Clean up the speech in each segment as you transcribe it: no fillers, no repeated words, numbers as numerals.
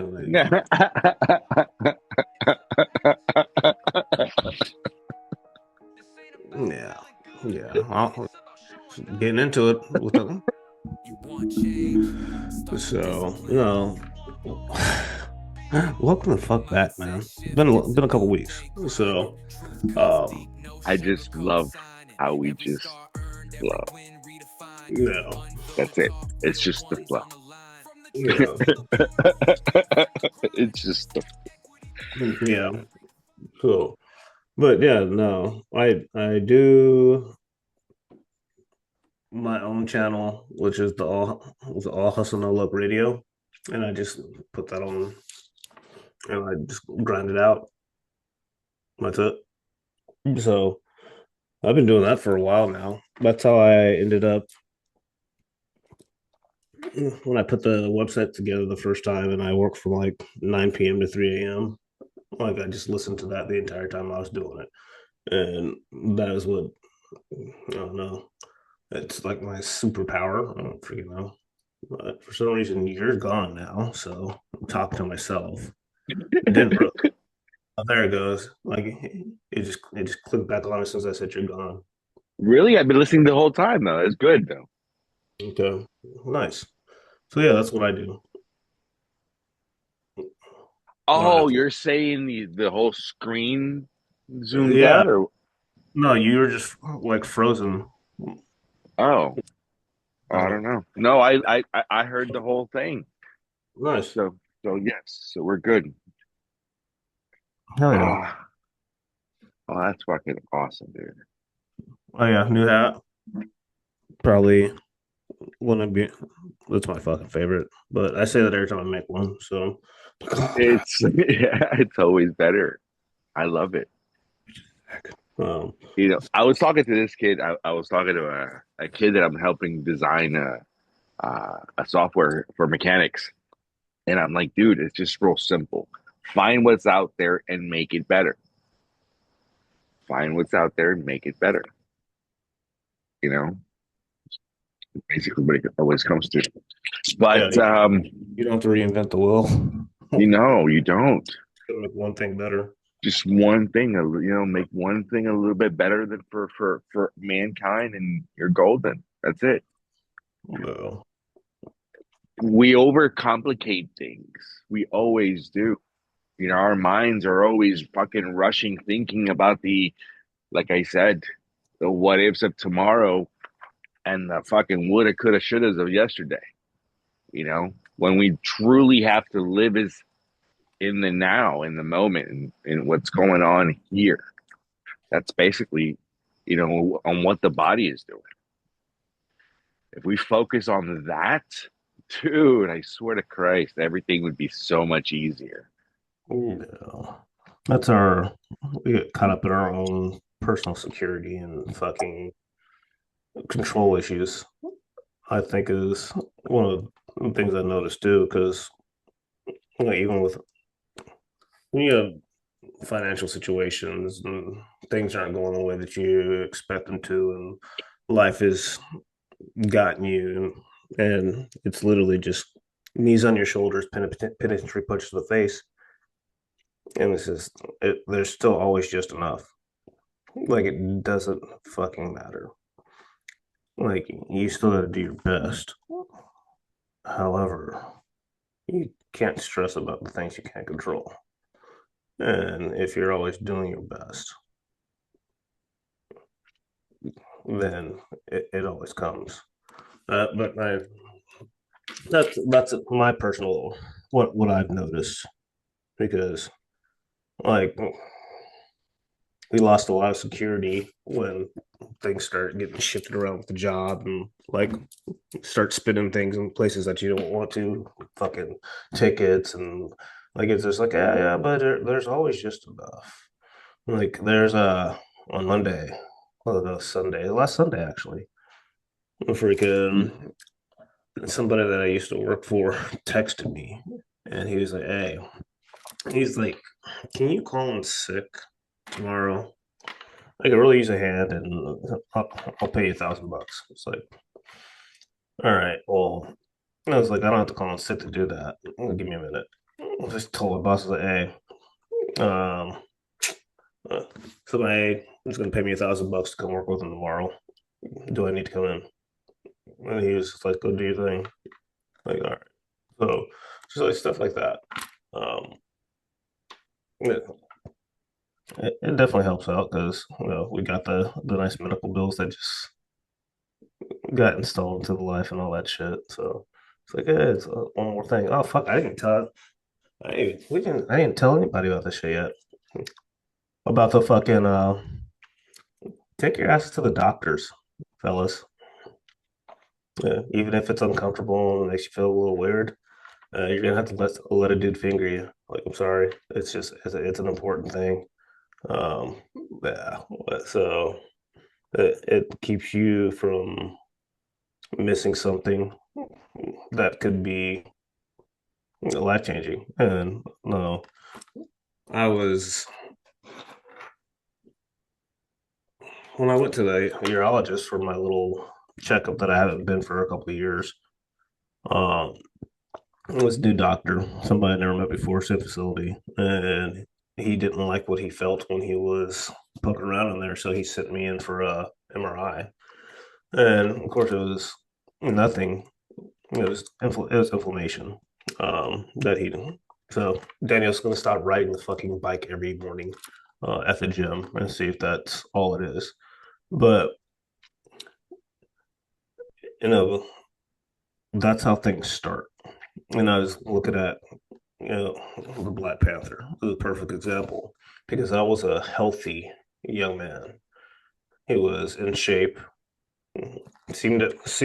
Like, yeah, yeah. Getting into it with the so welcome the fuck back, man. Been a couple weeks. So um I just love how we just flow. yeah, That's it. It's just the flow. yeah, It's just the yeah. So but yeah, no, I do my own channel, which is the All Hustle No Luck Radio, and I just put that on and I just grind it out. That's it. So I've been doing that for a while now. That's how I ended up when I put the website together the first time, and I worked from like 9 p.m. to 3 a.m. Like I just listened to that the entire time I was doing it, and that is what I don't know. It's like my superpower. I don't freaking know. But for some reason, you're gone now, so I'm talking to myself. It didn't really. Oh, there it goes. Like it just clicked back on as soon as I said you're gone. really. I've been listening the whole time though. It's good though. Okay, nice. So yeah, that's what I do. I don't have Oh, to. you're saying the whole screen zoomed Yeah, out, or no, you were just like frozen. oh, I Uh, don't know. No, I heard the whole thing. nice. So yes, so we're good. Hell yeah. Oh, oh, that's fucking awesome, dude. Oh yeah, new hat. Probably wouldn't be. That's my fucking favorite. But I say that every time I make one. So, oh god. It's yeah, it's always better. I love it. Um, I was talking to this kid. I was talking to a kid that I'm helping design a software for mechanics. And I'm like, dude, it's just real simple. Find what's out there and make it better. Find what's out there and make it better. You know, basically what it always comes to. yeah, But you don't have to reinvent the wheel. you don't. Make one thing better. Just one thing, make one thing a little bit better than for mankind, and you're golden. That's it. No. We overcomplicate things. We always do. Our minds are always fucking rushing, thinking about like I said, the what ifs of tomorrow and the fucking woulda, coulda, shouldas of yesterday. When we truly have to live is in the now, in the moment, and what's going on here. That's basically, on what the body is doing. If we focus on that, dude, I swear to Christ, everything would be so much easier. Yeah. That's our we get caught up in our own personal security and fucking control issues. I think is one of the things I noticed too, because even with when you have financial situations and things aren't going the way that you expect them to, and life has gotten you, and it's literally just knees on your shoulders, penitentiary punch to the face, and there's still always just enough. Like it doesn't fucking matter. Like you still got to do your best. However, you can't stress about the things you can't control. And if you're always doing your best, then it always comes. But that's my personal what I've noticed because like we lost a lot of security when things start getting shifted around with the job and like start spending things in places that you don't want to, fucking tickets and like it's just like yeah, but there's always just enough. Like there's on Monday, well no Sunday, last Sunday actually, freaking somebody that I used to work for texted me and he was like, hey, he's like, can you call in sick tomorrow? I could really use a hand and I'll pay you $1,000. It's like, all right, well, I was like, I don't have to call in sick to do that. Give me a minute. I just told my boss, like, hey, um, uh, somebody is going to pay me $1,000 to come work with him tomorrow. Do I need to come in? And he was just like, go do your thing. Like, all right. So just like stuff like that. Um, it, it definitely helps out because we got the nice medical bills that just got installed into the life and all that shit. So it's like, yeah, it's one more thing. Oh fuck, I didn't tell. I didn't tell anybody about this shit yet. About the fucking take your asses to the doctors, fellas. Yeah, even if it's uncomfortable and makes you feel a little weird, you're gonna have to let a dude finger you. Like, I'm sorry, it's just it's an important thing. Um, yeah, so it keeps you from missing something that could be life changing. And no, I was when I went to the urologist for my little checkup that I haven't been for a couple of years. Um, it was a new doctor, somebody I never met before, same facility, and he didn't like what he felt when he was poking around in there, so he sent me in for a MRI. And of course, it was nothing. It was inflammation that he didn't. So Daniel's going to stop riding the fucking bike every morning at the gym and see if that's all it is. But you know, that's how things start. And I was looking at the Black Panther is a perfect example because I was a healthy young man. He was in shape. Seemed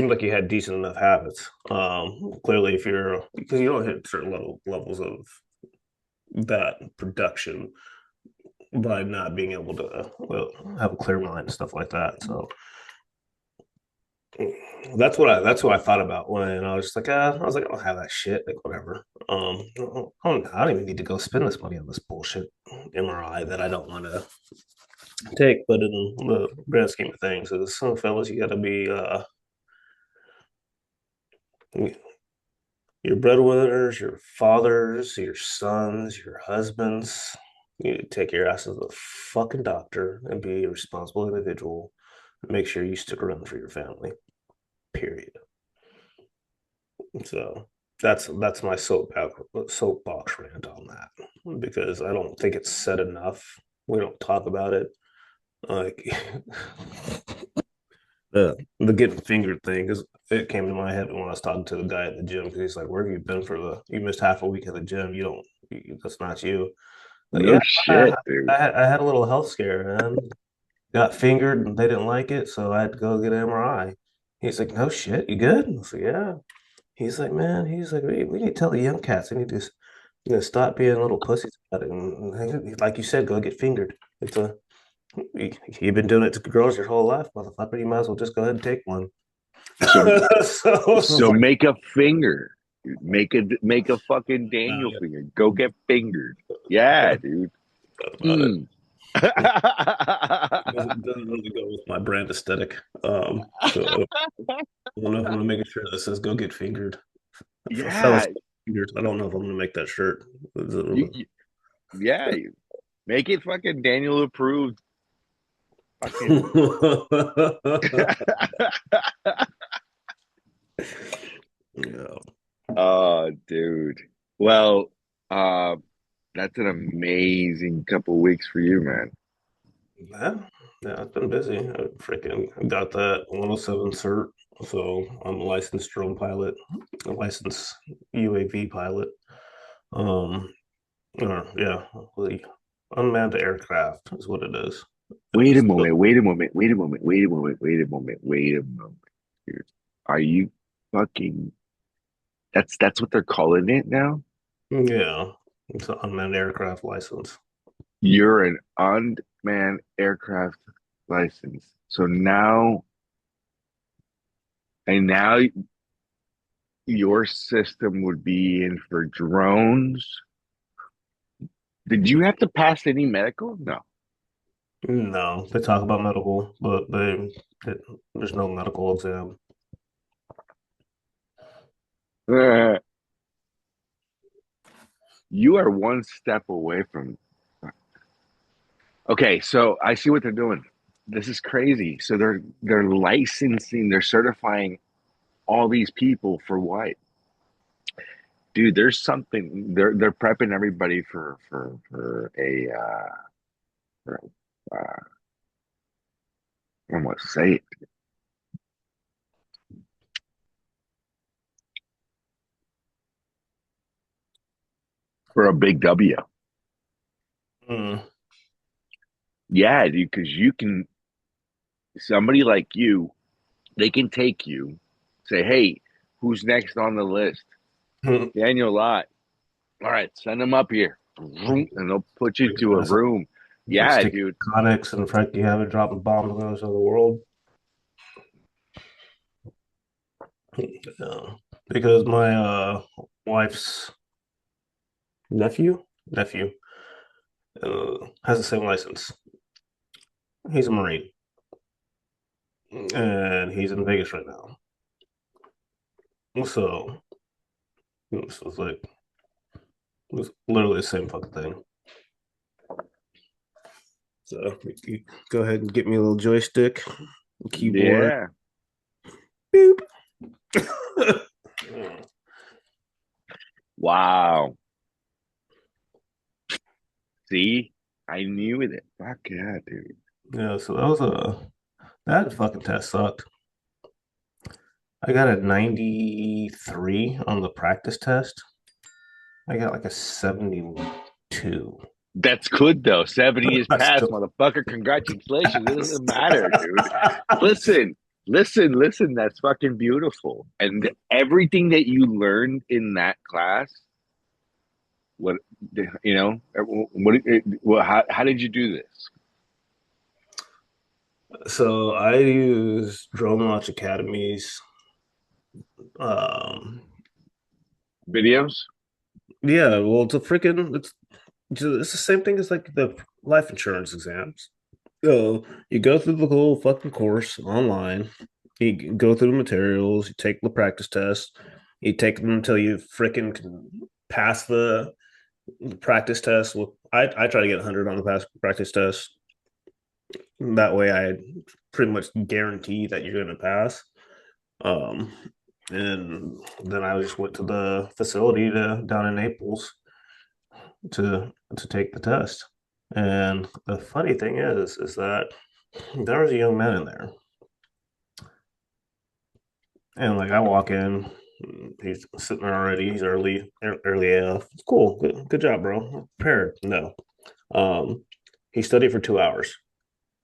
like he had decent enough habits. Clearly, if you're because you don't hit certain levels of that production by not being able to have a clear mind and stuff like that. So that's what I thought about when I was just like, I was like, I don't have that shit, like whatever. I don't even need to go spend this money on this bullshit MRI that I don't want to take. But in the grand scheme of things, as some fellas, you got to be your breadwinners, your fathers, your sons, your husbands. You need to take your ass to the fucking doctor and be a responsible individual. Make sure you stick around for your family. Period. So that's my soapbox rant on that because I don't think it's said enough. We don't talk about it. Like the getting fingered thing because it came to my head when I was talking to the guy at the gym because he's like, "Where have you been for the? You missed half a week at the gym. You don't. That's not you." Like, yeah, No shit, dude. I had a little health scare, man. Got fingered and they didn't like it, so I had to go get an MRI. He's like, "No shit, you good?" I was like, "Yeah." He's like, man, he's like, we need to tell the young cats they need to, stop being little pussies about it. And like you said, go get fingered. It's a you've been doing it to girls your whole life, motherfucker. You might as well just go ahead and take one. So So it's so like, make a finger. Make a fucking nah, Daniel yeah, finger. Go get fingered. Yeah, dude. that's about it. Mm. Doesn't really go with my brand aesthetic. So I don't know if I'm gonna make a shirt that says "Go get fingered." For fellas, Yeah, fingers. I don't know if I'm gonna make that shirt. you yeah, make it fucking Daniel approved. Fucking Yeah. oh, dude. Well, uh, that's an amazing couple weeks for you, man. Yeah, yeah, I've been busy. I freaking got that 107 cert. So I'm a licensed drone pilot, a licensed UAV pilot. Um, or yeah, the unmanned aircraft is what it is. Wait a So, moment, wait a moment, wait a moment, wait a moment, wait a moment, wait a moment. Dude. Are you fucking that's what they're calling it now? yeah, it's an unmanned aircraft license. You're an unmanned aircraft license. So now and now your system would be in for drones. Did you have to pass any medical? No. No, they talk about medical, but there's no medical exam. You are one step away from. Okay, so I see what they're doing. This is crazy. So they're licensing, they're certifying all these people for what? Dude, there's something they're prepping everybody for a for, I don't want to say it, for a big W. Mm. Yeah, dude, because you can somebody like you, they can take you, say, hey, who's next on the list? Daniel Lott. All right, send him up here. And they'll put you to a room. Let's Yeah, take dude. Conics and Frankie have it dropping bombs on us of the world. Uh, because my wife's nephew has the same license. He's a Marine, and he's in Vegas right now. So it's like it's literally the same fucking thing. So you go ahead and get me a little joystick, keyboard. Yeah. Boop. Wow. See? I knew it. Fuck yeah, dude. Yeah, so that was that fucking test sucked. I got a 93 on the practice test. I got like a 72. That's good though. 70 is That's past, still motherfucker. Congratulations. It fast. doesn't matter, dude. Listen, listen. That's fucking beautiful. And everything that you learned in that class, what you know, how did you do this? So I use Drone Launch Academy's. Um, Videos? yeah, well, it's the same thing as like the life insurance exams. So you go through the whole fucking course online. You go through the materials. You take the practice test. You take them until you freaking can pass the practice test. Well, I try to get 100 on the practice test. That way, I pretty much guarantee that you're going to pass. Um, and then I just went to the facility down in Naples to take the test. And the funny thing is that there was a young man in there, and like I walk in, he's sitting there already. He's early AF. Cool, good job, bro. Prepared? No. Um, he studied for 2 hours.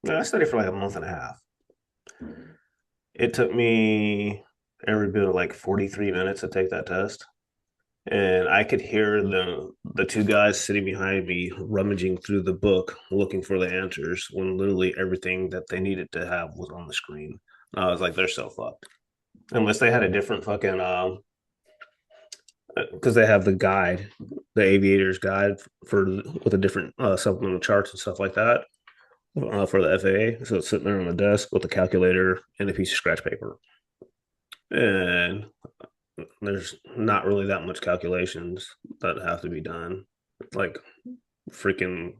I studied for like a month and a half. It took me every bit of like 43 minutes to take that test. And I could hear the two guys sitting behind me rummaging through the book looking for the answers when literally everything that they needed to have was on the screen. And I was like, they're so fucked. Unless they had a different fucking because they have the guide, the aviator's guide for with a different supplemental charts and stuff like that for the FAA. So it's sitting there on the desk with a calculator and a piece of scratch paper. And there's not really that much calculations that have to be done. Like freaking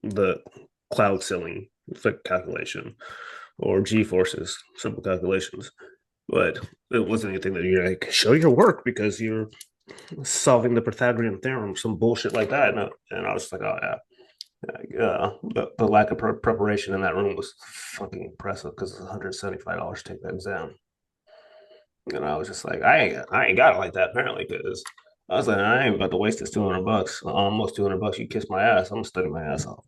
the cloud ceiling calculation or G forces, simple calculations. But it wasn't anything that you're like, show your work because you're solving the Pythagorean theorem, some bullshit like that. And I was like, oh, yeah. The lack of preparation in that room was fucking impressive because it's $175 to take that exam. And I was just like, I ain't got it like that apparently because I was like, I ain't about to waste this $200, almost $200. You kiss my ass. I'm gonna study my ass off.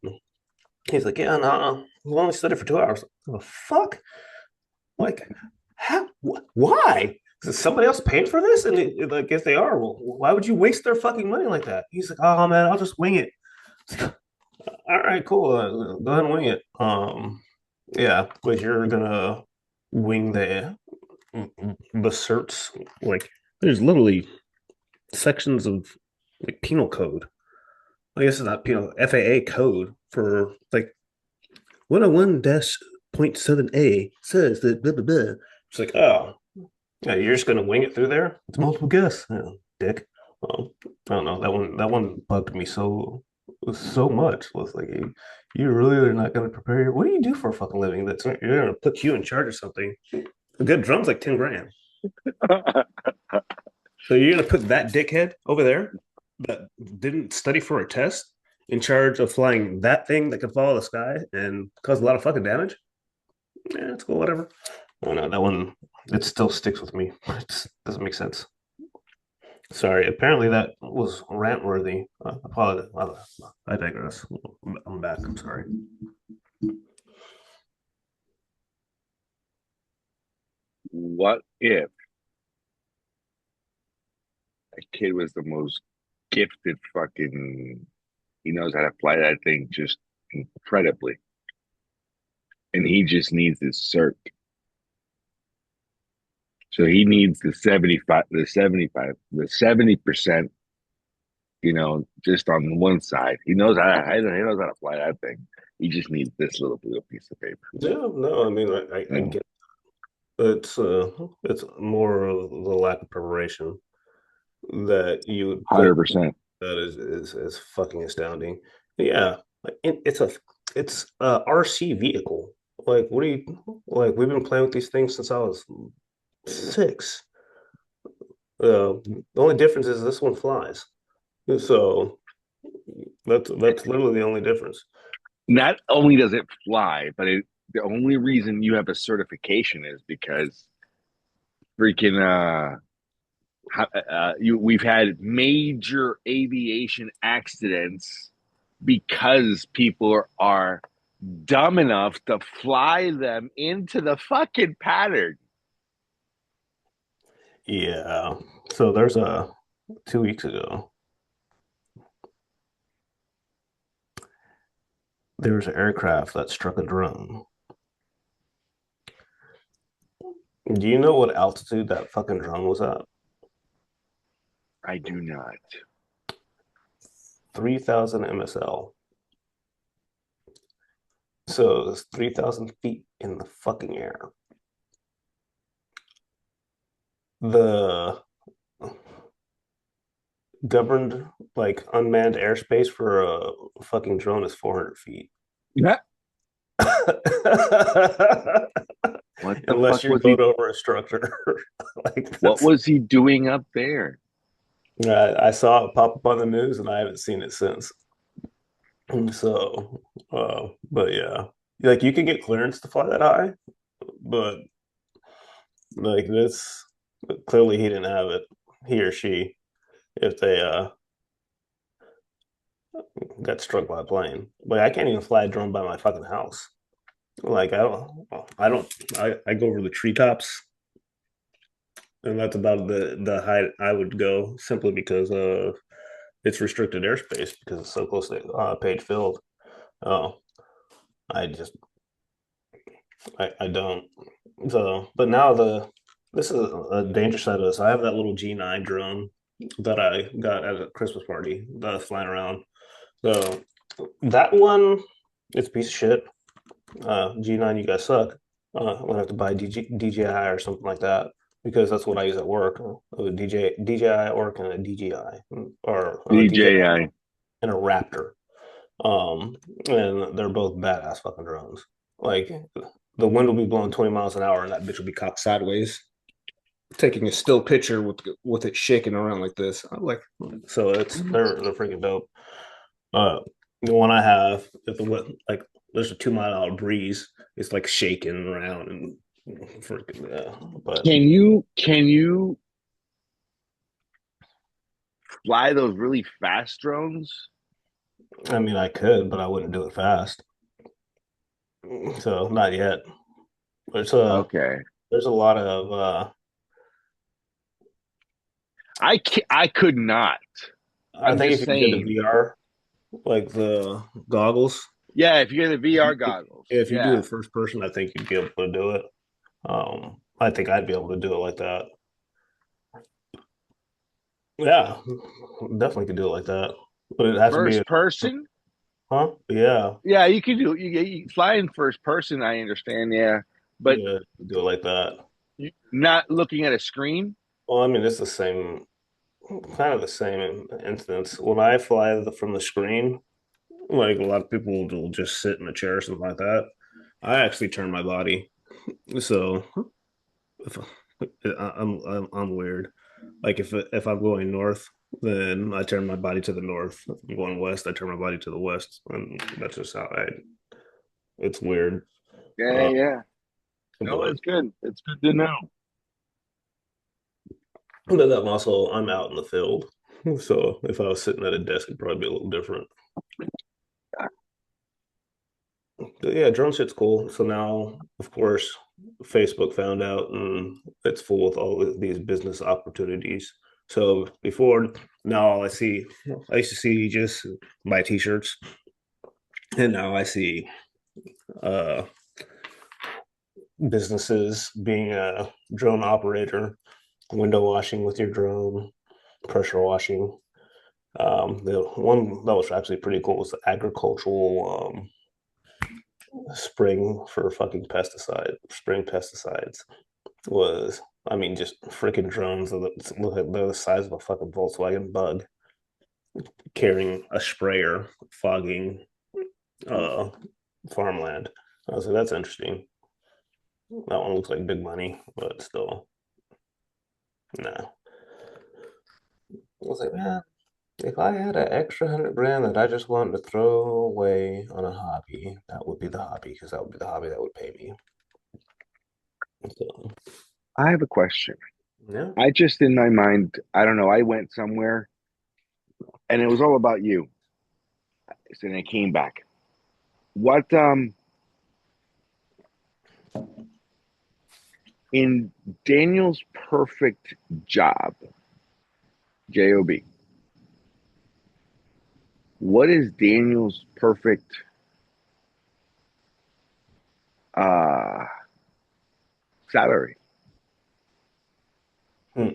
He's like, yeah, no, we only studied for 2 hours. The fuck? Like, how? Why? Is somebody else paying for this? And like, if they are, well, why would you waste their fucking money like that? He's like, oh man, I'll just wing it. All right, cool. Go ahead and wing it. Yeah, but you're gonna wing the certs. Like, there's literally sections of like penal code. I guess it's not penal FAA code for like 101-0.7A says that blah blah blah. It's like, oh, yeah, you're just gonna wing it through there. It's multiple guess, dick. I don't know. That one bugged me so much. It was like, hey, you really are not going to prepare. What do you do for a fucking living? That's you're going to put you in charge of something. A good drum's like 10 grand. So you're going to put that dickhead over there that didn't study for a test in charge of flying that thing that could follow the sky and cause a lot of fucking damage? Yeah, it's cool, whatever. I don't know. That one, it still sticks with me. It just doesn't make sense. Sorry. Apparently that was rant worthy. Apologize. I digress. I'm back. I'm sorry. What if a kid was the most gifted fucking, he knows how to fly that thing just incredibly, and he just needs his cert. So he needs the 70%, just on one side. He knows how to fly that thing. He just needs this little piece of paper. Yeah, no, I mean, I Mm, get it's more of the lack of preparation that you would put 100%. that is fucking astounding. Yeah, like it's a RC vehicle. Like, what do you like? We've been playing with these things since I was 6. The only difference is this one flies. So that's literally the only difference. Not only does it fly, but the only reason you have a certification is because freaking we've had major aviation accidents because people are dumb enough to fly them into the fucking pattern. Yeah. So there's a 2 weeks ago, there was an aircraft that struck a drone. Do you know what altitude that fucking drone was at? I do not. 3,000 MSL. So it's 3,000 feet in the fucking air. The governed, like, unmanned airspace for a fucking drone is 400 feet. Yeah. What the Unless fuck you're was going he? over a structure. Like, What that's, was he doing up there? I saw it pop up on the news and I haven't seen it since. So, but yeah, like you can get clearance to fly that high, but like this, clearly he didn't have it, he or she, if they got struck by a plane. Like I can't even fly a drone by my fucking house. Like I go over the treetops, and that's about the height I would go simply because it's restricted airspace because it's so close to Page Field. Oh, I just I don't. So, but now this is a danger side of this. I have that little G9 drone that I got at a Christmas party that's flying around. So that one, it's a piece of shit. G9, you guys suck. I'm gonna have to buy DJI or something like that because that's what I use at work. DJI at work and a DJI or DJI DJI. and a Raptor. And they're both badass fucking drones. Like the wind will be blowing 20 miles an hour and that bitch will be cocked sideways, taking a still picture with it shaking around like this. I'm like, so they're freaking dope. Uh, the one I have, if the like, there's a 2 mile an hour breeze, it's like shaking around and freaking. But Can you fly those really fast drones? I mean, I could, but I wouldn't do it fast. So not yet. There's a Okay. there's a lot of I could not. I I'm think just if you get the saying. VR, like the goggles, Yeah, if you get the if VR you, goggles. if you do Yeah. it first person, I think you'd be able to do it. I think I'd be able to do it like that. Yeah, definitely could do it like that. But it has to be, First person? huh? Yeah, Yeah, you can do you fly in first person, I understand, yeah. But do it like that. not looking at a screen. Well, I mean, it's the same. kind of the same instance. When I fly from the screen, like a lot of people will just sit in a chair or something like that. I actually turn my body. So if I'm weird. Like if I'm going north, then I turn my body to the north. If I'm going west, I turn my body to the west, and that's just how I. It's weird, Yeah, uh, yeah. No, but it's good. It's good to know. but I'm also I'm out in the field. So if I was sitting at a desk, it'd probably be a little different. But yeah, drone shit's cool. So now, of course, Facebook found out, and it's full with all of these business opportunities. So before now, all I used to see just buy T-shirts, and now I see uh, businesses being a drone operator, window washing with your drone, pressure washing. The one that was actually pretty cool was the agricultural spraying for fucking spraying pesticides. Was I mean just freaking drones that look at they're the size of a fucking Volkswagen Bug carrying a sprayer fogging uh farmland. I was like, that's interesting. That one looks like big money, but still, no. I was like, man, if I had an extra 100 grand that I just wanted to throw away on a hobby, that would be the hobby because that would be the hobby that would pay me. So, I have a question. yeah. I just in my mind, I don't know, I went somewhere and it was all about you. So then I came back. What in Daniel's perfect job, JOB, what is Daniel's perfect uh salary? Hmm.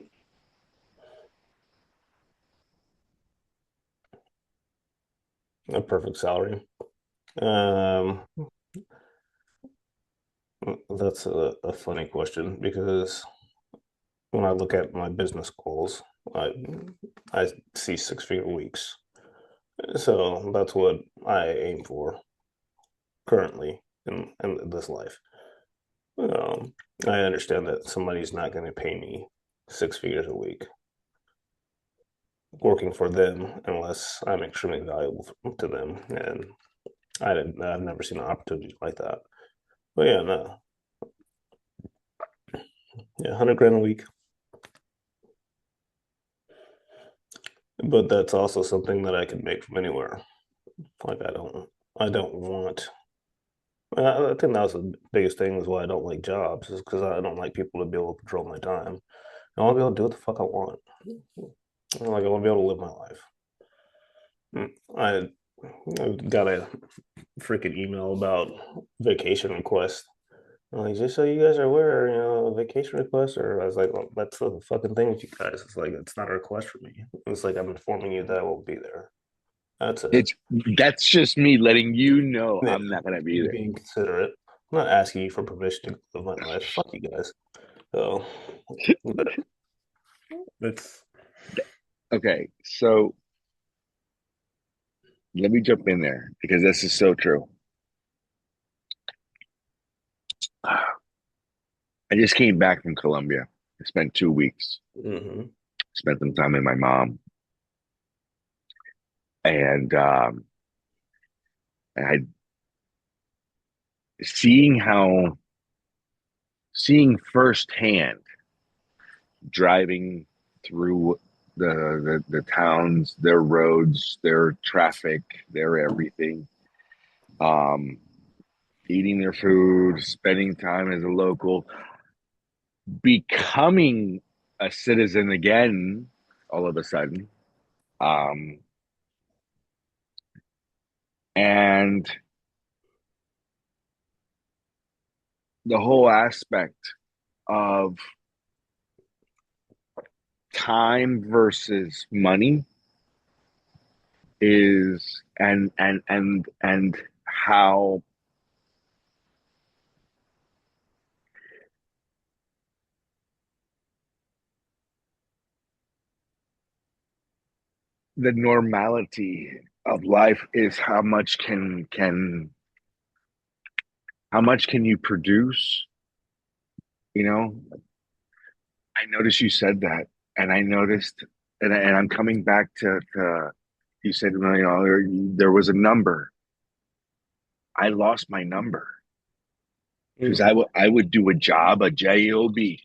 A perfect salary. Um, that's a funny question because when I look at my business goals, I I see 6 figure weeks. So that's what I aim for currently in this life. Um, I understand that somebody's not going to pay me 6 figures a week working for them unless I'm extremely valuable to them, and I've never seen an opportunity like that. But yeah, no, yeah, 100 grand a week. But that's also something that I can make from anywhere. Like I don't want. I think that was the biggest thing is why I don't like jobs is because I don't like people to be able to control my time. I want to be able to do what the fuck I want. Like I want to be able to live my life. I, I got a freaking email about vacation requests. I'm like, just so you guys are aware, vacation requests, or I was like, well, that's the fucking thing with you guys. It's like it's not a request for me. It's like I'm informing you that I won't be there. That's it. It's that's just me letting you know Yeah, I'm not gonna be you're there. being considerate. I'm not asking you for permission to live my life. Fuck you guys. So, but it's Okay, so let me jump in there because this is so true. I just came back from Colombia. I spent 2 weeks. mm-hmm. Spent some time with my mom, and I seeing how seeing firsthand driving through the towns, their roads, their traffic, their everything. Um, Eating their food, spending time as a local, becoming a citizen again all of a sudden. Um, and the whole aspect of time versus money is and how the normality of life is how much can you produce? You know, I noticed you said that, and I noticed, and I'm coming back to you said, well, there was a number. I lost my number because Mm, I would do a job, a job, a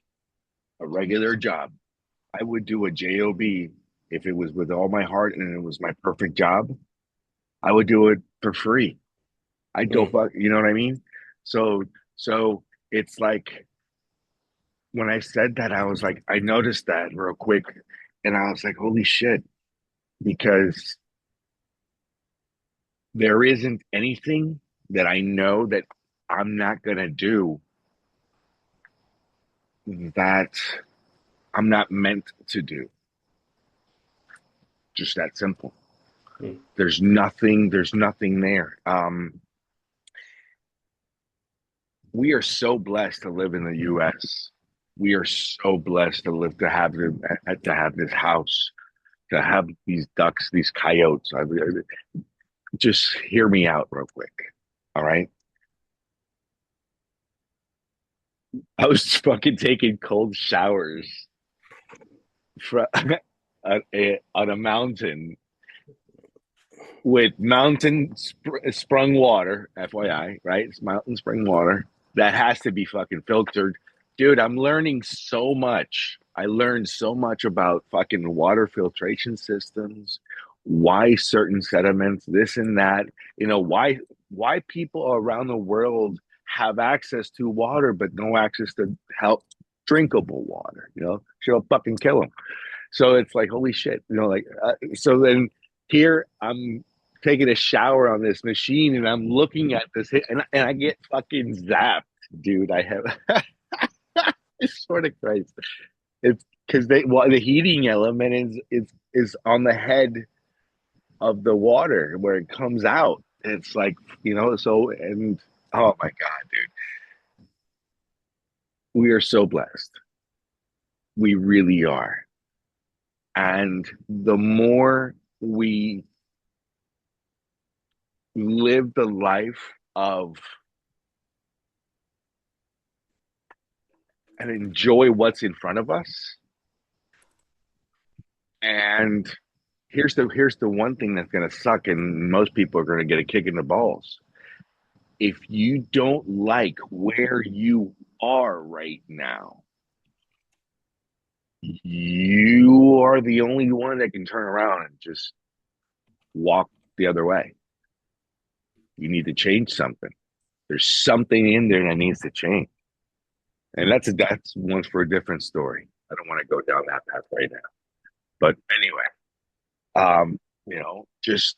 regular job. I would do a job if it was with all my heart and it was my perfect job. I would do it for free. I don't, mm, you know what I mean? So, so it's like when I said that, I was like, I noticed that real quick, and I was like, holy shit, because there isn't anything that I know that I'm not gonna do that I'm not meant to do. Just that simple. mm, There's nothing there. We are so blessed to live in the US. We are so blessed to live to have this house, to have these ducks, these coyotes. Just hear me out real quick. All right. I was fucking taking cold showers from on a mountain with sprung water, FYI, right? It's mountain spring water that has to be fucking filtered. Dude, I'm learning so much. I learned so much about fucking water filtration systems, why certain sediments, this and that, why people around the world have access to water but no access to help drinkable water, she'll fucking kill them. So it's like, holy shit, so then here I'm taking a shower on this machine and I'm looking at this and I get fucking zapped, dude. I have, I swear to Christ. It's because the heating element is on the head of the water where it comes out. It's like, so, and oh my God, dude, we are so blessed. We really are. And the more we live the life of and enjoy what's in front of us. And here's the one thing that's going to suck, and most people are going to get a kick in the balls. If you don't like where you are right now, you are the only one that can turn around and just walk the other way. You need to change something. There's something in there that needs to change. And that's one for a different story. I don't want to go down that path right now. But anyway, just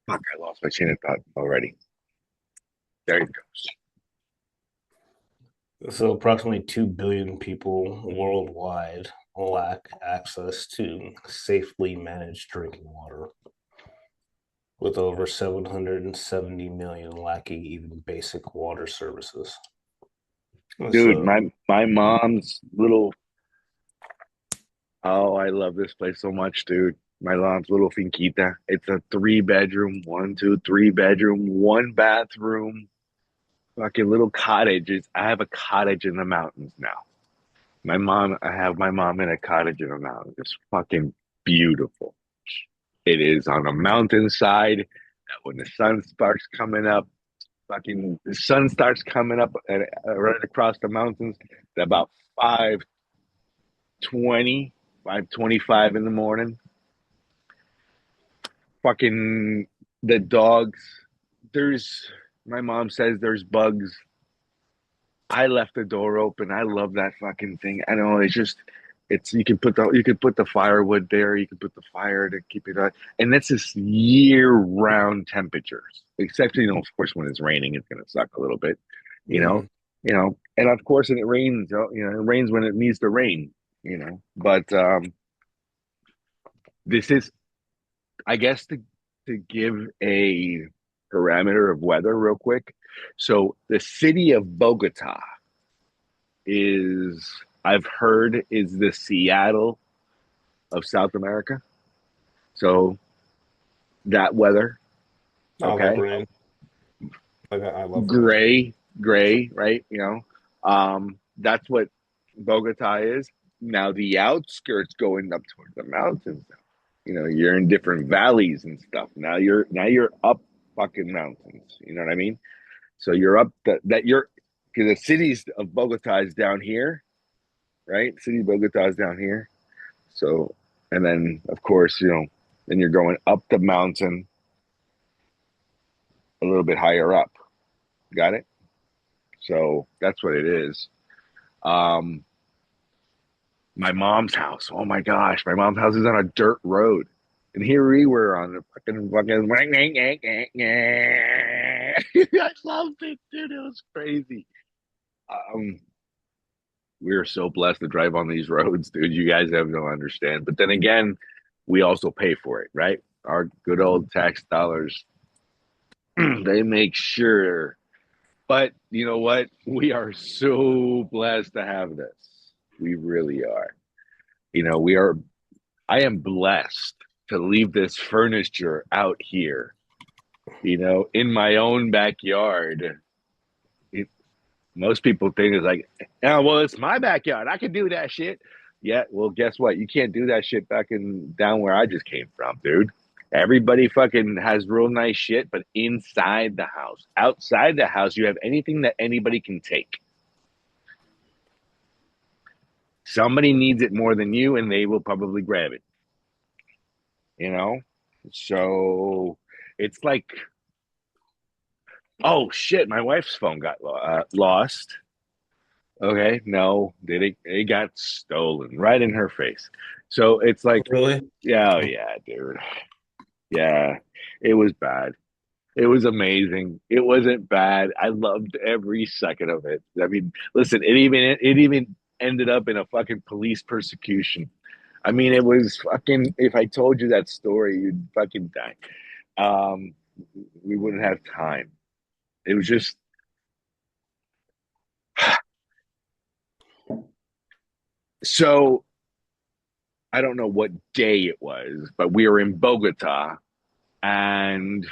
fuck, I lost my chain of thought already. There it goes. So, approximately 2 billion people worldwide lack access to safely managed drinking water, with over 770 million lacking even basic water services. Dude, So, my mom's little oh, I love this place so much, dude. My mom's little finquita. It's a 3 bedroom, one, two, 3 bedroom, one bathroom, fucking little cottage. I have a cottage in the mountains now. I have my mom in a cottage in the mountains. It's fucking beautiful. It is on a mountainside that when the sun starts coming up, fucking the sun starts coming up right across the mountains at about 5:20, 5:25 in the morning. Fucking the dogs. There's my mom says there's bugs. I left the door open. I love that fucking thing. I know it's you can put the firewood there. You can put the fire to keep it on, and that's just year round temperatures. Except of course when it's raining, it's gonna suck a little bit, you know, mm, and of course when it rains, it rains when it needs to rain, But this is, I guess, to give a parameter of weather real quick. So the city of Bogota is I've heard is the Seattle of South America. So that weather, I like okay, rain. Like I love rain. gray, right? That's what Bogota is. Now the outskirts going up toward the mountains. You're in different valleys and stuff. Now you're up fucking mountains. You know what I mean? So you're up that you're because the cities of Bogota is down here, right? City of Bogota is down here. So and then of course, then you're going up the mountain a little bit higher up. Got it? So that's what it is. Um, my mom's house. Oh my gosh, my mom's house is on a dirt road. And here we were on the fucking I loved it, dude. It was crazy. Um, we are so blessed to drive on these roads, dude. You guys have no understand. But then again, we also pay for it, right? Our good old tax dollars, they make sure. But you know what? We are so blessed to have this. We really are. We are I am blessed to leave this furniture out here, in my own backyard. It, Most people think it's like, oh, well, it's my backyard. I can do that shit. Yeah, well, guess what? You can't do that shit back in down where I just came from, dude. Everybody fucking has real nice shit, but inside the house. Outside the house, you have anything that anybody can take. Somebody needs it more than you, and they will probably grab it, you know? So it's like, oh shit, my wife's phone got lost. Okay, no, it got stolen right in her face. So it's like, Really? yeah, oh yeah, dude. Yeah, it was bad. It was amazing. It wasn't bad. I loved every second of it. I mean, listen, it even ended up in a fucking police persecution. I mean, it was fucking. If I told you that story, you'd fucking die. Um, we wouldn't have time. It was just so. I don't know what day it was, but we were in Bogota and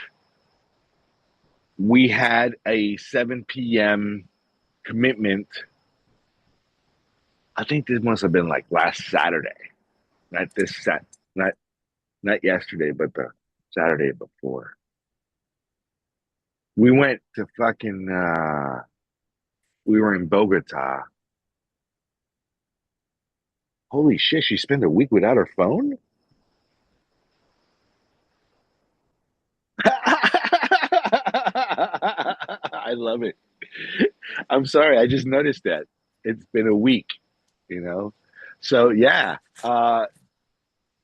we had a 7 p.m. commitment. I think this must have been like last Saturday, not this set, not yesterday, but the Saturday before. We went to fucking. We were in Bogota. Holy shit! She spent a week without her phone. I love it. I'm sorry, I just noticed that it's been a week. You know, so yeah.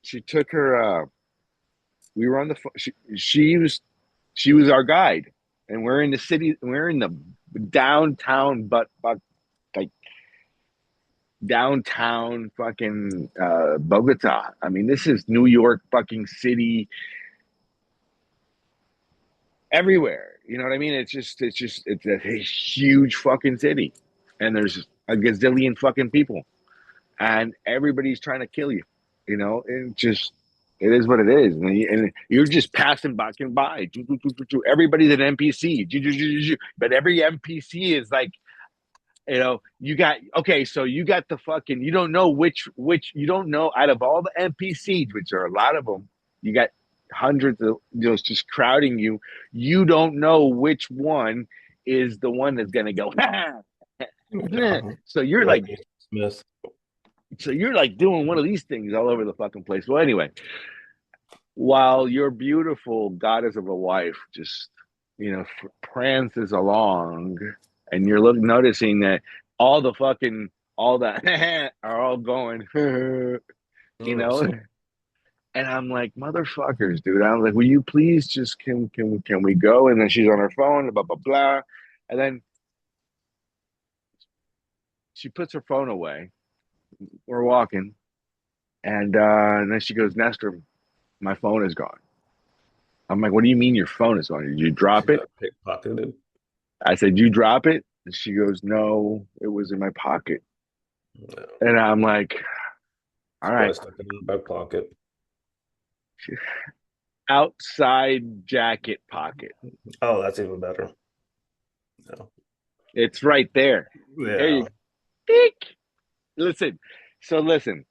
She took her. We were on the phone. She was our guide, and we're in the city. We're in the downtown, but like downtown fucking Bogota. I mean, this is New York fucking city everywhere. You know what I mean? It's a huge fucking city, and there's a gazillion fucking people, and everybody's trying to kill you. And just it is what it is, and you're just passing back and by. Everybody's an NPC, but every NPC is like, you got okay, so you got the fucking you don't know which you don't know out of all the NPCs, which are a lot of them, you got hundreds of those just crowding you. You don't know which one is the one that's gonna go. Yeah. so you're Like like Smith. so you're like doing one of these things all over the fucking place. Well, anyway, while your beautiful goddess of a wife just prances along, and you're noticing that all the fucking all that are all going, you Oh, know, so and I'm like, motherfuckers, dude. I'm like, will you please just can we go? And then she's on her phone, blah blah blah, and then she puts her phone away. We're walking, and then she goes, Nestor, my phone is gone. I'm like, what do you mean your phone is gone? Did you she drop it? got pickpocketed. I said, you drop it? And she goes, no, it was in my pocket. Yeah. And I'm like, all It's probably right. stuck in her back pocket. outside jacket pocket. Oh, that's even better. Yeah. It's right there. There you Yeah. go. Listen. So listen,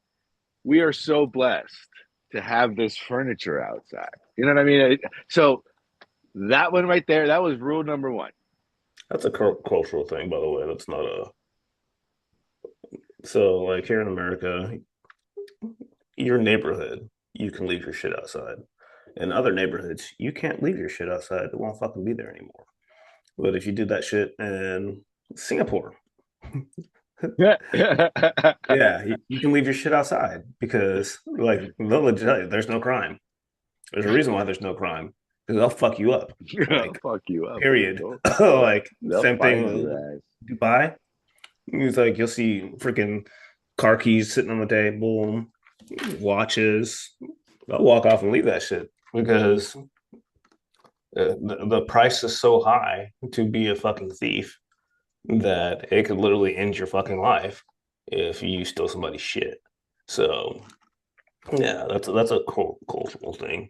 we are so blessed to have this furniture outside. You know what I mean? So that one right there, that was rule number one. That's a cultural thing, by the way. That's not a so like here in America, your neighborhood, you can leave your shit outside. In other neighborhoods, you can't leave your shit outside. It won't fucking be there anymore. But if you do that shit in Singapore, yeah, you can leave your shit outside because like they'll legit tell you there's no crime. There's a reason why there's no crime because they'll fuck you up. Like Fuck you up. period. They'll, Like they'll same thing find your with ass. Dubai. It's like you'll see freaking car keys sitting on the table, watches. I'll walk off and leave that shit because the price is so high to be a fucking thief that it could literally end your fucking life if you steal somebody's shit. So yeah, that's a cultural thing.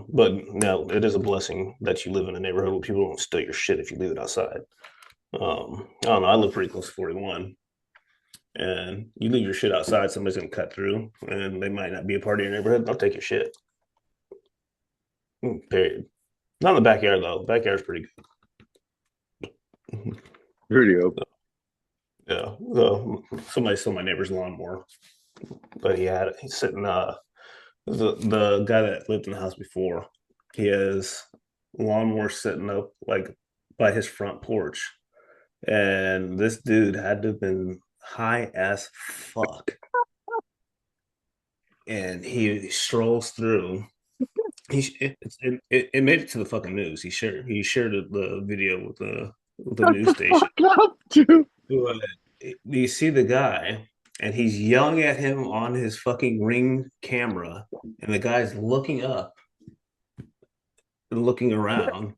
But now it is a blessing that you live in a neighborhood where people don't steal your shit if you leave it outside. I don't know. I live pretty close to 41, and you leave your shit outside, somebody's gonna cut through, and they might not be a part of your neighborhood. They'll take your shit. Period. Not in the backyard though. Backyard's pretty good. Pretty open. Yeah. So somebody stole my neighbor's lawnmower, but he's sitting. The guy that lived in the house before, he has lawnmower sitting up like by his front porch, and this dude had to have been high as fuck, and he strolls through. It made it to the fucking news. He shared the video with the Shut news the station. fuck up, dude. But you see the guy, and he's yelling at him on his fucking Ring camera, and the guy's looking up and looking around,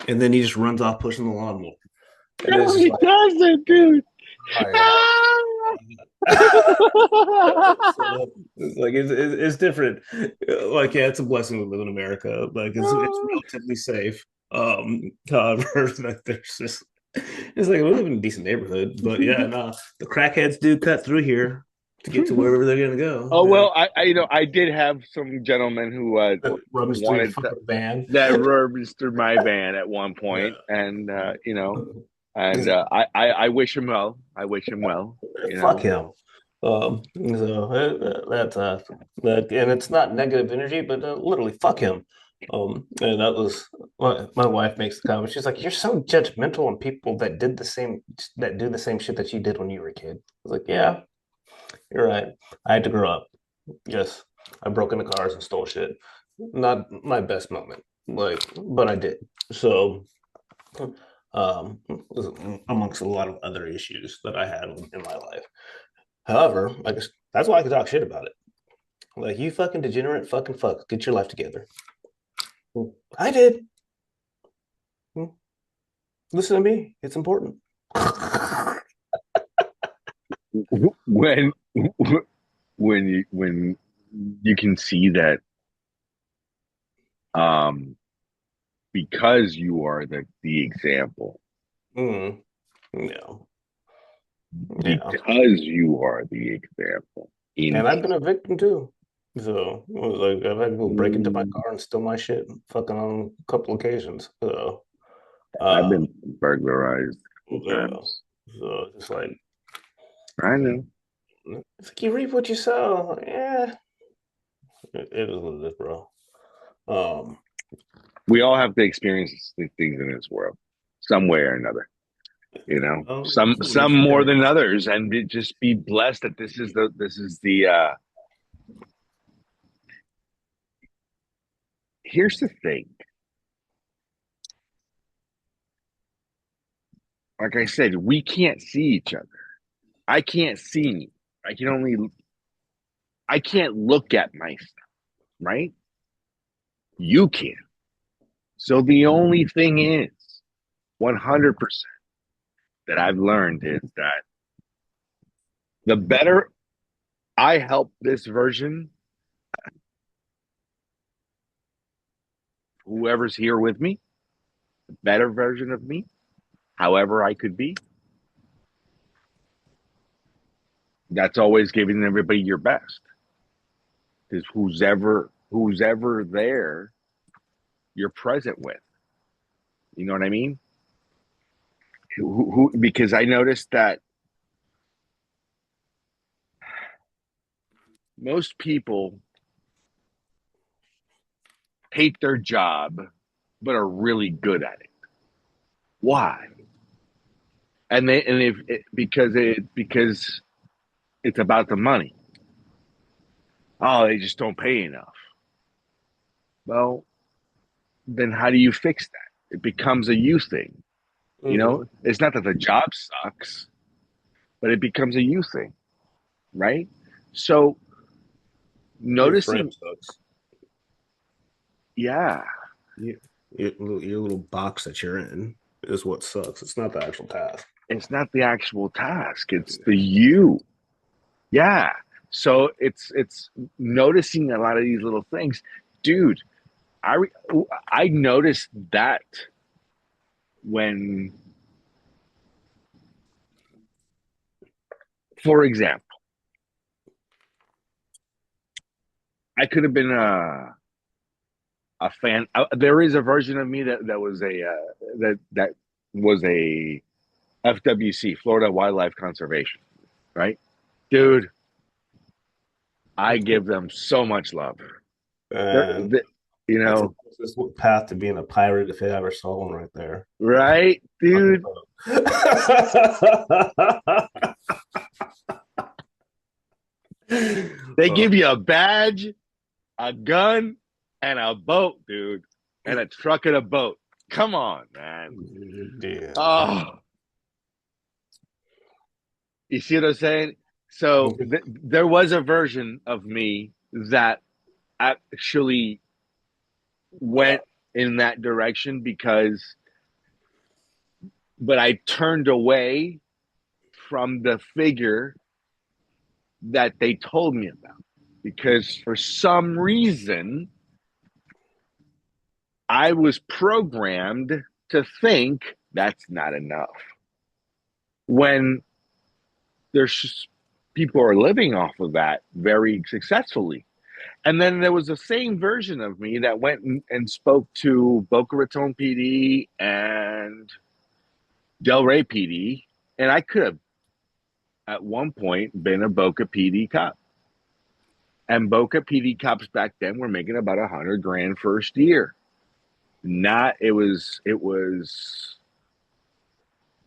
and then he just runs off pushing the lawnmower. And No, it's just he like, doesn't, dude. oh yeah. Ah! So it's like it's different. Like yeah, it's a blessing we live in America. Like it's relatively safe. However, like there's just it's like we live in a decent neighborhood, but yeah, no, the crackheads do cut through here to get to wherever they're gonna go. Oh Yeah, well, I did have some gentlemen who rummage through your wanted to, fucking van. that rubbed through my van at one Yeah, point, and and I wish him well. I wish him well. You fuck know, him. So that's that, and it's not negative energy, but literally fuck him. And that was my wife makes the comment. She's like, "You're so judgmental on people that do the same shit that you did when you were a kid." I was like, "Yeah, you're right. I had to grow up. Yes, I broke into cars and stole shit. Not my best moment, like, but I did. So, um, amongst a lot of other issues that I had in my life." However, I guess that's why I can talk shit about it. Like, you fucking degenerate fucking fuck. Get your life together. I did. Listen to me. It's important. when when you can see that um because you are the example, Mm, yeah. Yeah. because you are the example in And I've been a victim too. So, like, I've had people break into my car and steal my shit fucking on a couple occasions. So, I've uh, been burglarized a couple uh, times. so it's like, I know. it's like you reap what you sow. Yeah. It is what it is, bro. Um, We all have to experience these things in this world, some way or another. You know, some some different more than areas. others, and just be blessed that this is the. Here's the thing. Like I said, we can't see each other. I can't see. I can only. I can't look at myself. Right? You can. So the only thing is, 100% that I've learned is that the better I help this version, whoever's here with me, the better version of me, however I could be. That's always giving everybody your best. Because who's ever there, you're present with. You know what I mean? Because I noticed that most people hate their job, but are really good at it. Why? And if it, because it's about the money. Oh, they just don't pay enough. Well, then how do you fix that? It becomes a you thing. You Mm-hmm. know, it's not that the job sucks, but it becomes a you thing, right? So Your frame noticing, sucks. yeah, You, your little box that you're in is what sucks. It's not the actual task. it's not the actual task; it's the you. Yeah. So it's noticing a lot of these little things, dude. I I noticed that when, for example, I could have been a fan. There is a version of me that was that was a FWC, Florida Wildlife Conservation, right, dude? I give them so much love. And They, you that's the know, closest path to being a pirate if I ever saw one right there. right, Fucking dude? They Oh, give you a badge, a gun, and a boat, dude, and a truck and a boat. Come on, man. yeah. Oh, you see what I'm saying? So there was a version of me that actually went in that direction but I turned away from the figure that they told me about because for some reason I was programmed to think that's not enough when there's people are living off of that very successfully. And then there was the same version of me that went and spoke to Boca Raton PD and Delray PD, and I could have at one point been a Boca PD cop. And Boca PD cops back then were making about 100 grand first year. Not it was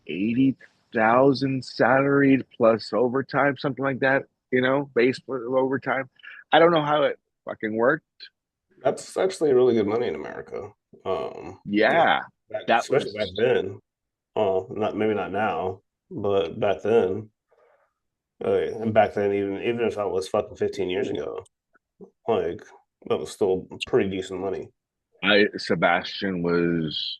80,000 salaried plus overtime, something like that. Base overtime. I don't know how it fucking worked. That's actually really good money in America. Yeah, Yeah, that especially back was then. Not maybe not now, but back then. And back then, even if I was fucking 15 years ago, like that was still pretty decent money. I Sebastian was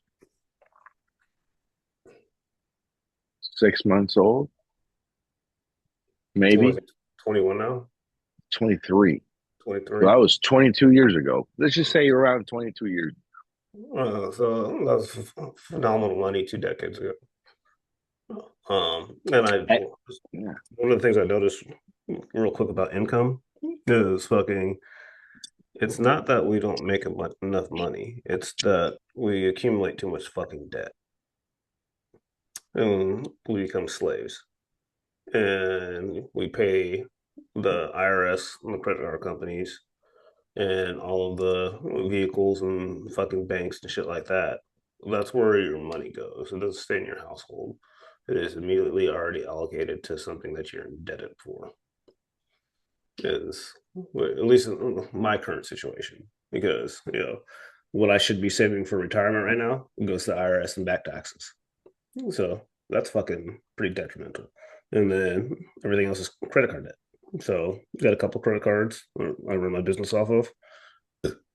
6 months old, Was maybe it 21 now? 23. So 23. that was 22 years ago. Let's just say around 22 years. So that was phenomenal money 2 decades ago. And Eh, yeah. one of the things I noticed real quick about income is fucking. It's not that we don't make enough money. It's that we accumulate too much fucking debt and we become slaves. And we pay the IRS and the credit card companies and all of the vehicles and fucking banks and shit like that. That's where your money goes. It doesn't stay in your household. It is immediately already allocated to something that you're indebted for. Is at least in my current situation, because what I should be saving for retirement right now goes to IRS and back taxes. So that's fucking pretty detrimental. And then everything else is credit card debt. So got a couple credit cards I run my business off of,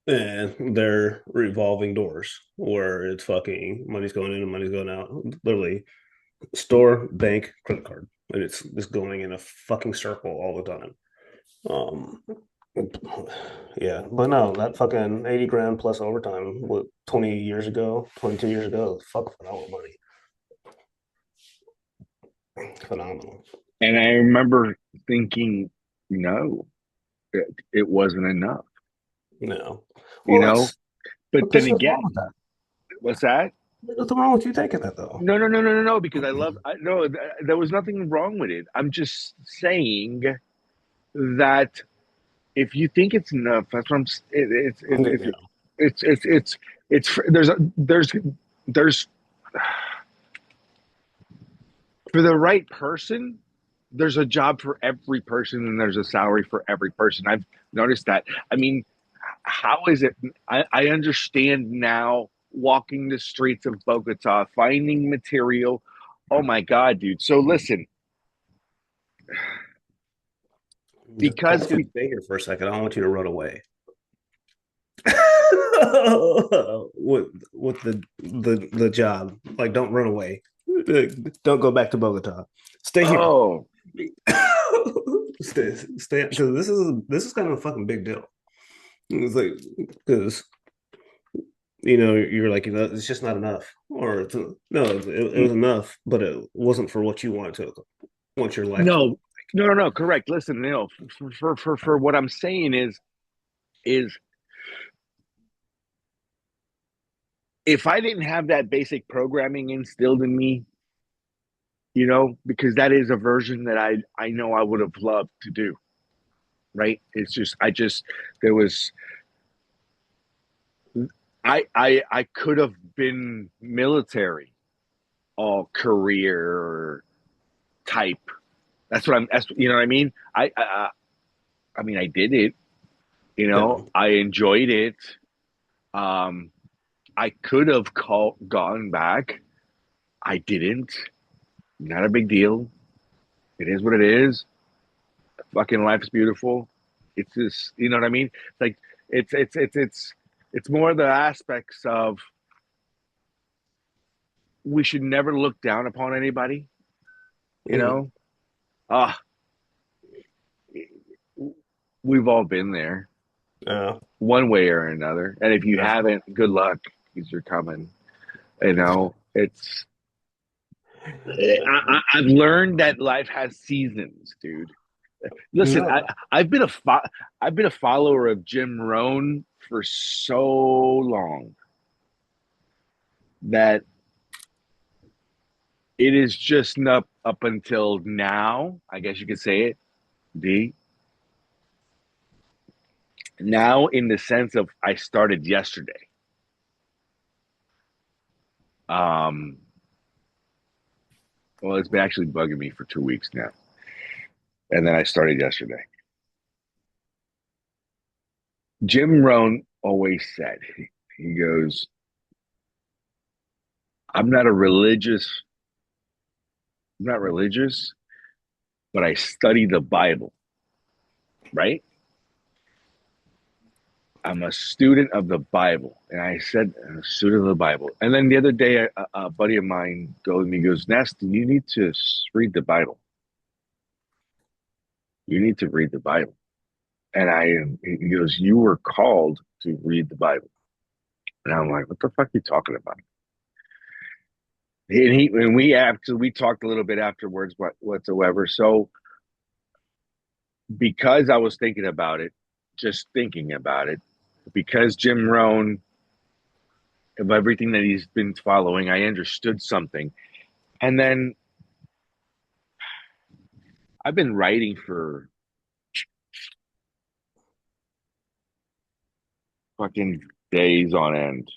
and they're revolving doors where it's fucking money's going in and money's going out. Literally, store, bank, credit card, and it's just going in a fucking circle all the time. Um, Yeah, but no, that fucking 80 grand plus overtime, what, 20 years ago, 22 years ago, fuck phenomenal money. Phenomenal. And I remember thinking, no, it wasn't enough, No. you Well, know? But because then what's wrong again, with that? what's that? What's wrong with you taking that though? No, no, no, no, no, no, because no, there was nothing wrong with it. I'm just saying that if you think it's enough, that's what I'm, Yeah. it's, there's, for the right person, there's a job for every person and there's a salary for every person. I've noticed that. I mean, how is it? I understand now walking the streets of Bogota, finding material. Oh my God, dude. So listen, I because want you to we, stay here for a second. I don't want you to run away. With the job. Like, don't run away. Don't go back to Bogota. Stay here. oh, Stay because this is kind of a fucking big deal. It's like because you're like it's just not enough, or no, it was enough, but it wasn't for what you want your life to look no, no, no, no, correct. Listen, for what I'm saying is if I didn't have that basic programming instilled in me, because that is a version that I know I would have loved to do, right? It's just there was I could have been military all career type. That's you know what I mean? I mean I did it, like. I enjoyed it. Um I could have gone back. I didn't. Not a big deal. It is what it is. Fucking life's beautiful. It's just, you know what I mean? It's like it's more the aspects of we should never look down upon anybody, you Mhm. know? Ah, we've all been there Yeah. one way or another. And if you Yeah. haven't, good luck because you're coming. It's I've learned that life has seasons, dude. Listen, No. I've been a follower of Jim Rohn for so long that it is just up until now, I guess you could say it, D. Now in the sense of I started yesterday. Um, well, it's been actually bugging me for 2 weeks now. And then I started yesterday. Jim Rohn always said, he goes, I'm not a religious, I'm not religious, but I study the Bible, right? I'm a student of the Bible. And I said, I'm a student of the Bible. And then the other day, a buddy of mine goes to me, goes, Nest, you need to read the Bible. You need to read the Bible. And he goes, you were called to read the Bible. And I'm like, what the fuck are you talking about? We talked a little bit afterwards, whatsoever. So because I was thinking about it, just thinking about it, because Jim Rohn, of everything that he's been following, I understood something. And then I've been writing for fucking days on end.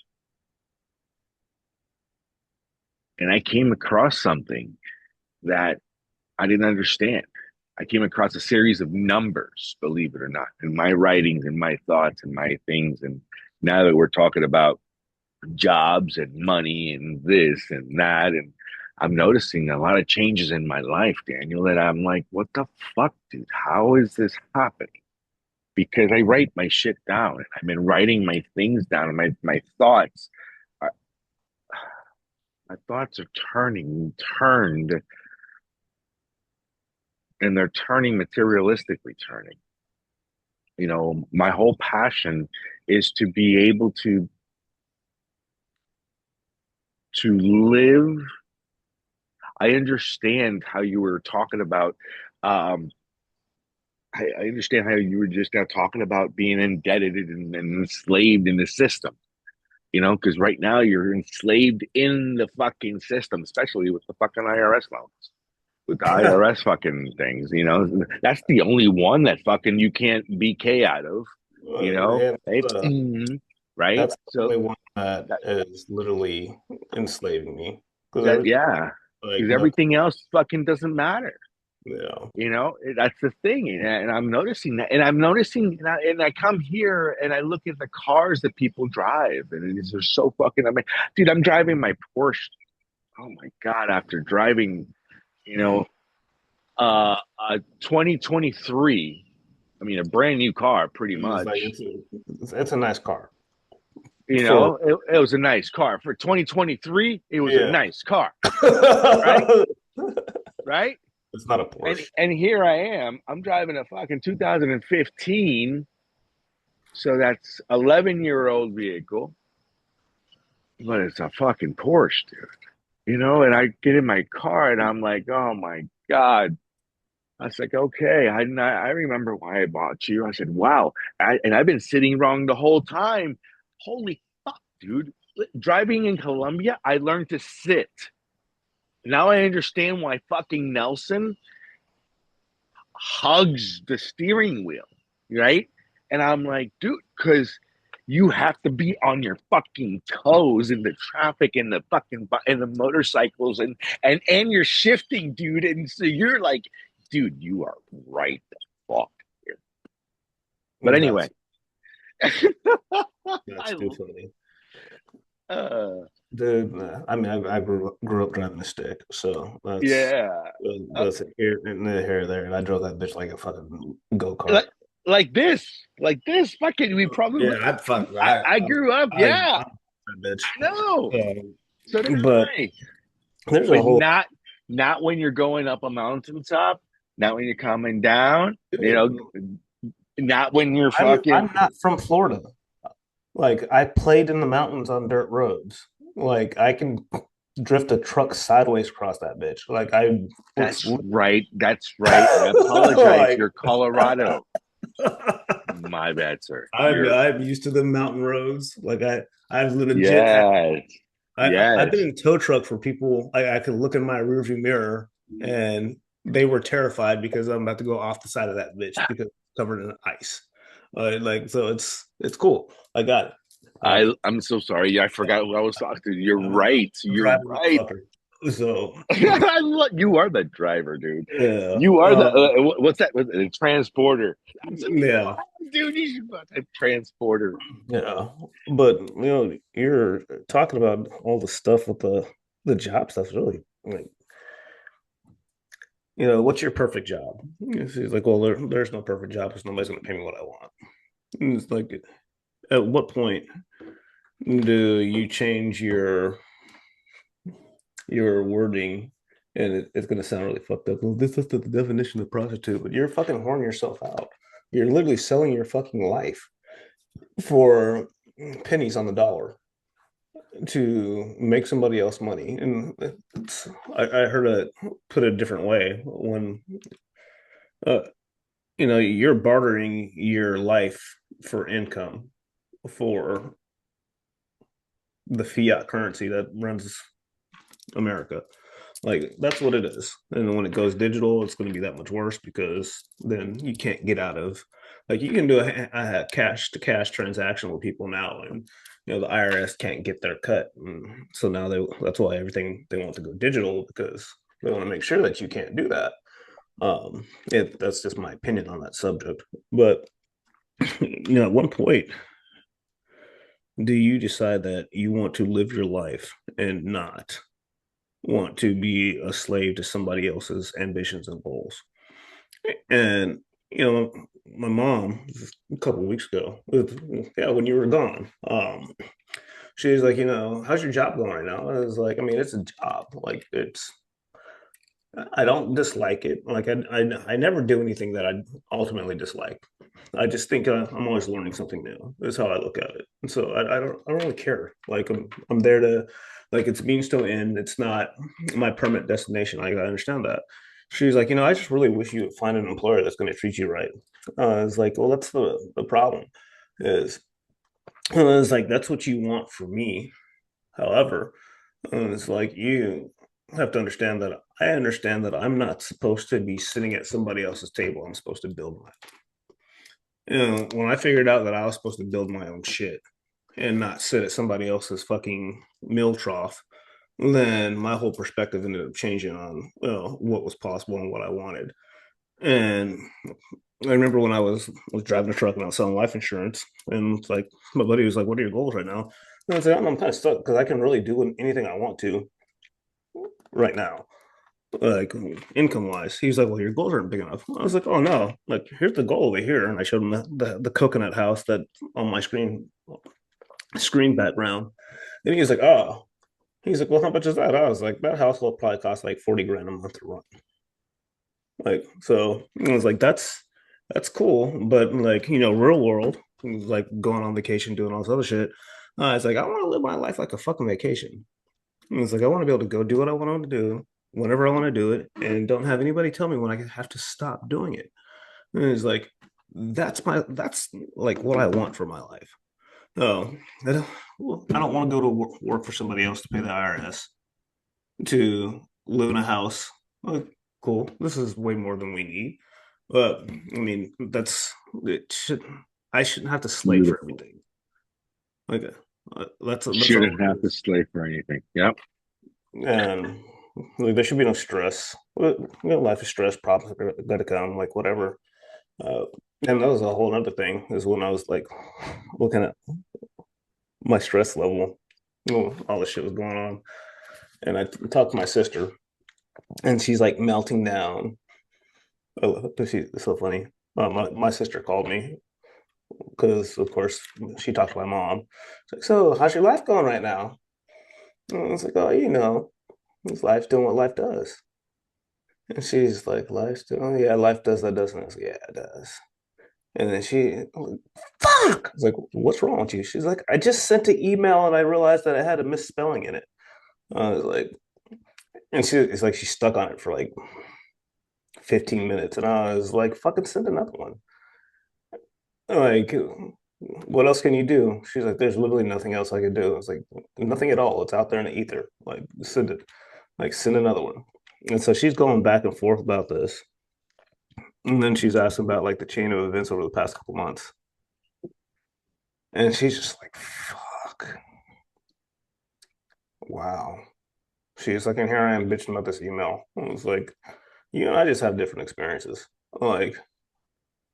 And I came across something that I didn't understand. I came across a series of numbers, believe it or not, in my writings and my thoughts and my things. And now that we're talking about jobs and money and this and that, and I'm noticing a lot of changes in my life, Daniel, that I'm like, what the fuck, dude? How is this happening? Because I write my shit down and I've been writing my things down and my thoughts. Are, my thoughts are turned, and they're turning materialistically turning. my whole passion is to be able to live. I understand how you were talking about. Um, I understand how you were just now talking about being indebted and enslaved in the system. Because right now you're enslaved in the fucking system, especially with the fucking IRS loans, with the IRS fucking things. That's the only one that fucking you can't BK out of. Yeah, Right? Right. that's the So only one that that is literally enslaving me because that everything yeah, like because nothing. everything else fucking doesn't matter. Yeah, That's the thing, and I'm noticing that, and I'm noticing, and I come here and I look at the cars that people drive, and it's just so fucking. I mean, dude, I'm driving my Porsche. Oh my god! After driving, you know, a 2023, I mean, a brand new car, pretty it's like much. it's a nice car for It was a nice car for 2023. It was a yeah. nice car, right? Right? It's not a And Porsche. and here I am. I'm driving a fucking 2015. So that's 11-year-old vehicle, but it's a fucking Porsche, dude. And I get in my car and I'm like, oh my God. I was like, okay, I remember why I bought you. I said, wow. And I've been sitting wrong the whole time. Holy fuck, dude. Driving in Colombia, I learned to sit. Now I understand why fucking Nelson hugs the steering wheel, right? And I'm like, dude, because you have to be on your fucking toes in the traffic and the fucking and the motorcycles and you're shifting, dude. And so you're like, dude, you are right the fuck here. But That's anyway, that's I too funny. uh, Dude, I mean, I grew up driving a stick, so yeah, that's here and here there, and I drove that bitch like a fucking go kart. like like this, fucking. We probably. Yeah, I'd fuck. I grew up, I yeah. that bitch. I know. So did But I. there's a But whole. not when you're going up a mountaintop, not when you're coming down, not when you're fucking. I'm not from Florida. Like I played in the mountains on dirt roads. Like I can drift a truck sideways across that bitch. Like I was That's right. That's right. I apologize. like You're Colorado. My bad, sir. I'm used to the mountain roads. Like I've legit Yes. I've been Yes. in tow truck for people. I could look in my rearview mirror and they were terrified because I'm about to go off the side of that bitch because it's covered in ice. Like so, it's cool. I got it. I I'm so sorry. I forgot who I was talking to. You're I'm, right. I'm You're driving this right. fucker. So You are the driver, dude. yeah, You are the what's that? The transporter. That's what you yeah, are, dude. You should buy a transporter. yeah. But you're talking about all the stuff with the job stuff. Really, like what's your perfect job? It's like, well, there's no perfect job because nobody's going to pay me what I want. And it's like, at what point do you change your wording? And it's going to sound really fucked up. Well, this is the definition of prostitute, but you're fucking whoring yourself out. You're literally selling your fucking life for pennies on the dollar to make somebody else money. And I heard it put a different way when uh, you're bartering your life for income for the fiat currency that runs America. Like that's what it is. And when it goes digital, it's going to be that much worse because then you can't get out of like you can do a cash to cash transaction with people now, and the IRS can't get their cut. And so now that's why everything they want to go digital because they want to make sure that you can't do that. That's just my opinion on that subject. But at one point, do you decide that you want to live your life and not want to be a slave to somebody else's ambitions and goals? And my mom a couple of weeks ago, yeah, when you were gone, she was like, how's your job going right now? I was like, I mean, it's a job, like I don't dislike it. Like I never do anything that I ultimately dislike. I just think I'm always learning something new. That's how I look at it. And so I don't really care. Like I'm there to like it's means to an end. It's not my permanent destination. Like I understand that. She's like, I just really wish you would find an employer that's going to treat you right. It's like, well, that's the problem. Is it's like that's what you want for me. However, it's like you have to understand that I understand that I'm not supposed to be sitting at somebody else's table. I'm supposed to build my. When I figured out that I was supposed to build my own shit and not sit at somebody else's fucking meal trough, then my whole perspective ended up changing on what was possible and what I wanted. And I remember when I was driving a truck and I was selling life insurance, and it's like my buddy was like, "What are your goals right now?" And I was like, "I'm kind of stuck because I can really do anything I want to right now." Like income wise. He was like, "Well, your goals aren't big enough." I was like, "Oh no, like here's the goal over here." And I showed him the coconut house that on my screen background. And he was like, "Oh." He's like, "Well, how much is that?" I was like, "That house will probably cost like 40 grand a month to run." Like, so I was like, that's cool, but like, real world, like going on vacation, doing all this other shit. It's like I want to live my life like a fucking vacation. It's like I want to be able to go do what I want to do whenever I want to do it, and don't have anybody tell me when I have to stop doing it. And it's like that's like what I want for my life. Oh, I don't, well, I don't want to go to work for somebody else to pay the IRS to live in a house. Well, cool. This is way more than we need. But I mean, it should I shouldn't have to slave for Beautiful. everything. Like that's all Shouldn't it have to is. slave for anything. Yep. And like there should be no stress. Life is stress, problems are gonna come, like whatever. Uh, and that was a whole other thing. Is when I was like looking at my stress level, all this shit was going on, and I talked to my sister, and she's like melting down. Oh, it's so funny. My sister called me because, of course, she talked to my mom. She's like, "So, how's your life going right now?" And I was like, "Oh, this life's doing what life does." And she's like, "Life's doing, oh, yeah, life does that, doesn't it?" I was like, "Yeah, it does." And then I'm like, fuck. I was like, "What's wrong with you?" She's like, "I just sent an email and I realized that I had a misspelling in it." I was like, and it's like she stuck on it for like 15 minutes. And I was like, fucking send another one. Like, what else can you do? She's like, there's literally nothing else I could do. It's like, nothing at all. It's out there in the ether. Like, send it. Like, send another one. And so she's going back and forth about this. And then she's asking about like the chain of events over the past couple months. And she's just like, fuck. Wow. She's like, and here I am bitching about this email. I was like, I just have different experiences. Like,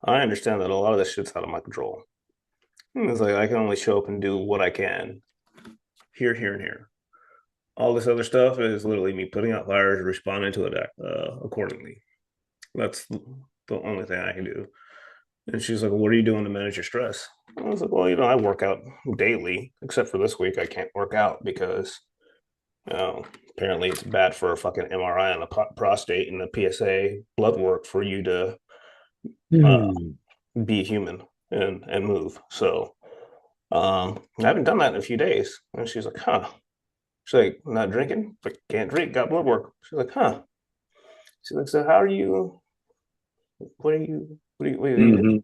I understand that a lot of this shit's out of my control. And it's like, I can only show up and do what I can here, here, and here. All this other stuff is literally me putting out fires, responding to it accordingly. That's the only thing I can do. And she's like, well, "What are you doing to manage your stress?" I was like, "Well, I work out daily, except for this week. I can't work out because apparently it's bad for a fucking MRI on the prostate and the PSA blood work for you to uh, Hmm. be human and move." So I haven't done that in a few days. And she's like, "Huh." She's like, "Not drinking? Like, can't drink, got blood work." She's like, "Huh." She's like, "So how are you? What are you doing?" Hmm.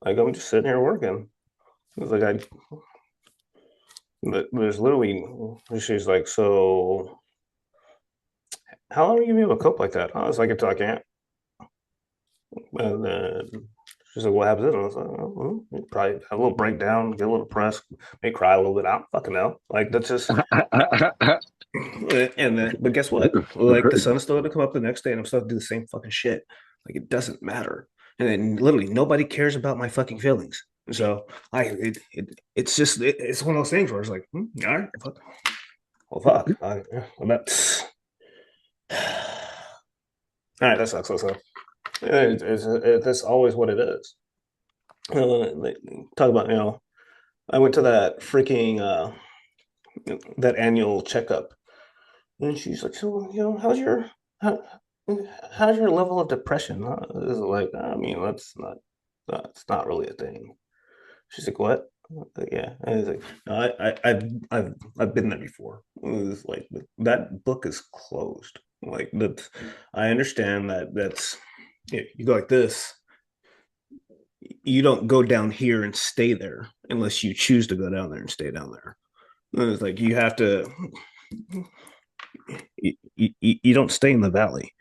Like, "I'm just sitting here working." I was like, but there's literally, she's like, "So how long are you gonna be able to cope like that?" I was like, "Until I can't." And then she's like, "What happens then?" I was like, "Oh, well, probably have a little breakdown, get a little depressed, may cry a little bit. I don't fucking know. Like, that's just, and then, but guess what? Like, the sun's still gonna come up the next day and I'm still gonna do the same fucking shit. Like, it doesn't matter. And then literally nobody cares about my fucking feelings. So it's just, it's one of those things where it's like, all right, fuck. Well, fuck. That's, all right, that sucks. So that's always what it is. They talk about, I went to that freaking, that annual checkup. And she's like, "So, how's your, how, how's your level of depression? It's like, I mean, that's not really a thing. She's like, what? Yeah, and it's like, no, I've been there before. It was like that book is closed. Like that, I understand that that's you go like this. You don't go down here and stay there unless you choose to go down there and stay down there. And it's like you have to. You don't stay in the valley.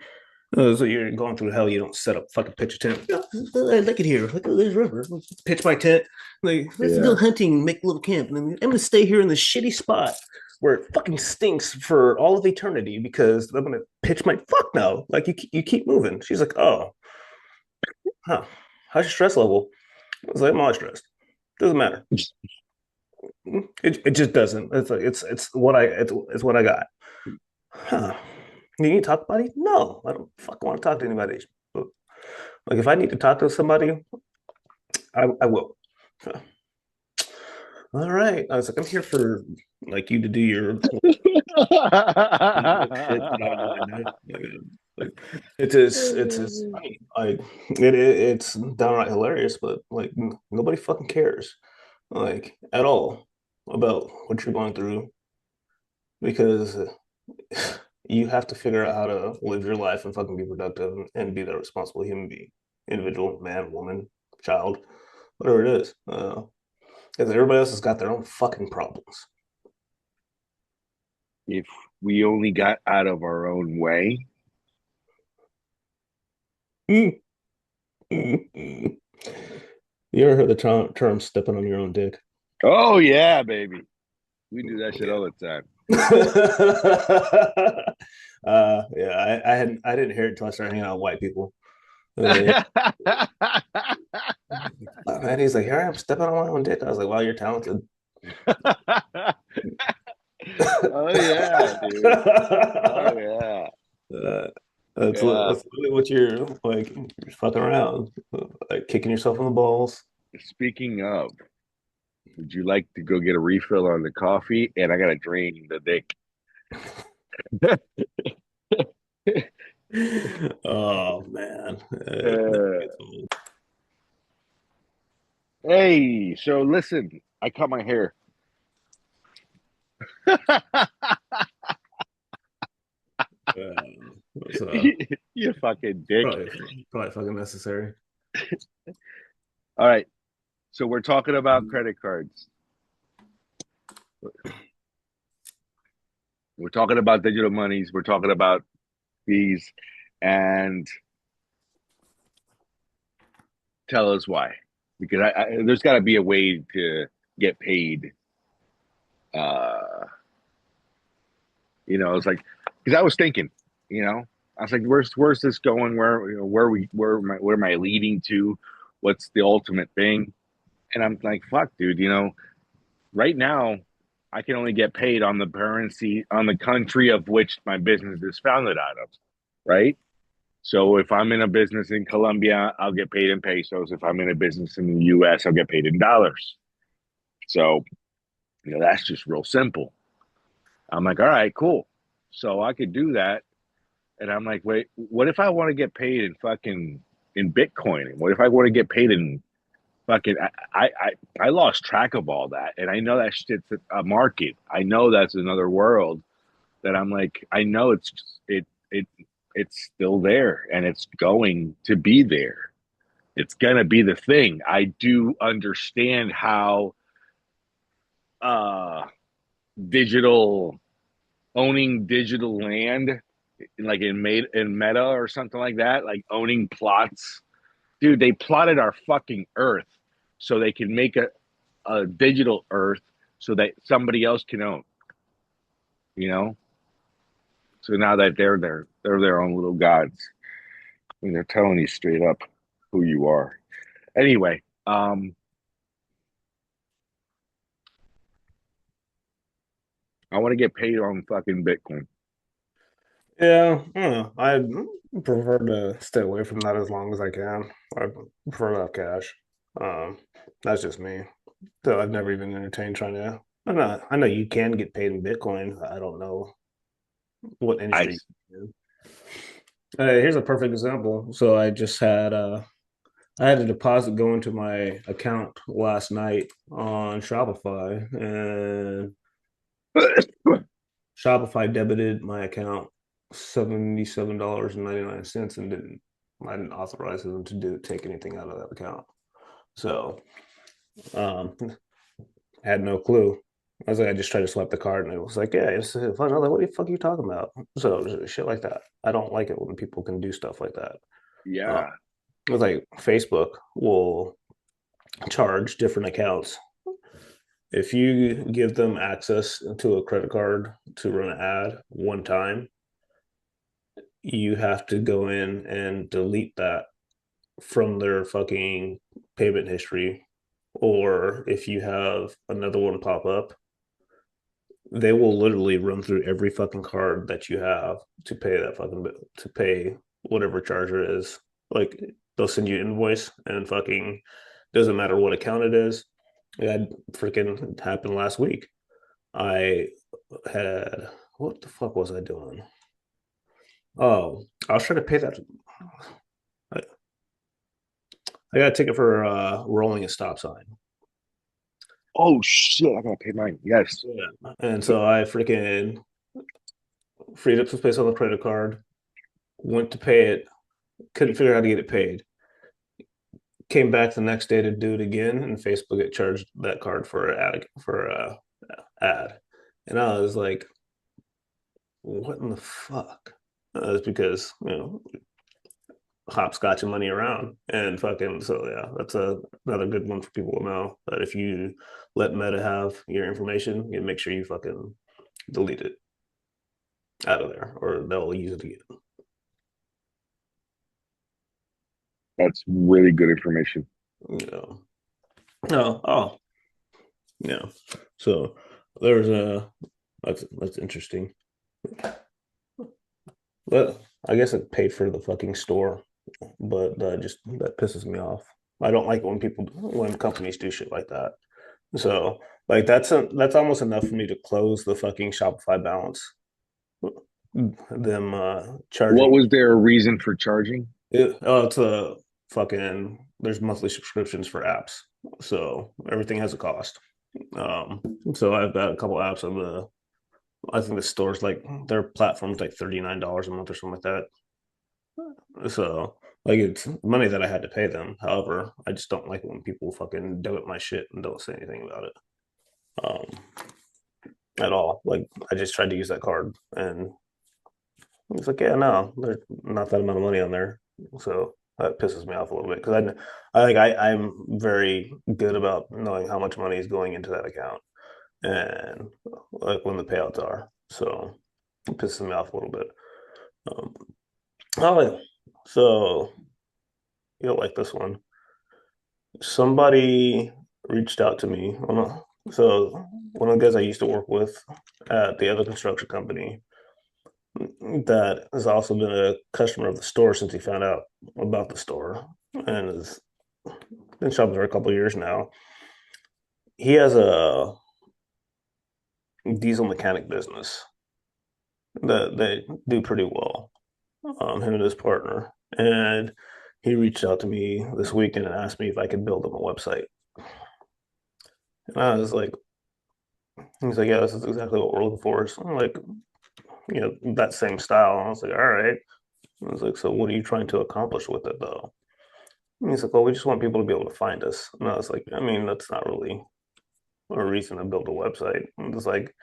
So you're going through hell. You don't set up fucking pitch a tent. Look at here. Look at this river. Pitch my tent. Like let's go Yeah. hunting, make a little camp, and then I'm gonna stay here in this shitty spot where it fucking stinks for all of eternity because I'm gonna pitch my fuck no. Like you keep moving. She's like, oh, huh. How's your stress level? I was like, I'm always stressed. Doesn't matter. It just doesn't. It's like it's what I got. Huh. You need to talk about it? No, I don't fucking want to talk to anybody. But, like if I need to talk to somebody, I will. So, all right. I was like, I'm here for like you to do your book shit that I know I know. Like it's it's downright hilarious, but like nobody fucking cares like at all about what you're going through because you have to figure out how to live your life and fucking be productive and be that responsible human being, individual, man, woman, child, whatever it is. Because everybody else has got their own fucking problems. If we only got out of our own way. Mm, mm, mm. You ever heard the term stepping on your own dick? Oh yeah, baby. We do that shit Yeah. all the time. Yeah, I didn't hear it until I started hanging out with white people. Yeah. And he's like, here I am stepping on my own dick. I was like, wow, you're talented. Oh yeah, dude. Oh yeah. Uh, Yeah. that's really what you're like. You're fucking around, like kicking yourself in the balls. Speaking of, would you like to go get a refill on the coffee? And I gotta drain the dick. Oh man, never Uh, gets old. hey, so listen, I cut my hair. It's You fucking dick. probably fucking necessary. All right. So we're talking about credit cards. We're talking about digital monies. We're talking about fees. And tell us why. Because there's got to be a way to get paid. Uh, it's like, because I was thinking, I was like, where's this going? Where am I leading to? What's the ultimate thing? And I'm like, fuck, dude, right now I can only get paid on the currency on the country of which my business is founded out of, right? So if I'm in a business in Colombia, I'll get paid in pesos. If I'm in a business in the US, I'll get paid in dollars. So, that's just real simple. I'm like, all right, cool. So I could do that. And I'm like, wait, what if I want to get paid in Bitcoin? And what if I want to get paid in fucking I lost track of all that. And I know that shit's a market. I know that's another world that I'm like, I know it's still there and it's going to be there. It's gonna be the thing. I do understand how uh digital owning digital land like in meta or something like that, like owning plots. Dude, they plotted our fucking earth so they can make a digital earth so that somebody else can own, you know? So now that they're their own little gods. I mean, they're telling you straight up who you are. Anyway, I want to get paid on fucking Bitcoin. Yeah, I don't know. I prefer to stay away from that as long as I can. I prefer to have cash. Um, that's just me. So I've never even entertained trying to. I know you can get paid in Bitcoin. I don't know what I industry you can. Here's a perfect example. So I had a deposit go into my account last night on Shopify, and Shopify debited my account $77.99 and I didn't authorize them to take anything out of that account. So I had no clue. I was like, I just tried to swipe the card and it was like, yeah, it's fun. I was like, what the fuck are you talking about? So shit like that. I don't like it when people can do stuff like that. Uh, Yeah. it was like Facebook will charge different accounts. If you give them access to a credit card to run an ad one time, you have to go in and delete that from their fucking payment history. Or if you have another one pop up, they will literally run through every fucking card that you have to pay that fucking bill, to pay whatever charge it is. Like they'll send you an invoice and fucking doesn't matter what account it is. It had freaking happened last week. I had what the fuck was I doing? Oh, I was trying to pay that. I, I got a ticket for rolling a stop sign. Oh shit! I gotta pay mine. Yes. Yeah. And so I freaking freed up some space on the credit card, went to pay it, couldn't figure out how to get it paid. Came back the next day to do it again, and Facebook had charged that card for ad. And I was like, what in the fuck? It's because hopscotching money around and fucking so yeah, that's another good one for people to know that if you let Meta have your information, you make sure you fucking delete it out of there or they'll use it again. That's really good information. You know. Oh, yeah. So there's a that's interesting. But I guess it paid for the fucking store, but just that pisses me off. I don't like when companies do shit like that. So like that's almost enough for me to close the fucking Shopify balance. Them What charging was their reason for charging? it's a fucking there's monthly subscriptions for apps, so everything has a cost. Um, so I've got a couple apps on the I think the store's like their platform's like $39 a month or something like that. So like it's money that I had to pay them. However, I just don't like it when people fucking debit my shit and don't say anything about it. At all. Like I just tried to use that card and it's like, yeah, no, there's not that amount of money on there. So that pisses me off a little bit because I'm very good about knowing how much money is going into that account and like when the payouts are. So it pisses me off a little bit. Um, oh, yeah. So you don't like this one. Somebody reached out to me. So one of the guys I used to work with at the other construction company that has also been a customer of the store since he found out about the store and has been shopping for a couple of years now. He has a diesel mechanic business that they do pretty well, him and his partner. And he reached out to me this weekend and asked me if I could build him a website. And I was like, he's like, yeah, this is exactly what we're looking for. So I'm like, that same style. And I was like, all right. I was like, so what are you trying to accomplish with it though? And he's like, well, we just want people to be able to find us. And I was like, I mean, that's not really a reason to build a website. It's like,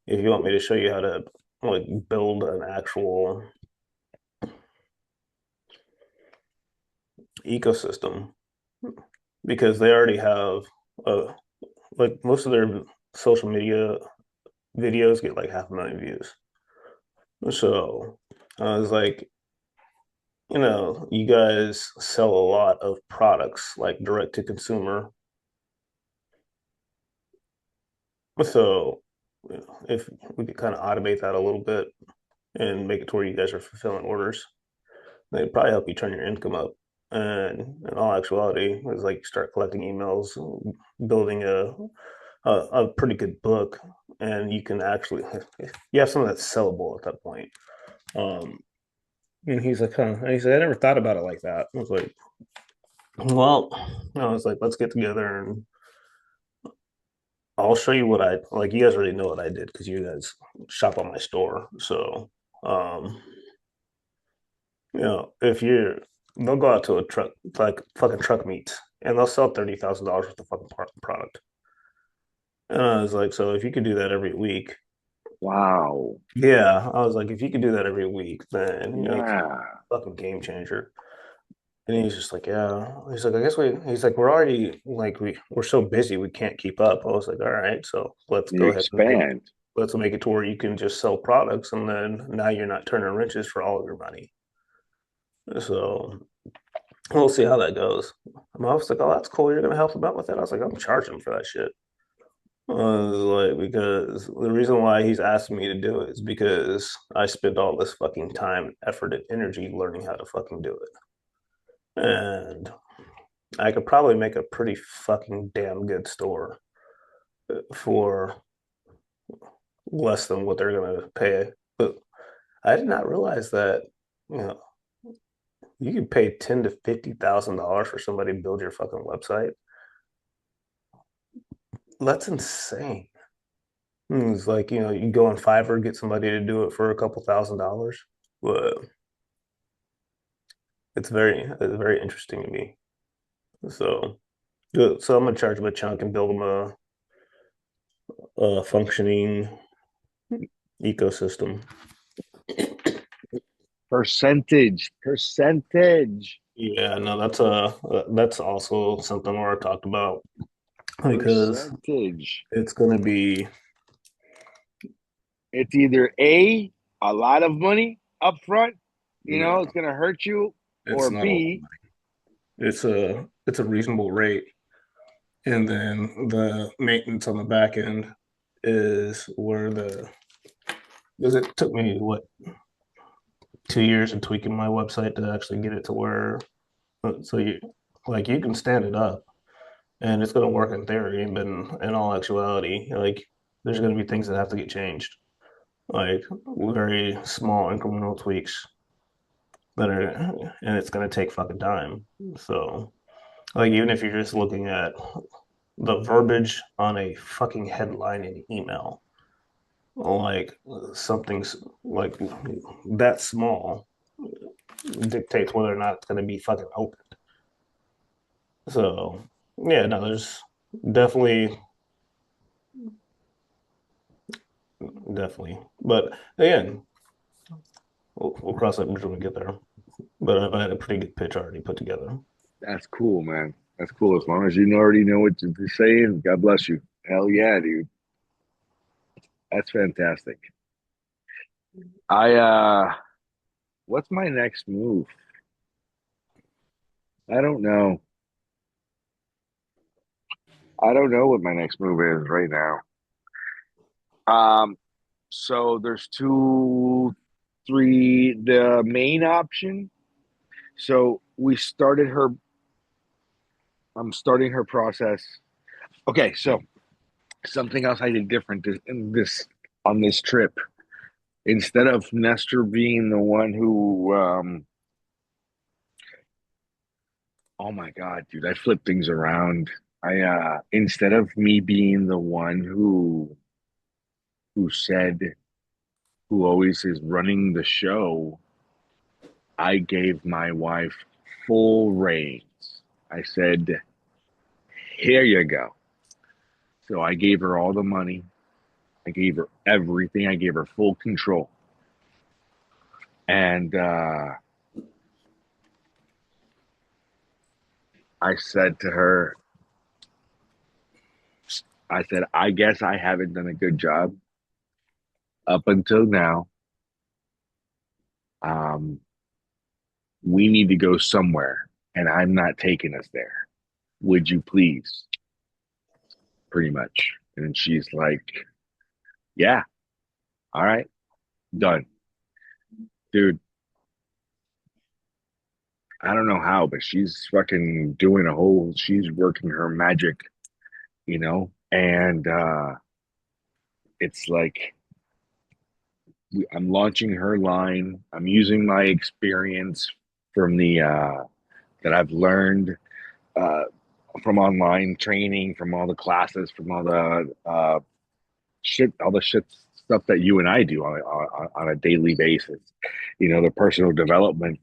if you want me to show you how to like build an actual ecosystem, because they already have, uh, like most of their social media videos get like 500,000 views. So I was like, you guys sell a lot of products like direct to consumer. So if we could kind of automate that a little bit and make it to where you guys are fulfilling orders, they'd probably help you turn your income up. And in all actuality, it's like you start collecting emails, building a pretty good book, and you can actually you have something that's sellable at that point. Um, And he's like, huh. And he said, I never thought about it like that. I was like, well, I was like, let's get together and I'll show you what I like. You guys already know what I did because you guys shop on my store. So, um, if you're, they'll go out to a truck, like fucking truck meets, and they'll sell $30,000 worth of fucking product. And I was like, so if you could do that every week, Wow. yeah, I was like, if you could do that every week, then it's a Yeah. fucking game changer. And he's just like, yeah. He's like, I guess he's like, we're already like we're so busy we can't keep up. I was like, all right, so let's You go ahead and expand. let's make it to where you can just sell products, and then now you're not turning wrenches for all of your money. So we'll see how that goes. And I was like, oh, that's cool. You're gonna help them out with that. I was like, I'm charging for that shit. I was like, because the reason why he's asking me to do it is because I spent all this fucking time, effort, and energy learning how to fucking do it. And I could probably make a pretty fucking damn good store for less than what they're gonna pay. But I did not realize that, you know, you could pay $10,000 to $50,000 for somebody to build your fucking website. That's insane. It's like, you go on Fiverr, get somebody to do it for a couple $1,000s. But it's very interesting to me. So, so I'm gonna charge them a chunk and build them a functioning ecosystem. Percentage. Percentage. Yeah, no, that's also something where I talked about because Percentage. it's gonna be It's either a lot of money up front, no, it's gonna hurt you, it's or not a lot of B, money. It's a reasonable rate, and then the maintenance on the back end is where the because it took me what 2 years of tweaking my website to actually get it to where so you can stand it up and it's going to work in theory, but in all actuality, like there's going to be things that have to get changed, like very small incremental tweaks that are, and it's going to take fucking time. So, like, even if you're just looking at the verbiage on a fucking headline in email, like something's like that small dictates whether or not it's going to be fucking opened. So, yeah, no, there's definitely, definitely. But again, we'll cross that bridge when we get there. But I've had a pretty good pitch already put together. that's cool, man. That's cool. As long as you already know what to say, and God bless you. Hell yeah, dude. That's fantastic. I what's my next move? I don't know. I don't know what my next move is right now. Um, so there's two, three, the main option. So I'm starting her process. Okay, so something else I did different in this on this trip. Instead of Nestor being the one who, oh my God, dude, I flipped things around. Instead of me being the one who said, who always is running the show, I gave my wife full reins. I said, here you go. So I gave her all the money. I gave her everything. I gave her full control. And I said to her, I said, I guess I haven't done a good job up until now. Um, we need to go somewhere, and I'm not taking us there. Would you please? Pretty much. And she's like, yeah, all right, done. Dude, I don't know how, but she's fucking doing she's working her magic, and it's like, I'm launching her line. I'm using my experience from the that I've learned uh, from online training, from all the classes, from all the shit stuff that you and I do on a daily basis. You know, the personal development,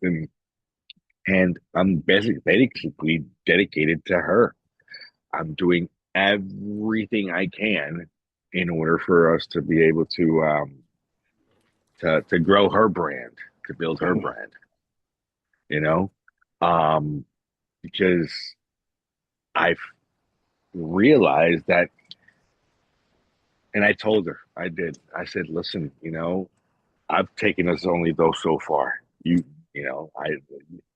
and I'm basically dedicated to her. I'm doing everything I can in order for us to be able to grow her brand, to build her Mhm. brand. You know, um, because I've realized that, and I told her, I did. I said, listen, you know, I've taken us only though so far. You know,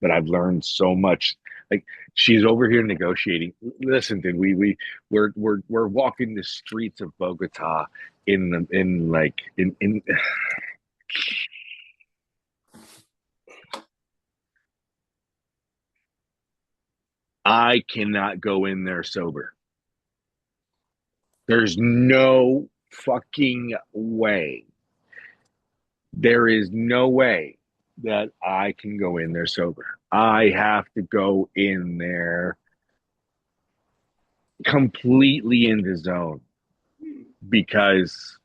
but I've learned so much. Like she's over here negotiating. Listen, dude, we're walking the streets of Bogota in I cannot go in there sober. There's no fucking way. There is no way that I can go in there sober. I have to go in there completely in the zone because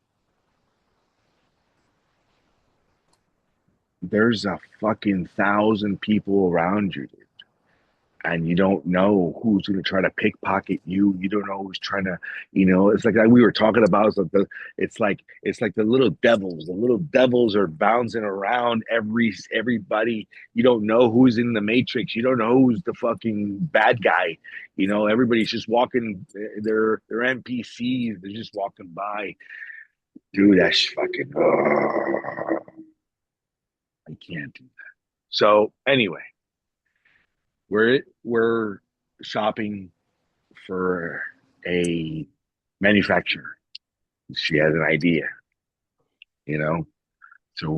there's a fucking thousand people around you, and you don't know who's going to try to pickpocket you. You don't know who's trying to, you know. It's like we were talking about. It's like the little devils. The little devils are bouncing around everybody. You don't know who's in the matrix. You don't know who's the fucking bad guy. You know, everybody's just walking. They're NPCs. They're just walking by. Dude, that's fucking. I can't do that. So anyway, we're shopping for a manufacturer. She has an idea, you know. So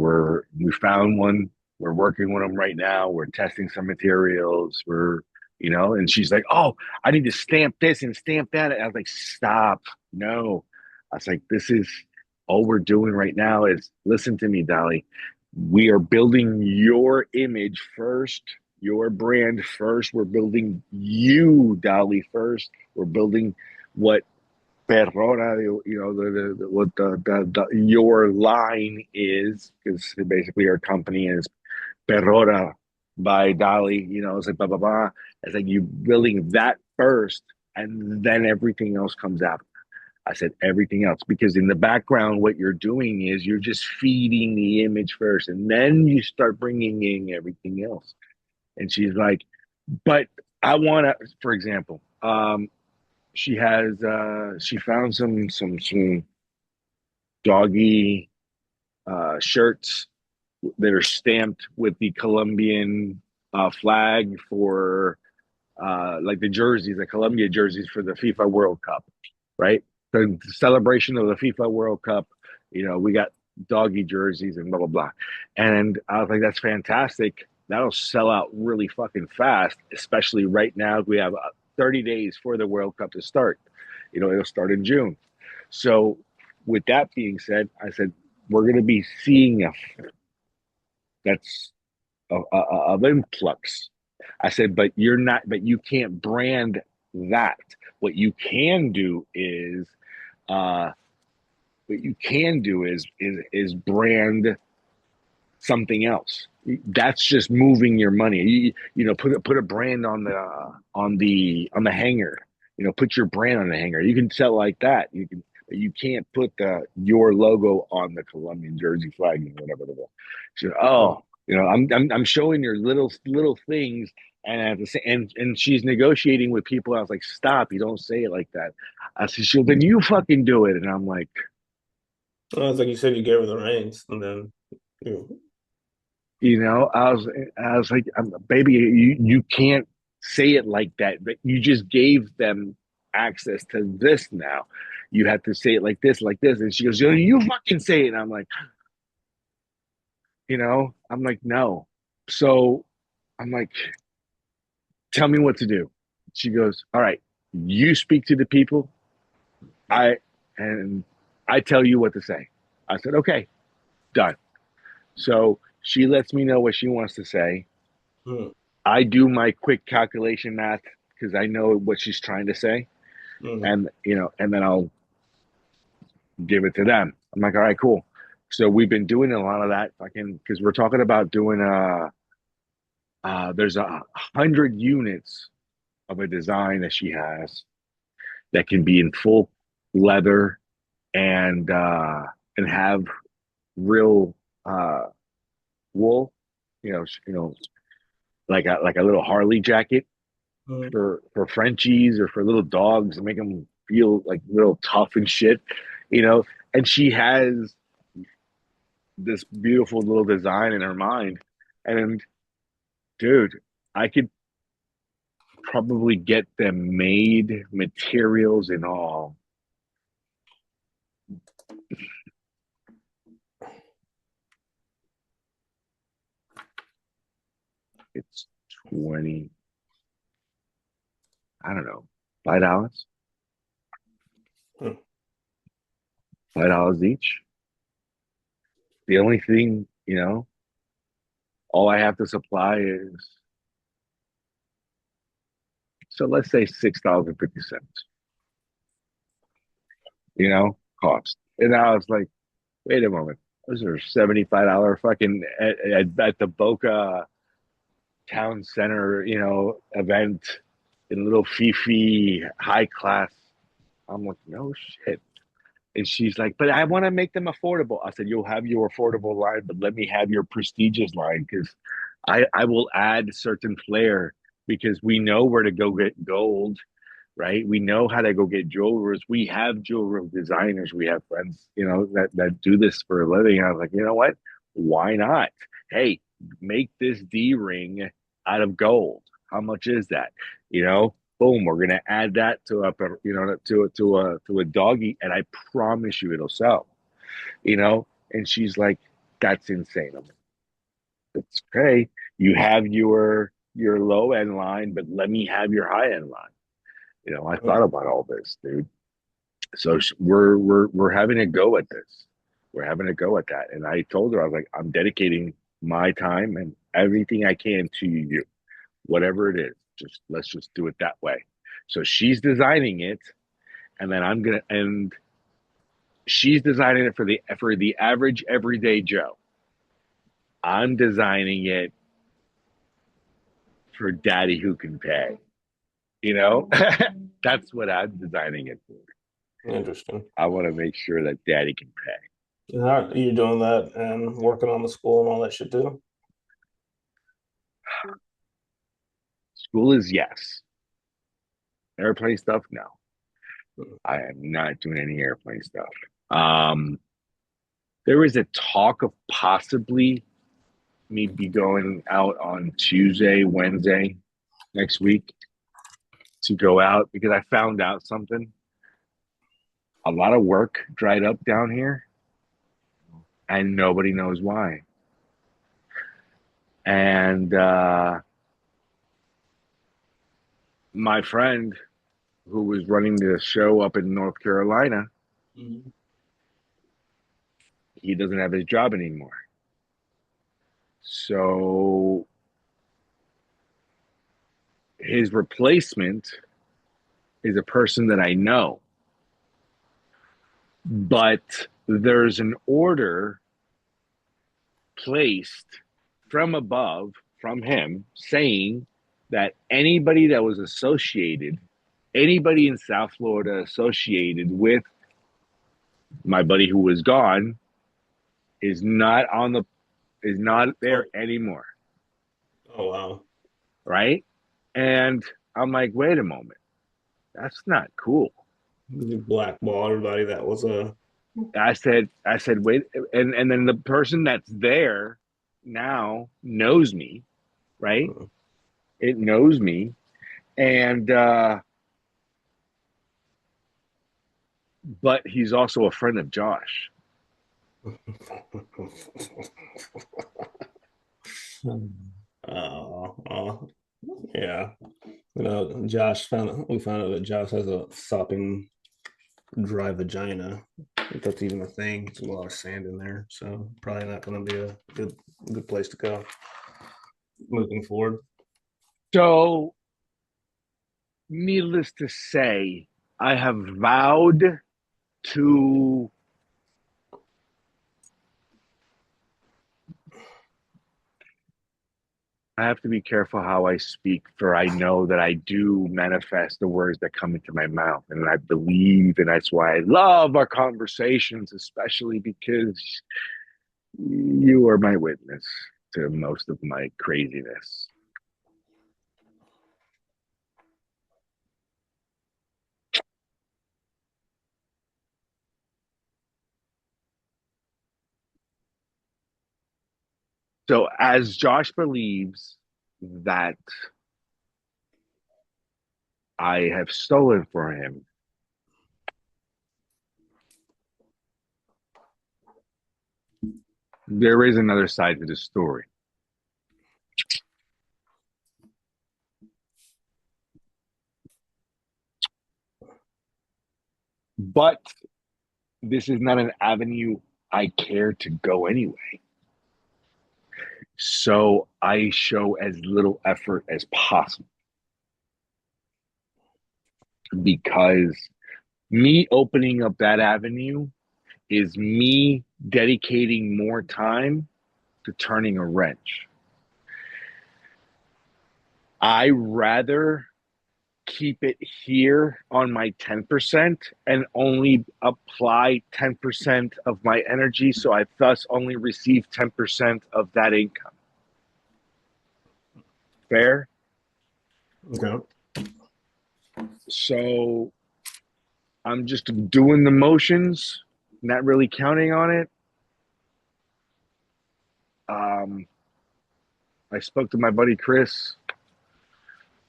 we found one. We're working with them right now. We're testing some materials. And she's like, "Oh, I need to stamp this and stamp that." And I was like, "Stop, no." I was like, "This is all we're doing right now. Is listen to me, Dolly. We are building your image first, your brand first. We're building you, Dolly, first. We're building what Perrona, what your line is, because basically our company is Perrona by Dolly. You know, it's like blah blah blah. It's like you building that first, and then everything else comes out. I said everything else because in the background, what you're doing is you're just feeding the image first, and then you start bringing in everything else. And she's like, "But I want to, for example, she found some doggy shirts that are stamped with the Colombian flag for like the jerseys, the Colombia jerseys for the FIFA World Cup, right? The celebration of the FIFA World Cup, we got doggy jerseys and blah blah blah. And I was like, that's fantastic. That'll sell out really fucking fast, especially right now. We have 30 days for the World Cup to start. It'll start in June. So, with that being said, I said we're going to be seeing that's of influx. I said, but you're not, but you can't brand that. What you can do is, uh, what you can do is brand something else. That's just moving your money. Put a brand on the hanger. Put your brand on the hanger. You can sell like that. You can't put your logo on the Colombian jersey flag and whatever the. So, Mhm. I'm showing your little things, and at the same, and she's negotiating with people. I was like, stop! You don't say it like that. I said, then you fucking do it, and I'm like, Well, it's like you said, you gave her the reins, and then you I was like, baby, you can't say it like that. But you just gave them access to this now. You have to say it like this. And she goes, you fucking say it. And I'm like, no. So I'm like, tell me what to do. She goes, all right, you speak to the people. I and I tell you what to say. I said, okay, done. So she lets me know what she wants to say. Mm, I do my quick calculation math because I know what she's trying to say, mm, and and then I'll give it to them. I'm like, all right, cool. So we've been doing a lot of that fucking because we're talking about doing there's 100 units of a design that she has that can be in full leather and have real uh wool, like a little Harley jacket mm, for Frenchies or for little dogs and make them feel like little tough and shit, you know. And she has this beautiful little design in her mind, and dude, I could probably get them made, materials and all. It's 20, I don't know, $5, mm, $5 each. The only thing, all I have to supply is, so let's say $6.50, cost. And I was like, wait a moment, those are $75 fucking at the Boca Town Center, event in little Fifi high class. I'm like, no shit. And she's like, but I want to make them affordable. I said, you'll have your affordable line, but let me have your prestigious line because I will add certain flair because we know where to go get gold, right? We know how to go get jewelers. We have jewelry designers. We have friends, that do this for a living. I was like, you know what? Why not? Hey, make this D ring out of gold. How much is that? Boom, we're gonna add that to a doggy, and I promise you it'll sell. And she's like, "That's insane." I'm like, "It's okay. You have your low end line, but let me have your high end line." I mm, thought about all this, dude. So we're having a go at this. We're having a go at that, and I told her I was like, "I'm dedicating my time and everything I can to you, whatever it is. Just let's just do it that way." So she's designing it, and then she's designing it for the average everyday Joe. I'm designing it for daddy who can pay. You know, that's what I'm designing it for. interesting. I want to make sure that daddy can pay. How are you doing that and working on the school and all that shit too? School is yes. Airplane stuff, no. Mm, I am not doing any airplane stuff. Um, there is a talk of possibly me be going out on Tuesday, Wednesday next week to go out because I found out something. A lot of work dried up down here and nobody knows why. And my friend who was running the show up in North Carolina, mm, he doesn't have his job anymore. So his replacement is a person that I know, but there's an order placed from above from him saying that anybody in South Florida associated with my buddy who was gone is not there anymore, oh wow. right? And I'm like, wait a moment, that's not cool. You blackball everybody that was a I said, wait, and then the person that's there now knows me, right? mm. It knows me, and but he's also a friend of Josh. Oh, yeah. We found out that Josh has a sopping dry vagina. if that's even a thing. It's a lot of sand in there, so probably not going to be a good place to go moving forward. So, needless to say, I have vowed to I have to be careful how I speak, for I know that I do manifest the words that come into my mouth. And I believe, and that's why I love our conversations, especially because you are my witness to most of my craziness. So, as Josh believes that I have stolen from him, there is another side to the story. But this is not an avenue I care to go anyway. So I show as little effort as possible, because me opening up that avenue is me dedicating more time to turning a wrench. I rather keep it here on my 10% and only apply 10% of my energy, so I thus only receive 10% of that income. Fair? Okay. So I'm just doing the motions, not really counting on it. I spoke to my buddy Chris,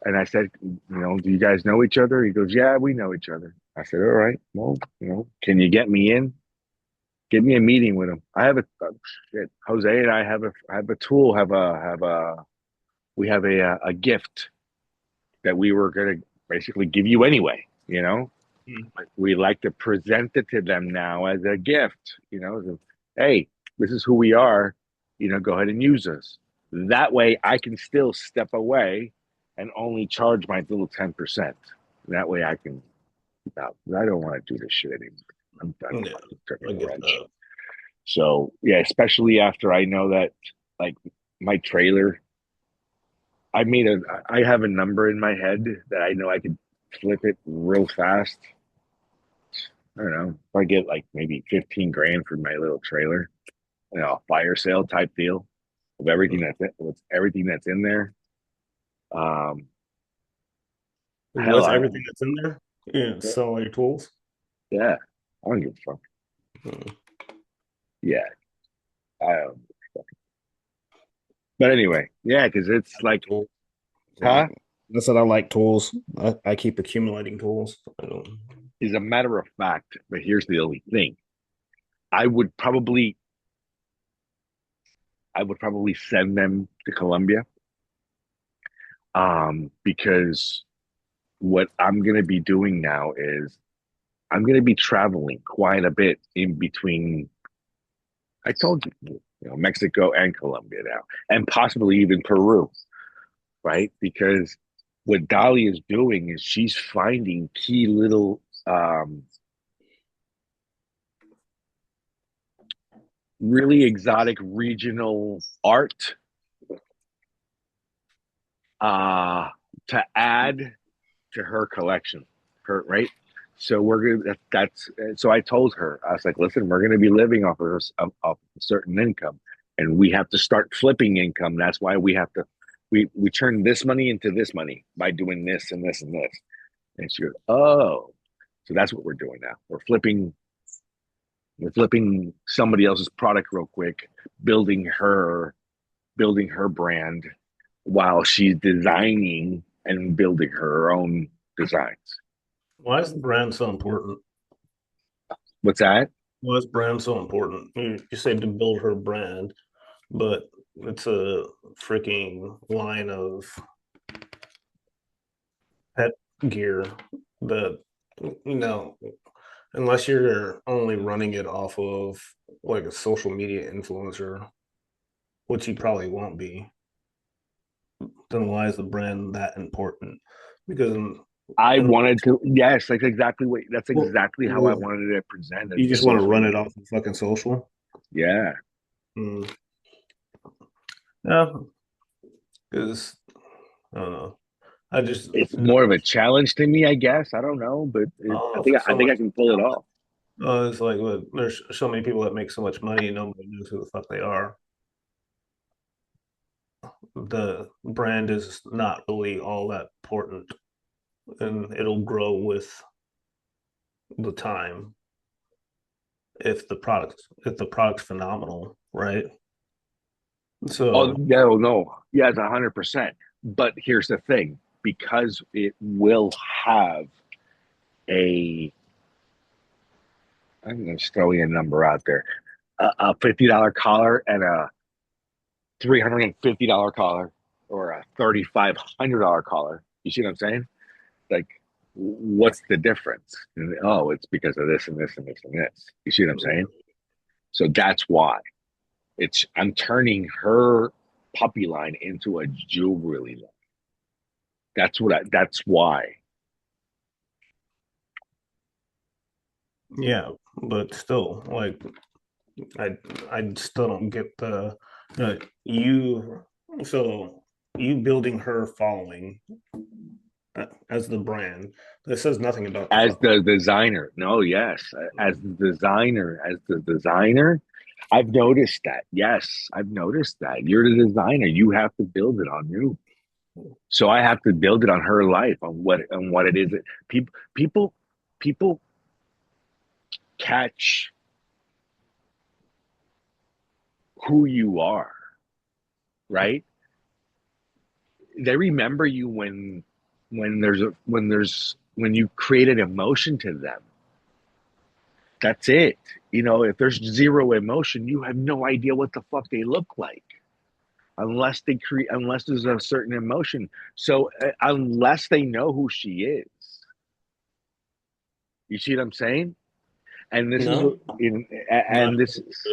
and I said, do you guys know each other? He goes, yeah, we know each other. I said, all right, well, can you get me in? Get me a meeting with him. I have shit. Jose and I have a tool, we have a gift that we were gonna basically give you anyway. We like to present it to them now as a gift. Hey, this is who we are. Go ahead and use us. That way, I can still step away and only charge my little 10%. That way, I can. I don't want to do this shit anymore. I'm done Yeah, fucking I turning a get wrench. that. So yeah, especially after I know that, like, my trailer, I have a number in my head that I know I could flip it real fast. I don't know. If I get like maybe 15 grand for my little trailer, a fire sale type deal of everything that's in there. Um, hell, With everything that's in there, yeah, sell all your tools. yeah, I don't give a fuck. Hmm. Yeah, I don't. But anyway, yeah, because it's like, Tools. huh? I said I like tools. I keep accumulating tools. I don't. Is a matter of fact. But here's the only thing: I would probably, send them to Colombia, because what I'm going to be doing now is I'm going to be traveling quite a bit in between. I told you, Mexico and Colombia now, and possibly even Peru, right? Because what Dolly is doing is she's finding key little, really exotic regional art, uh, to add to her collection. Right. So we're gonna. That's so. I told her, I was like, "Listen, we're going to be living off a certain income, and we have to start flipping income. That's why we have to. We turn this money into this money by doing this and this and this." And she goes, "Oh, so that's what we're doing now. We're flipping somebody else's product real quick, building her building her brand while she's designing and building her own designs." Why is the brand so important? What's that? Why is brand so important? You said to build her brand, but it's a freaking line of pet gear that you know unless you're only running it off of like a social media influencer, which you probably won't be, then why is the brand that important? Because I in, wanted to, yes, that's well, exactly how I well, wanted it presented, you the just want to social run it media. off of fucking social. Yeah. Mm, yeah, because I don't know. I just It's more of a challenge to me, I guess. I don't know, but I don't I know if think it's I so think much I can pull it talent. off. It's like look, there's so many people that make so much money and nobody knows who the fuck they are. The brand is not really all that important, and it'll grow with the time if the product's phenomenal, right? Oh So no, no, yeah, it's 100%. But here's the thing: because it will have a, I'm just throwing a number out there, a $50 collar and a $350 collar, or a $3,500 collar. You see what I'm saying? Like, what's the difference? And, oh, it's because of this and this and this and this. You see what I'm saying? So that's why I'm turning her puppy line into a jewelry line. That's why. yeah, but still, like I I still don't get the you so you building her following as the brand. This says nothing about the As fucking. the designer, no, yes, as the designer, I've noticed that. Yes, I've noticed that. You're the designer. You have to build it on you. So I have to build it on her life, on what it is that people catch who you are, right? They remember you when you create an emotion to them. That's it. If there's zero emotion, you have no idea what the fuck they look like unless there's a certain emotion. So unless they know who she is, you see what I'm saying? And this is No, not and this is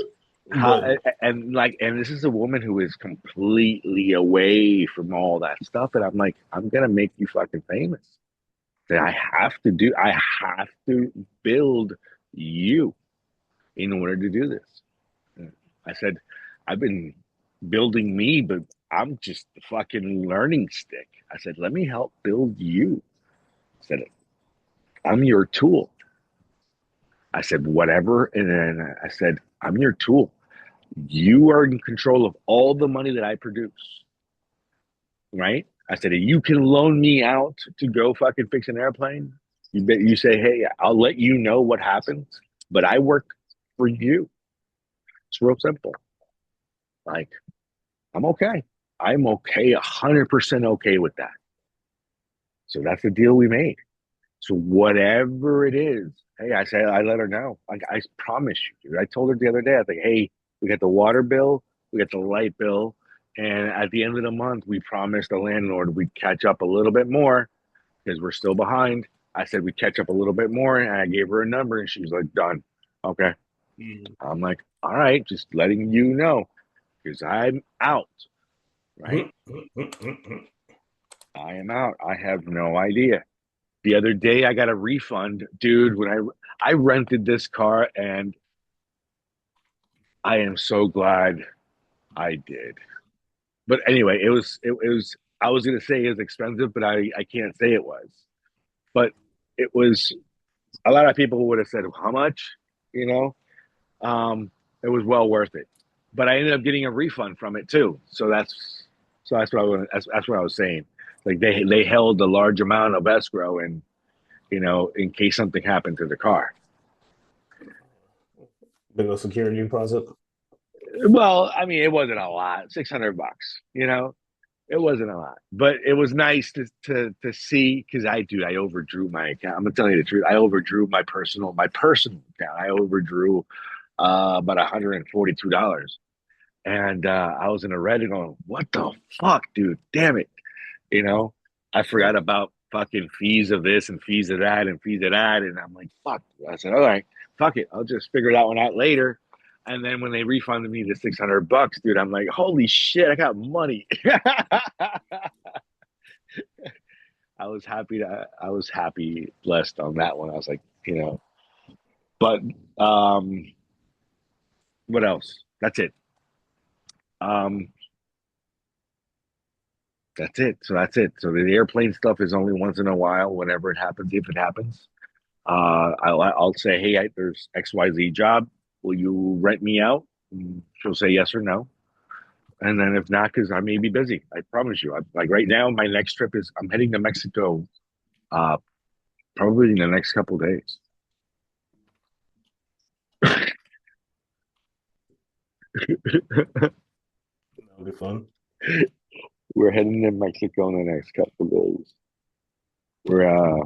how but and this is a woman who is completely away from all that stuff. And I'm like, I'm gonna make you fucking famous. That I have to build you in order to do this. I said, I've been building me, but I'm just the fucking learning stick. I said, let me help build you. I said, I'm your tool. I said, whatever. And then I said, I'm your tool. You are in control of all the money that I produce, right? I said, you can loan me out to go fucking fix an airplane. You say, hey, I'll let you know what happens, but I work for you. It's real simple. Like, I'm okay. I'm okay, 100% okay with that. So that's the deal we made. So whatever it is, hey, I said, I let her know. Like, I promise you, dude. I told her the other day, I was like, hey, we got the water bill, we got the light bill, and at the end of the month, we promised the landlord we'd catch up a little bit more because we're still behind. I said we'd catch up a little bit more, and I gave her a number, and she was like, done. Okay. I'm like, all right, just letting you know because I'm out, right? I am out. I have no idea. The other day, I got a refund, dude. When I rented this car, and I am so glad I did. But anyway, it was. I was gonna say it was expensive, but I can't say it was. But it was. A lot of people would have said how much, you know. It was well worth it. But I ended up getting a refund from it too. So that's that's what I was saying. Like they held a large amount of escrow, and in case something happened to the car. big old security deposit. Well, I mean, it wasn't a lot, $600. It wasn't a lot, but it was nice to see because I overdrew my account. I'm gonna tell you the truth. I overdrew my personal account. I overdrew about $142, and I was in a red going, "What the fuck, dude? Damn it!" You know, I forgot about. fucking fees of this and fees of that and fees of that. And I'm like, fuck. I said, all right, fuck it. I'll just figure that one out later. And then when they refunded me the $600, dude, I'm like, holy shit, I got money. I was happy, blessed on that one. I was like, but um, what else? That's it. Um, that's it. So that's it. So the airplane stuff is only once in a while, whenever it happens, if it happens. I'll say, hey, there's XYZ job. Will you rent me out? And she'll say yes or no. And then if not, because I may be busy, I promise you. Like right now, my next trip is I'm heading to Mexico, uh, probably in the next couple of days. That'll be fun. We're heading to Mexico in the next couple of days. We're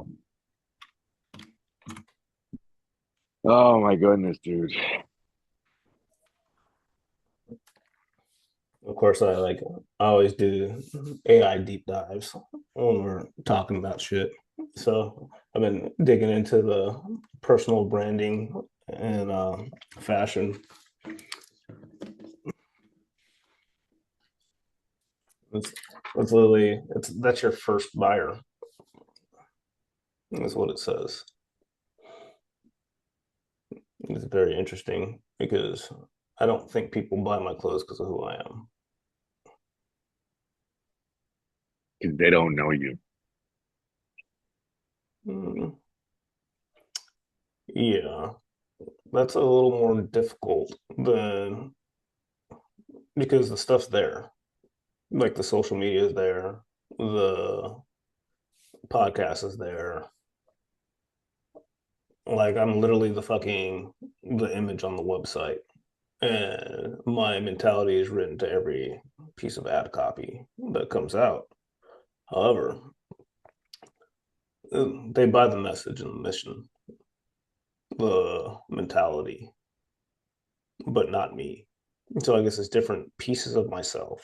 oh my goodness, dude. Of course, I always do AI deep dives when we're talking about shit. So I've been digging into the personal branding and fashion. It's, it's literally that's your first buyer. That's what it says. It's very interesting because I don't think people buy my clothes because of who I am. They don't know you. Mm, yeah, that's a little more difficult than because the stuff's there. Like the social media is there, the podcast is there. Like I'm literally the image on the website. And my mentality is written to every piece of ad copy that comes out. However, they buy the message and the mission, the mentality, but not me. So I guess it's different pieces of myself,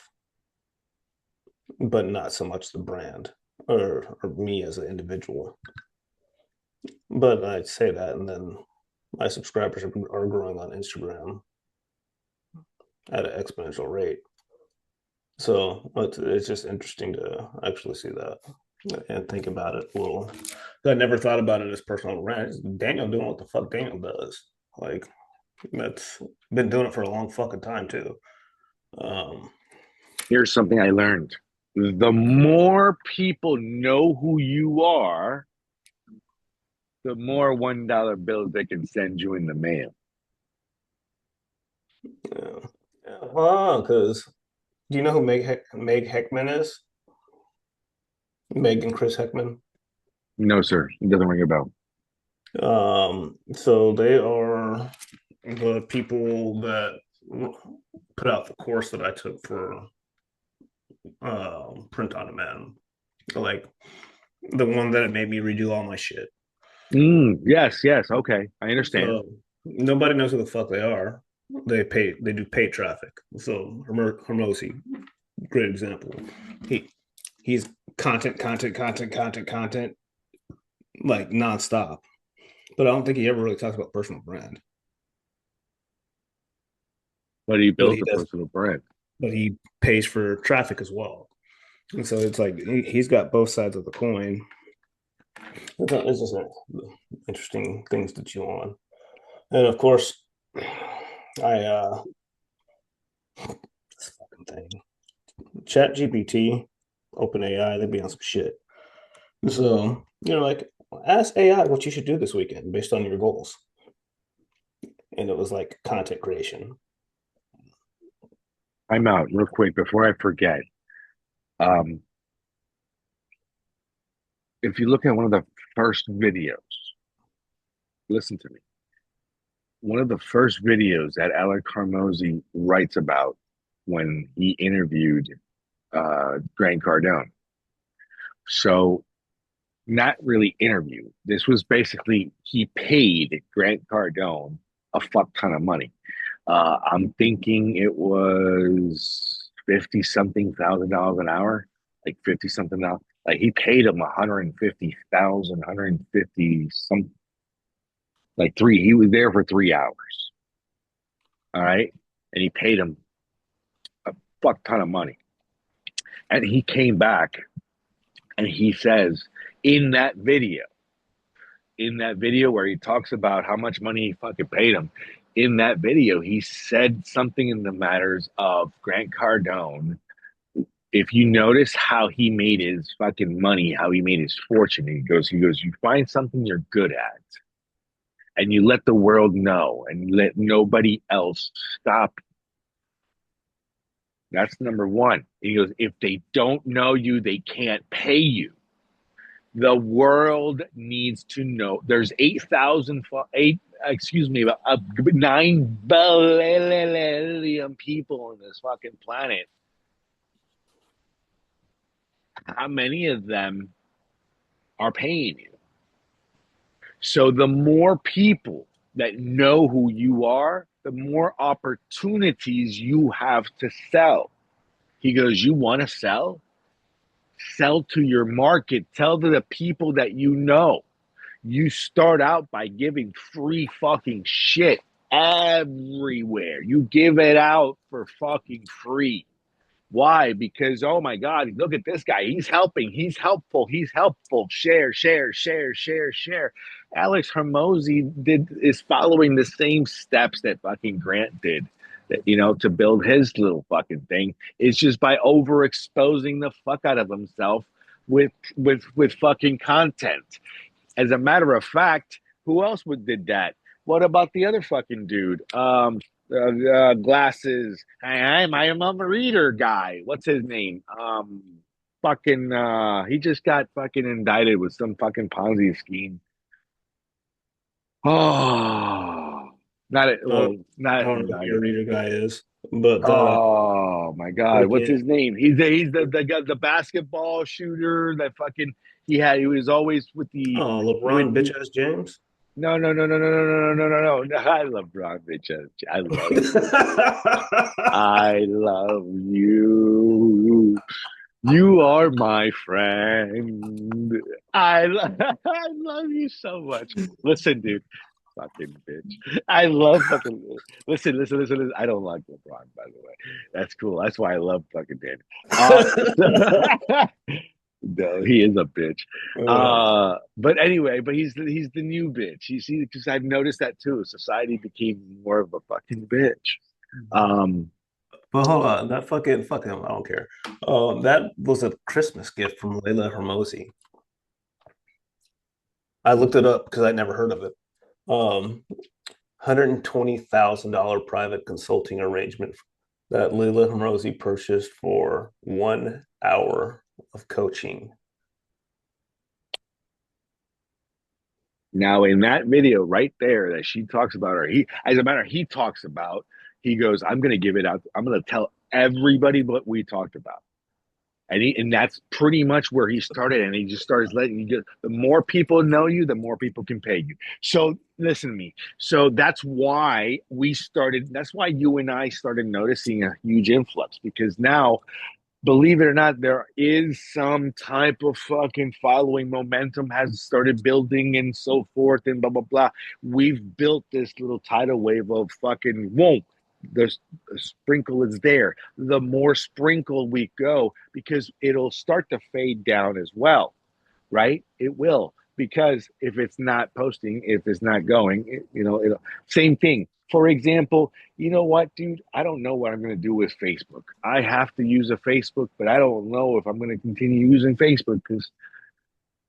but not so much the brand or me as an individual. But I say that, and then my subscribers are growing on Instagram at an exponential rate. So it's just interesting to actually see that and think about it a little. I never thought about it as personal brand. Daniel doing what the fuck Daniel does. Like that's been doing it for a long fucking time too. Um, Here's something I learned. The more people know who you are, the more $1 bills they can send you in the mail. yeah. Yeah. Because do you know who Meg Heckman is? Meg and Chris Heckman. No, sir. It doesn't ring a bell. So they are the people that put out the course that I took for print on demand, like the one that made me redo all my shit. Yes, yes. Okay. I understand. So nobody knows who the fuck they are. They do paid traffic. So Hermosi, great example. He he's content, like nonstop. But I don't think he ever really talks about personal brand. But he But built he a does. personal brand. But he pays for traffic as well. And so it's like he's got both sides of the coin. It's just interesting things to chew on. And of course, I this fucking thing. Chat GPT, OpenAI, they'd be on some shit. So, like ask AI what you should do this weekend based on your goals. And it was like content creation. I'm out real quick before I forget. Um, if you look at one of the first videos, listen to me. One of the first videos that Alec Carmosi writes about when he interviewed Grant Cardone. So, not really interview. This was basically he paid Grant Cardone a fuck ton of money. I'm thinking it was 50 something thousand dollars an hour, like 50 something dollars. Like he paid him 150,000, 150 some like three. He was there for 3 hours. All right. And he paid him a fuck ton of money. And he came back and he says in that video, where he talks about how much money he fucking paid him, in that video, he said something in the matters of Grant Cardone. If you notice how he made his fucking money, how he made his fortune, you find something you're good at and you let the world know and let nobody else stop you. That's number one. He goes, if they don't know you, they can't pay you. The world needs to know. There's 9 billion people on this fucking planet. How many of them are paying you? So the more people that know who you are, the more opportunities you have to sell. He goes, you want to sell? Sell to your market. Tell to the people that you know. You start out by giving free fucking shit everywhere. You give it out for fucking free. Why? Because, oh my God, look at this guy. He's helping. He's helpful. He's helpful. Share, share, share, share, share. Alex Hermosi is following the same steps that fucking Grant did. That, to build his little fucking thing. It's just by overexposing the fuck out of himself with fucking content. As a matter of fact, who else did that? What about the other fucking dude? Glasses. I'm a reader guy. What's his name? Fucking. He just got fucking indicted with some fucking Ponzi scheme. Oh, not it. Uh, Well, I not don't know who your indicted. reader guy is, but Oh my God, what's freaking his name? He's the guy, the basketball shooter that fucking he was always with the LeBron with bitch ass James. no, no, no, no, no, no, no, no, no, no. I love Ron bitch. I love you. I love you. You are my friend. I love you so much. Listen, dude. Fucking bitch. I love fucking. Listen. I don't like LeBron, by the way. That's cool. That's why I love fucking Danny. So, no, he is a bitch. uh, But anyway, he's the new bitch. You see, because I've noticed that too. Society became more of a fucking bitch. Um, but hold on, that fucking fuck him. I don't care. That was a Christmas gift from Layla Hermosi. I looked it up because I never heard of it. $120,000 private consulting arrangement that Layla Hermosi purchased for 1 hour of coaching. Now, in that video right there that she talks about, or as a matter, he talks about, he goes, I'm going to give it out. I'm going to tell everybody what we talked about. And that's pretty much where he started. And he just starts letting you get the more people know you, the more people can pay you. So listen to me. So that's why you and I started noticing a huge influx because now believe it or not, there is some type of fucking following. Momentum has started building and so forth and blah, blah, blah. We've built this little tidal wave of fucking, whoa, the sprinkle is there. The more sprinkle we go, because it'll start to fade down as well, right? It will. Because if it's not posting, if it's not going, same thing. For example, you know what, dude? I don't know what I'm going to do with Facebook. I have to use a Facebook, but I don't know if I'm going to continue using Facebook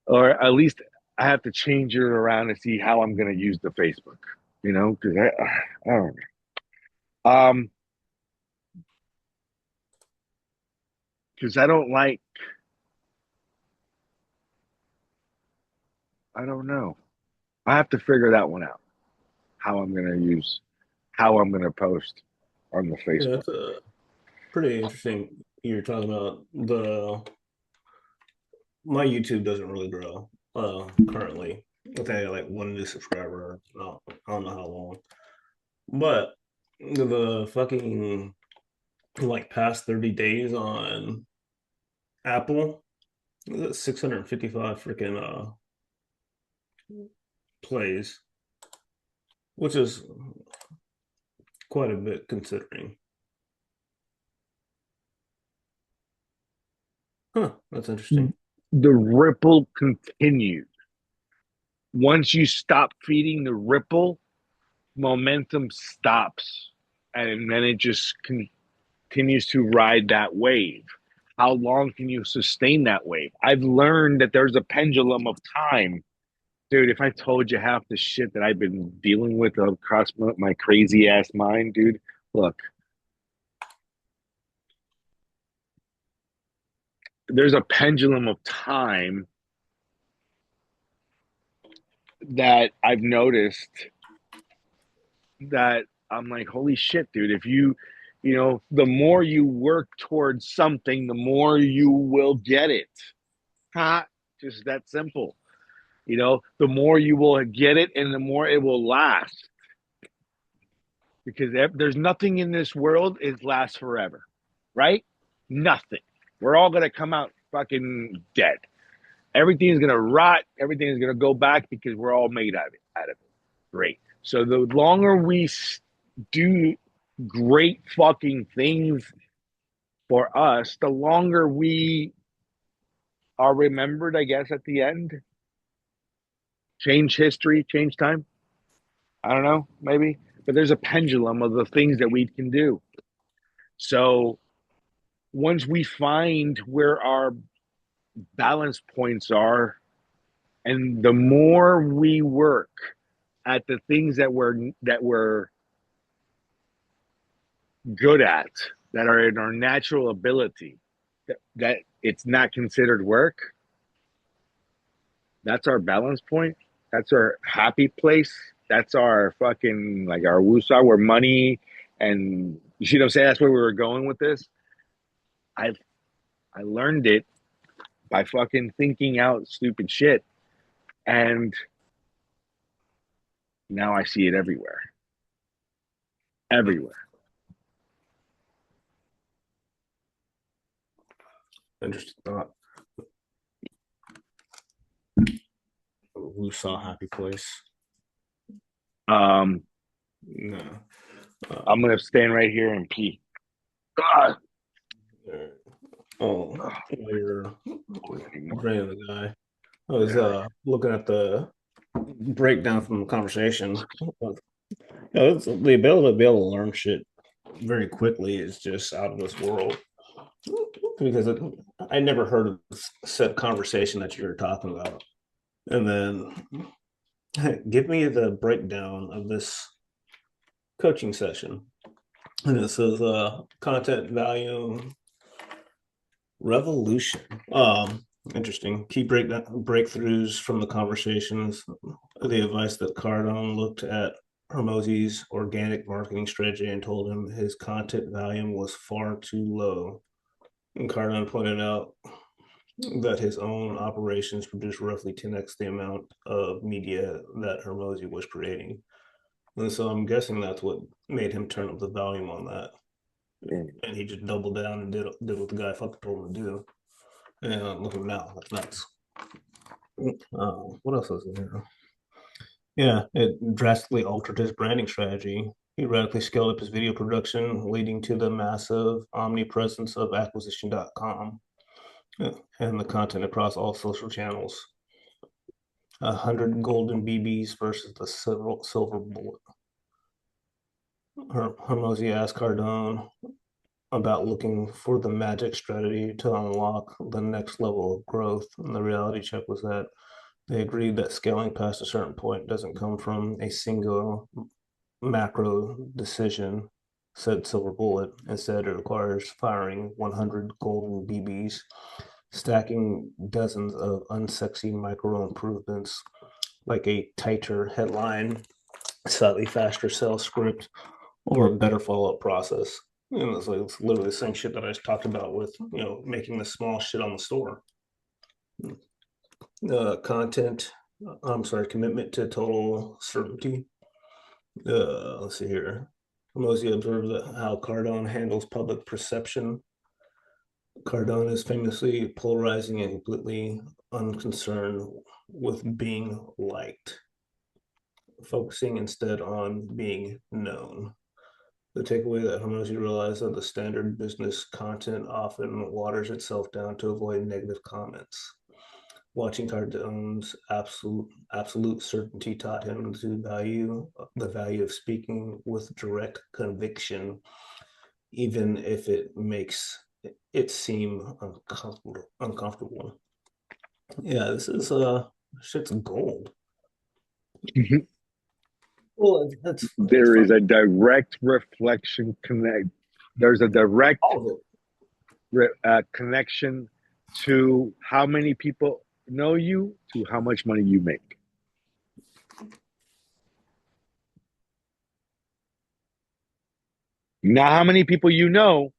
or at least I have to change it around and see how I'm going to use the Facebook, because I don't know. Because I don't know. I have to figure that one out. How I'm going to use, how I'm going to post on the Yeah, Facebook. it's pretty interesting. You're talking about my YouTube doesn't really grow currently. Okay, like one new subscriber. No, I don't know how long, but the fucking like past 30 days on Apple, 655 freaking plays, which is quite a bit considering. Huh, that's interesting. The ripple continues. Once you stop feeding the ripple, momentum stops, and then it just continues to ride that wave. How long can you sustain that wave? I've learned that there's a pendulum of time. Dude, if I told you half the shit that I've been dealing with across my crazy ass mind, dude, look, there's a pendulum of time that I've noticed that I'm like, holy shit, dude, if the more you work towards something, the more you will get it. Ha, just that simple. The more you will get it and the more it will last. Because there's nothing in this world is lasts forever, right? Nothing. We're all gonna come out fucking dead. Everything is gonna rot. Everything is gonna go back because we're all made out of it. Great. So the longer we do great fucking things for us, the longer we are remembered, I guess, at the end. Change history, change time. I don't know, maybe. But there's a pendulum of the things that we can do. So once we find where our balance points are, and the more we work at the things that we're good at, that are in our natural ability, that it's not considered work, that's our balance point. That's our happy place. That's our fucking like our woosah, where money and you see what I'm saying? That's where we were going with this. I've I learned it by fucking thinking out stupid shit. And now I see it everywhere. Everywhere. Interesting thought. Who saw Happy Place? Um, No. I'm gonna stand right here and pee. God. Oh, Ugh, while you're anymore. bringing the guy, I was Yeah. looking at the breakdown from the conversation. It's the ability to be able to learn shit very quickly is just out of this world. Because I never heard of said conversation that you were talking about. And then give me the breakdown of this coaching session. And it says content value revolution. Interesting. Key breakthroughs from the conversations. The advice that Cardone looked at Hermosi's organic marketing strategy and told him his content volume was far too low. And Cardone pointed out that his own operations produced roughly 10x the amount of media that Hermosi was creating. And so I'm guessing that's what made him turn up the volume on that. And he just doubled down and did what the guy fucking told him to do. And look at him now. That's nuts. What else was in here? Yeah, it drastically altered his branding strategy. He radically scaled up his video production, leading to the massive omnipresence of acquisition.com and the content across all social channels. 100 golden BBs versus the silver bullet. Hermosi asked Cardone about looking for the magic strategy to unlock the next level of growth. And the reality check was that they agreed that scaling past a certain point doesn't come from a single macro decision, said Silver Bullet. Instead, it requires firing 100 golden BBs, stacking dozens of unsexy micro improvements like a tighter headline, slightly faster sales script, or a better follow up process. And it's literally the same shit that I just talked about with making the small shit on the store. Content. I'm sorry, commitment to total certainty. Let's see here. Mosey observed how Cardone handles public perception. Cardone is famously polarizing and completely unconcerned with being liked, focusing instead on being known. The takeaway that Hormozy realized that the standard business content often waters itself down to avoid negative comments. Watching Cardone's absolute certainty taught him to value the value of speaking with direct conviction, even if it makes it seem uncomfortable. Yeah, this is shit's gold. Well, that's There is fun. a direct reflection connect. There's a direct All of it. connection to how many people know you to how much money you make. Not how many people you know.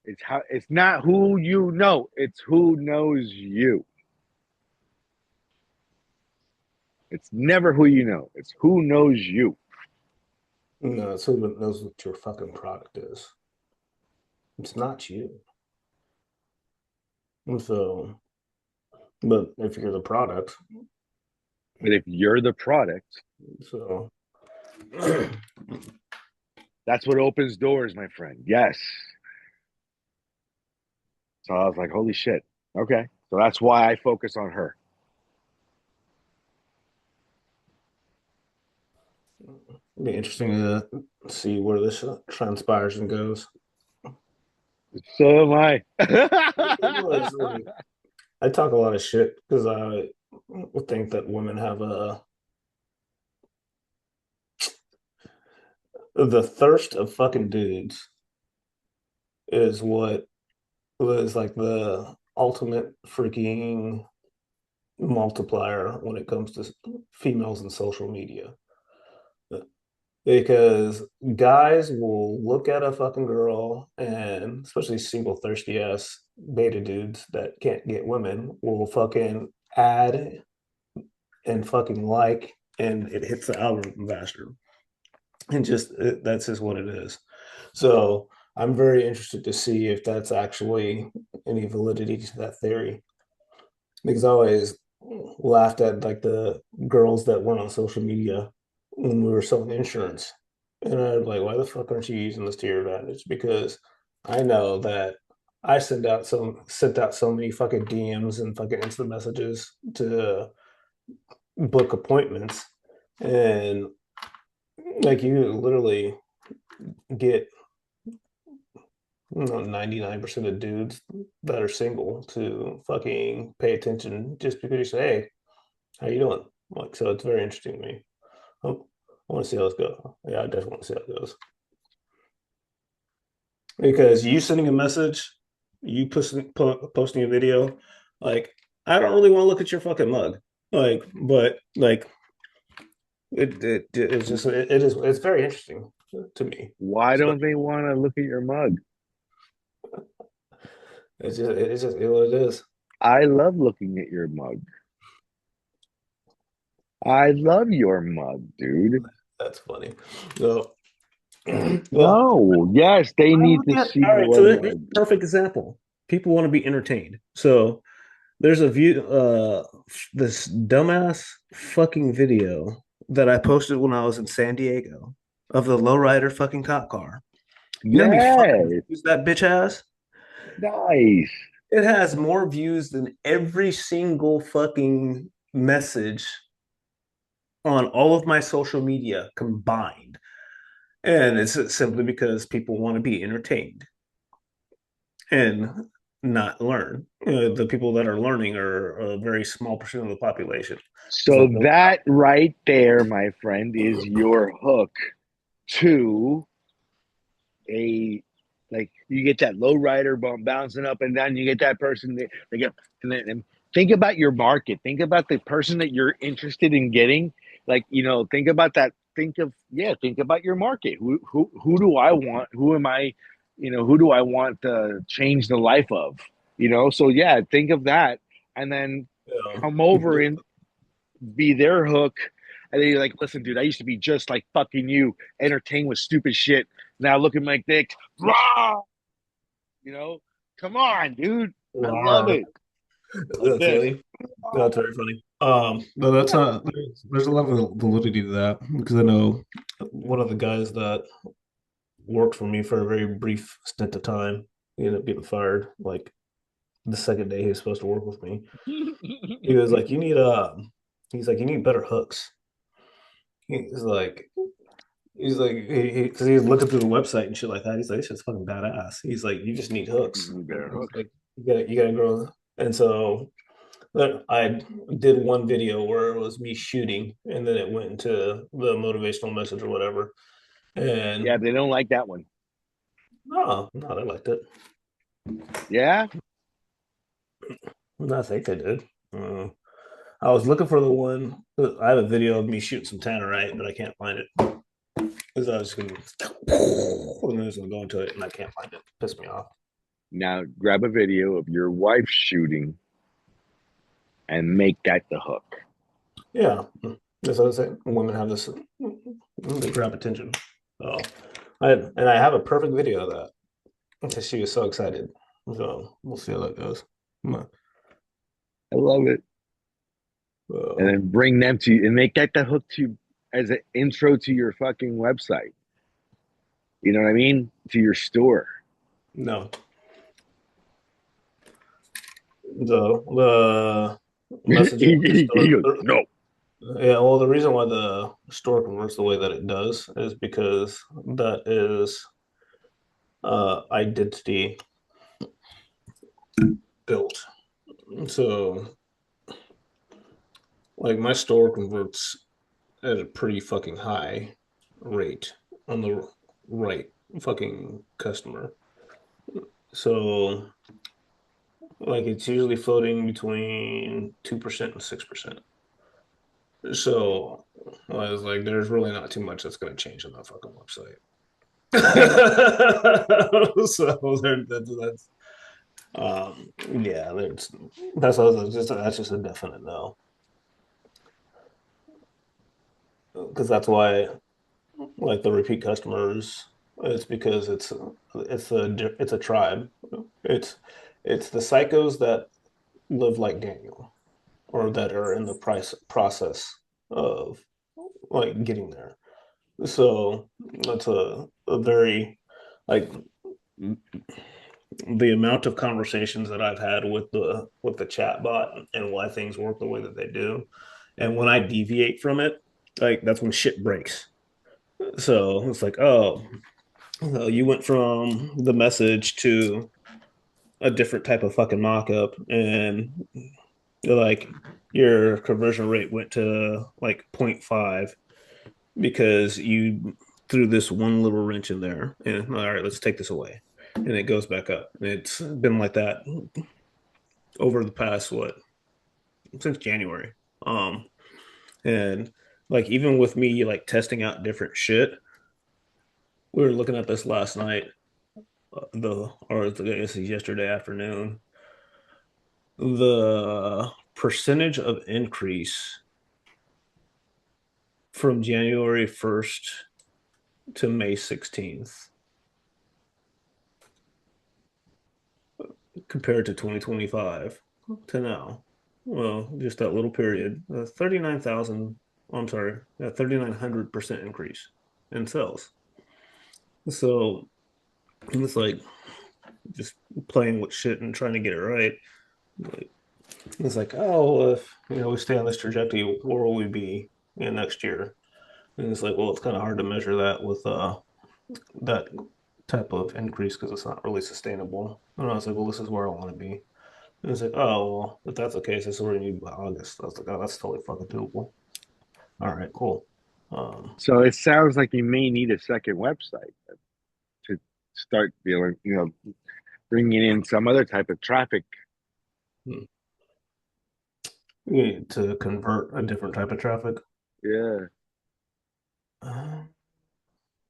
It's how. It's not who you know. It's who knows you. It's never who you know. It's who knows you. No, it's who knows what your fucking product is. It's not you. And so, but if you're the product, But if you're the product, so that's what opens doors, my friend. Yes. So I was like, holy shit. Okay. So that's why I focus on her. it'd be interesting to see where this transpires and goes. So am I. I talk a lot of shit because I think that women have the thirst of fucking dudes is what was like the ultimate freaking multiplier when it comes to females and social media. Because guys will look at a fucking girl, and especially single thirsty ass beta dudes that can't get women will fucking add and fucking like, and it hits the algorithm faster. And just that's just what it is. So I'm very interested to see if that's actually any validity to that theory, because I always laughed at like the girls that went on social media when we were selling insurance. And I was like, why the fuck aren't you using this to your advantage? Because I know that I sent out so many fucking DMs and fucking instant messages to book appointments. And like you literally get 99% of dudes that are single to fucking pay attention just because you say, hey, how you doing? Like, so it's very interesting to me. Oh, I want to see how this goes. Yeah, I definitely want to see how it goes. Because you sending a message, you posting a video, like, I don't really want to look at your fucking mug. Like, but like, it's just, it's very interesting to me. Why So don't they want to look at your mug? it's just what it is. I love looking at your mug. I love your mug, dude. That's funny. So, well, No, yes, they I need look to at see all right. So your this is mug. a perfect example. People want to be entertained. So there's a view, this dumbass fucking video that I posted when I was in San Diego of the lowrider fucking cop car. You know how many fucking Yes, views that bitch has? nice. It has more views than every single fucking message on all of my social media combined. And it's simply because people want to be entertained and not learn. The people that are learning are a very small percent of the population. It's So like, no, that right there, my friend, is your hook to a like you get that low rider bump bouncing up and down. You get that person that they get, and think about your market. Think about the person that you're interested in getting. Like think about that. Think about your market. Who do I want? Who am I? Who do I want to change the life of? So yeah, think of that, and then come over and be their hook. And then you're like, listen, dude, I used to be just like fucking you, entertained with stupid shit. Now look at my dick. Rah! You know? Come on, dude. I love Rawr. it. Like That's this. funny. That's very funny. No, that's there's a lot of validity to that because I know one of the guys that worked for me for a very brief stint of time. He ended up getting fired like the second day he was supposed to work with me. He was like, "You need he's like, you need better hooks." He's like, because he was looking through the website and shit like that. He's like, "This shit's fucking badass." He's like, "You just need hooks." Better He's hooks. like, you gotta grow." And so then I did one video where it was me shooting, and then it went into the motivational message or whatever. Yeah, And they don't like that one. no, no, I liked it. Yeah? I think I did. Uh, I was looking for the one. I have a video of me shooting some tannerite, but I can't find it because I was just gonna, and I was gonna go into it, and I can't find it. Pissed me off. Now grab a video of your wife shooting and make that the hook. Yeah, that's what I was saying. Women have this; they grab attention. So, I have a perfect video of that because she was so excited. So we'll see how that goes. I love it. And So then bring them to you and make that the hook to as an intro to your fucking website. You know what I mean? To your store. no, the messaging with the He store. goes, no. Yeah, well, the reason why the store converts the way that it does is because that is identity built. So, like, my store converts at a pretty fucking high rate on the right fucking customer. So, like, it's usually floating between 2% and 6%. So, I was like, there's really not too much that's going to change on that fucking website. So that's yeah, that's just a definite no. Because that's why like the repeat customers, it's because it's a tribe. It's it's the psychos that live like Daniel or that are in the price process of like getting there. So that's a very like the amount of conversations that I've had with the chat bot and why things work the way that they do. And when I deviate from it, like that's when shit breaks. So it's like, oh, well, you went from the message to a different type of fucking mock-up and like your conversion rate went to like zero point 0.5 because you threw this one little wrench in there and all right, let's take this away. And it goes back up. It's been like that over the past what since January. Um, and like even with me like testing out different shit, we were looking at this last night, the or I guess yesterday afternoon. The percentage of increase from January 1st to May 16th compared to 2025 to now. Well, just that little period, 39,000, I'm sorry, 3,900% increase in sales. So it's like just playing with shit and trying to get it right. Like, it's like, oh, well, if we stay on this trajectory, where will we be next year? And it's like, well, it's kind of hard to measure that with that type of increase because it's not really sustainable. And I was like, well, this is where I want to be. And it's like, oh, well, if that's the case, this is where you need by August. I was like, oh, that's totally fucking doable. All right, cool. Um, So it sounds like you may need a second website to start dealing, bringing in some other type of traffic. you need to convert a different type of traffic. Yeah. Uh,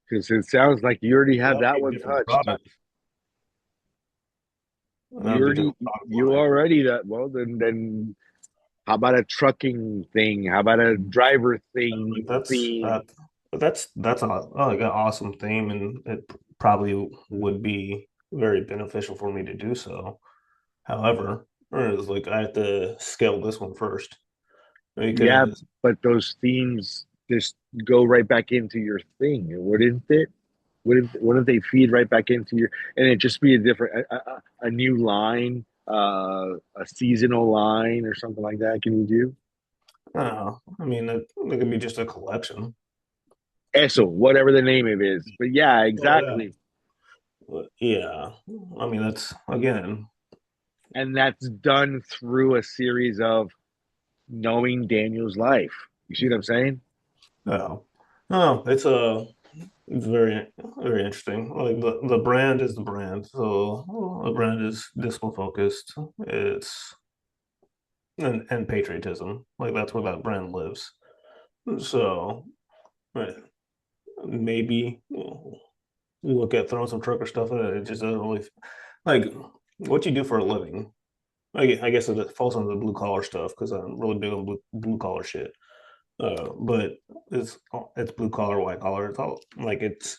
Because it sounds like you already have that'd that be a one different touched. product. That'd be a different product You line. already that well then how about a trucking thing? How about a driver Like thing that's theme? that that's like an awesome theme, and it probably would be. very beneficial for me to do so. However, it's like I have to scale this one first Yeah, because but those themes just go right back into your thing, wouldn't it? Wouldn't they feed right back into your, and it just be a different, a new line, a seasonal line or something like that? Can you do? I mean, it could be just a collection. Eso, whatever the name of it is. But yeah, Oh yeah, exactly. but yeah. I mean, that's again. And that's done through a series of knowing Daniel's life. You see what I'm saying? No, no, it's very interesting. Like the brand is the brand, so the brand is discipline focused. It's and patriotism. Like that's where that brand lives. So right, maybe you look at throwing some trucker stuff in it. It just doesn't really like what you do for a living. I guess it falls under the blue collar stuff because I'm really big on blue collar shit. But it's blue collar, white collar. It's all like it's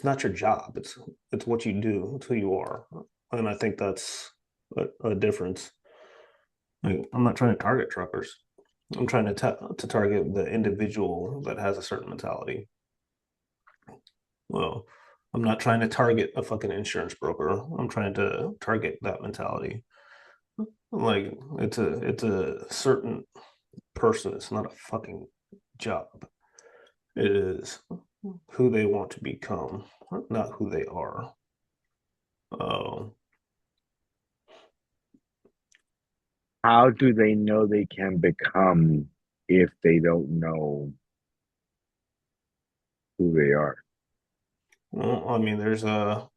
not your job. It's what you do. It's who you are, and I think that's a difference. Like, I'm not trying to target truckers. I'm trying to target the individual that has a certain mentality. Well, I'm not trying to target a fucking insurance broker. I'm trying to target that mentality. Like it's a certain person. It's not a fucking job. It is who they want to become, not who they are. Uh, How do they know they can become if they don't know who they are? well, I mean, there's a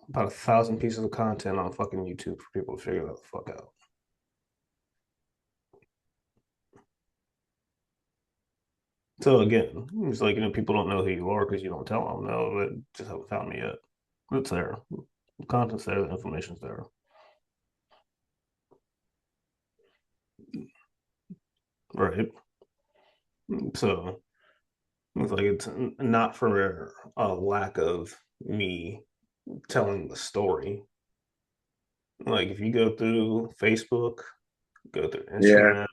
about 1,000 pieces of content on fucking YouTube for people to figure that the fuck out. So again, it's like people don't know who you are because you don't tell them. No, they just haven't found me yet. It's there. The content's there. The information's there. Right. So it's like it's not for a lack of me telling the story. Like if you go through Facebook, go through Yeah. Instagram,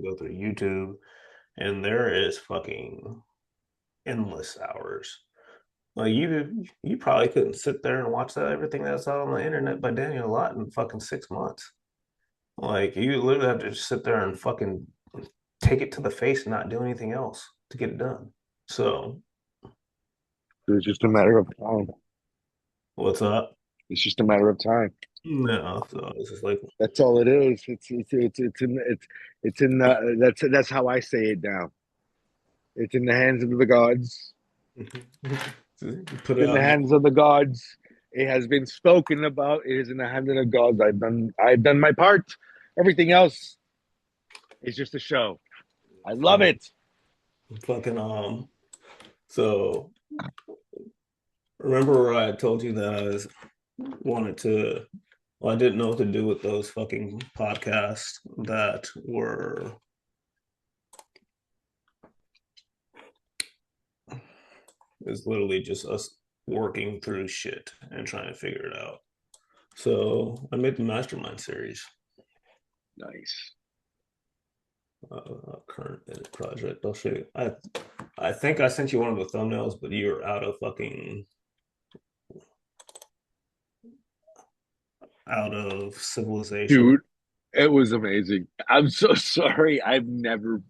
go through YouTube, and there is fucking endless hours. Like you probably couldn't sit there and watch that everything that's out on the internet by Daniel Lott in fucking 6 months. Like you literally have to just sit there and fucking take it to the face and not do anything else to get it done. So It's just a matter of time. what's up? It's just a matter of time. No, so it's just like That's all it is. It's in the that's how I say it now. It's in the hands of the gods. put It's it in the out. hands of the gods. It has been spoken about. It is in the hands of the gods. I've done my part. Everything else is just a show. I love Fucking, it. fucking so remember I told you that wanted to well, I didn't know what to do with those fucking podcasts that were is literally just us working through shit and trying to figure it out. So I made the mastermind series, Nice. current edit project. I'll show you. I think I sent you one of the thumbnails, but you're out of civilization. Dude, it was amazing. I'm so sorry. I've never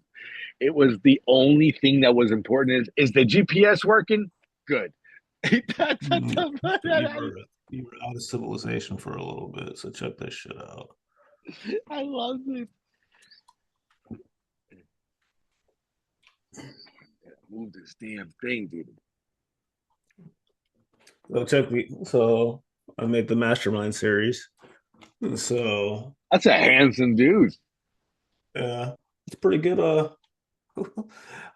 it was the only thing that was important is the GPS working? Good. That's Mm, about so it. you were out of civilization for a little bit, so check this shit out. I love it. Move this damn thing, dude. So check me. So I made the mastermind series. So That's a handsome dude. yeah, it's pretty good.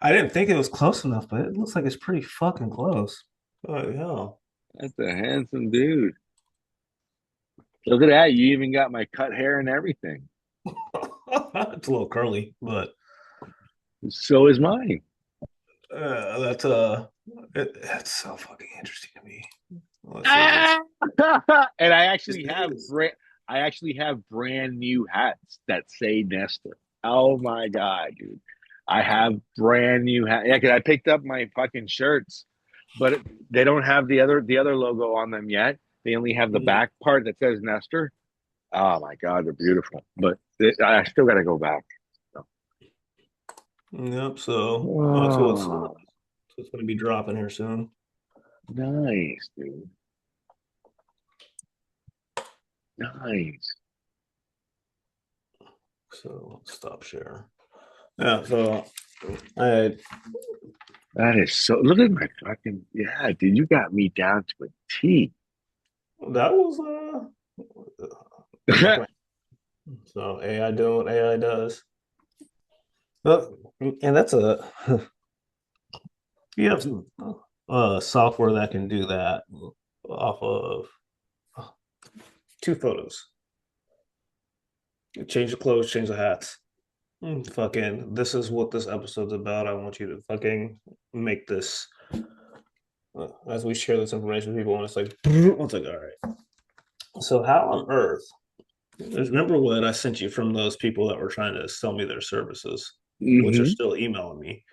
I didn't think it was close enough, but it looks like it's pretty fucking close. Oh hell. That's a handsome dude. Look at that. You even got my cut hair and everything. It's a little curly, but So is mine. that's it's so fucking interesting to me. Let's see this. Ah! And It is. I actually have brand new hats that say Nestor. Oh my god, dude! I have brand new hats. Yeah, 'cause I picked up my fucking shirts, but they don't have the other logo on them yet. They only have the Mm. back part that says Nestor. Oh my god, they're beautiful. But I still got to go back. So. Yep. So, Oh, it's going to be dropping here soon. nice, dude. Nice. So stop share. Yeah. So I That is so. Look at my fucking yeah, dude. You got me down to a T. that was like my so AI doing what AI does. Well, and that's a you have some software that can do that off of two photos. Change the clothes, change the hats. Fucking, this is what this episode's about. I want you to fucking make this as we share this information with people. And it's like, all right. So, how on earth? Remember what I sent you from those people that were trying to sell me their services, which are Mm-hmm. still emailing me,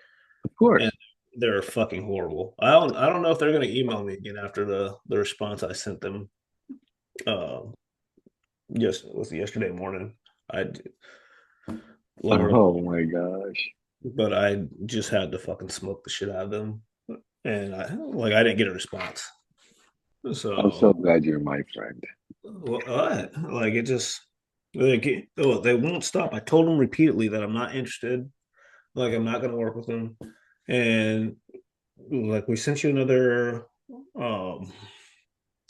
Of and course. they're fucking horrible. I don't know if they're gonna email me again after the response I sent them. Uh, yes, it was yesterday morning. I Lord, Oh my gosh. but I just had to fucking smoke the shit out of them, and I didn't get a response. I'm so So glad you're my friend. what? Like it just they won't stop. I told them repeatedly that I'm not interested. Like I'm not going to work with them, and like we sent you um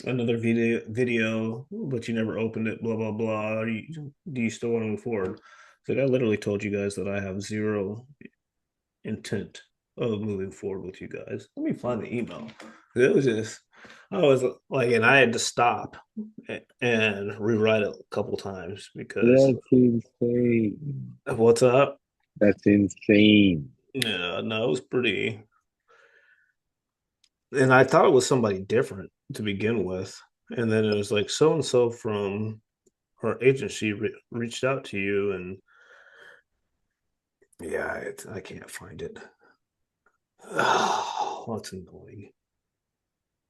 another video, but you never opened it. Blah blah blah. Do you still want to move forward? Like I literally told you guys that I have zero intent of moving forward with you guys. Let me find the email. It was just, I was like, and I had to stop and rewrite it a couple times because That's insane. what's up? That's insane. Yeah, no, it was pretty. And I thought it was somebody different to begin with. And then it was like so and so from our agency reached out to you, and yeah, I can't find it. Oh, that's annoying.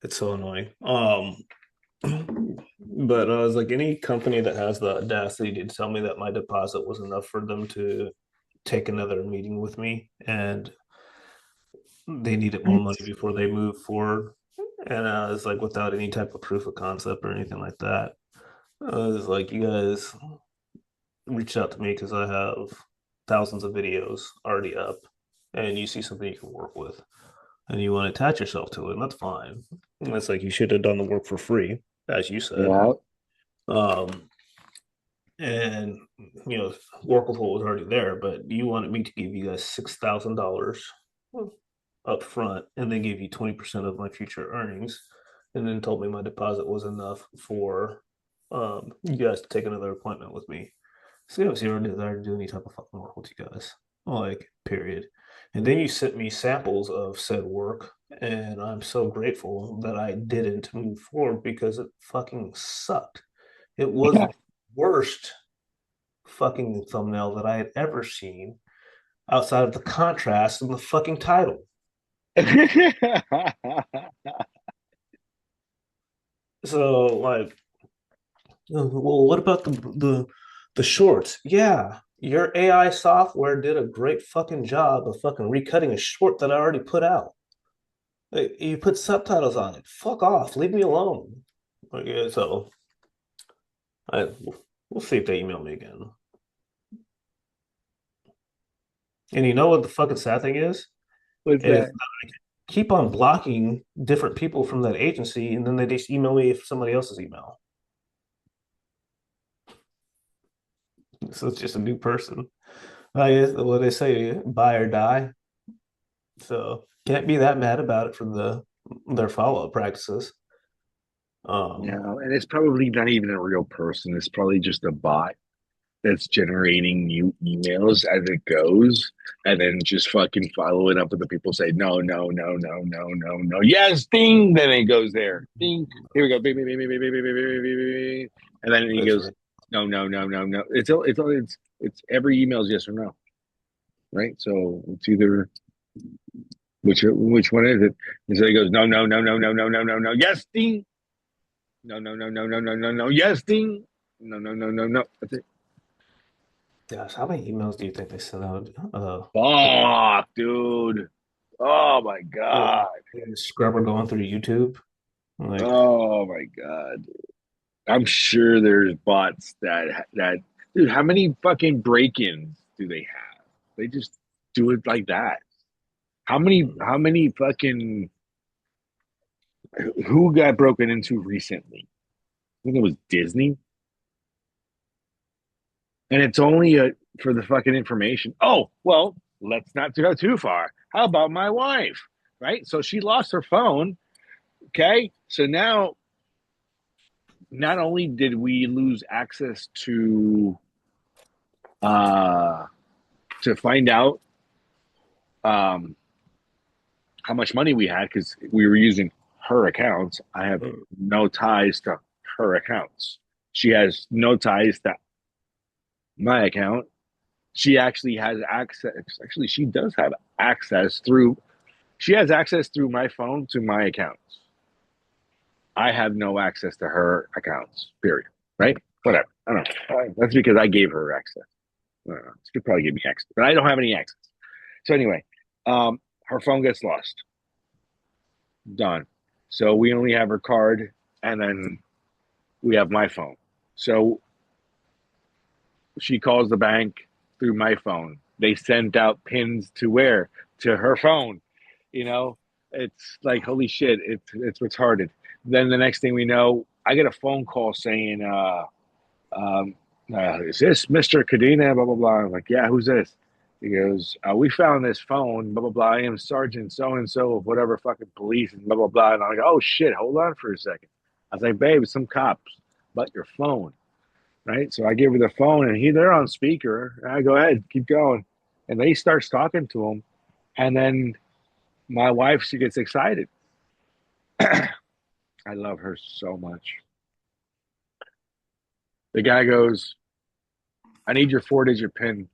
It's so annoying. But I was like, any company that has the audacity to tell me that my deposit was enough for them to take another meeting with me and they needed more money That's before they move forward. And I was like, without any type of proof of concept or anything like that. I was like, you guys reached out to me because I have thousands of videos already up and you see something you can work with and you want to attach yourself to it, and that's fine. And it's like you should have done the work for free, as you said. yeah. Um, and work with what was already there, but you wanted me to give you guys $6,000 up front and then give you 20% of my future earnings, and then told me my deposit was enough for you guys to take another appointment with me. So you have zero desire to do any type of fucking work with you guys. Like, period. And then you sent me samples of said work, and I'm so grateful that I didn't move forward because it fucking sucked. It was the worst fucking thumbnail that I had ever seen outside of the contrast in the fucking title. So like, well, what about the shorts? Yeah, your AI software did a great fucking job of fucking recutting a short that I already put out. Like, you put subtitles on it. Fuck off. Leave me alone. Okay, so I we'll see if they email me again. And you know what the fucking sad thing What's is that? keep on blocking different people from that agency, and then they just email me if somebody else's email. So it's just a new person. I guess what they say, buy or die. So can't be that mad about it from their follow up practices. You Um, know, and it's probably not even a real person. It's probably just a bot. that's generating new emails as it goes, and then just fucking follow it up with the people say no, no, no, no, no, no, no. Yes, ding. Then it goes there. Ding. Here we go. Bing, bing, bing, bing, bing, bing, bing, bing, bing, bing, bing. And then he That's goes, right. no, no, no, no, no. It's every email is yes or no, right? So it's either which one is it? And so he goes, no, no, no, no, no, no, no, no, no. Yes, ding. No, no, no, no, no, no, no, no. Yes, ding. No, no, no, no, no. That's it. Gosh, how many emails do you think they sent out? Like, Fuck, dude. Oh my uh, god. scrubber going through YouTube. Like, Oh my god. I'm sure there's bots that dude, how many fucking break-ins do they have? They just do it like that. How many fucking who got broken into recently? I think it was Disney. And it's only for the fucking information. Oh, well, let's not go too far. How about my wife? Right? So she lost her phone. Okay. So now not only did we lose access uh to find out um how much money we had because we were using her accounts. I have mm, no ties to her accounts. She has no ties to my account. She actually has access. Actually, she does have access through. She has access through my phone to my accounts. I have no access to her accounts. Period. Right? Whatever. I don't know. That's because I gave her access. I don't know. She could probably give me access, but I don't have any access. So anyway, her phone gets lost. Done. So we only have her card, and then we have my phone. So she calls the bank through my phone. They sent out pins to where? To her phone. You know, it's like holy shit, it's retarded. Then the next thing we know, I get a phone call saying, um, "Is this Mr. Cadena?" Blah blah blah. I'm like, "Yeah, who's this?" He goes, "We found this phone. Blah blah blah. I am Sergeant so and so of whatever fucking police and blah blah blah." And I'm like, "Oh shit, hold on for a second." I was like, "Babe, it's some cops, but your phone." Right? So I give her the phone, and they're on speaker. I go ahead, keep going, and they starts talking to him, and then my wife she gets excited. I love her so much. The guy goes, "I need your 4-digit pin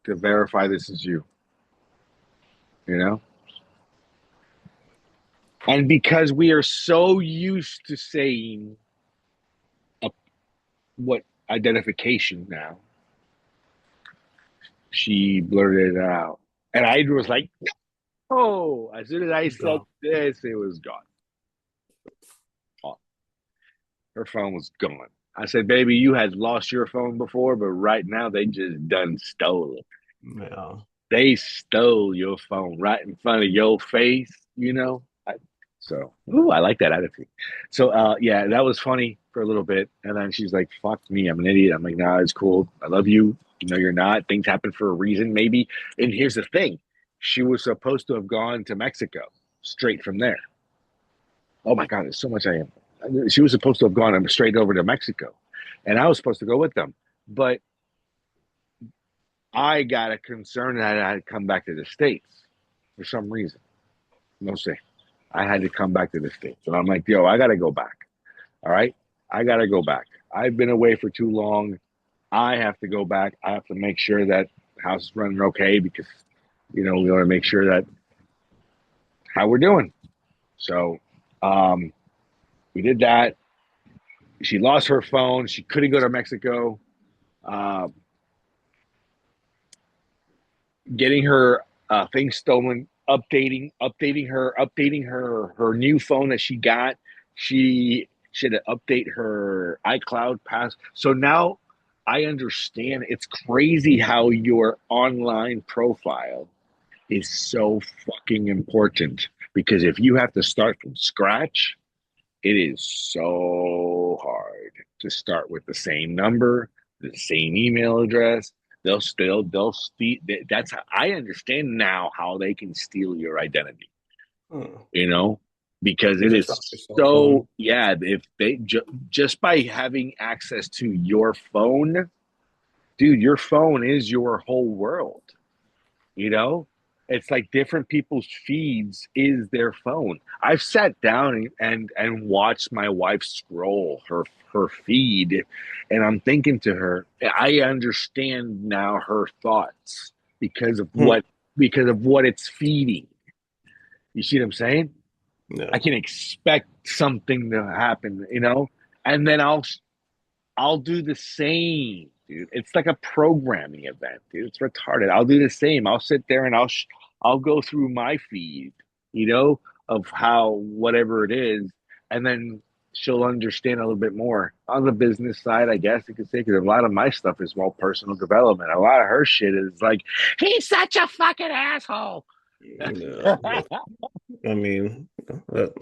to verify this is you." You know, and because we are so used to saying a, what identification now, she blurted it out, and I was like, "Oh!" As soon as I said go. this, it was gone. Her phone was gone. I said, "Baby, you had lost your phone before, but right now they just done stole it. Yeah. They stole your phone right in front of your face, you know." So, ooh, I like that attitude. So, yeah, that was funny for a little bit, and then she's like, "Fuck me, I'm an idiot." I'm like, "Nah, it's cool. I love you. You know, you're not. Things happen for a reason, maybe." And here's the thing: she was supposed to have gone to Mexico straight from there. Oh my God, there's so much I am. She was supposed to have gone straight over to Mexico, and I was supposed to go with them, but I got a concern that I had to come back to the States for some reason. No say. I had to come back to the States. And I'm like, yo, I got to go back. All right. I got to go back. I've been away for too long. I have to go back. I have to make sure that the house is running okay because, we want to make sure that how we're doing. So um, we did that. She lost her phone. She couldn't go to Mexico. Uh, getting her things stolen, updating her new phone that she got. She had to update her iCloud pass. So now I understand. It's crazy how your online profile is so fucking important because if you have to start from scratch, it is so hard to start with the same number, the same email address. They'll steal. That's how I understand now how they can steal your identity. Hmm. You know, because it Just off your is cell so phone. yeah. If they just by having access to your phone, dude, your phone is your whole world. You know, it's like different people's feeds is their phone. I've sat down and watched my wife scroll her feed, and I'm thinking to her, I understand now her thoughts because of Hmm. what it's feeding. You see what I'm saying? I Yeah. can expect something to happen, and then I'll do the same, dude. It's like a programming event, dude. It's retarded. I'll do the same. I'll sit there and I'll go through my feed, you know, of how whatever it is, and then she'll understand a little bit more on the business side, I guess you could say, because a lot of my stuff is more personal development. A lot of her shit is like, he's such a fucking asshole. Yeah. I mean,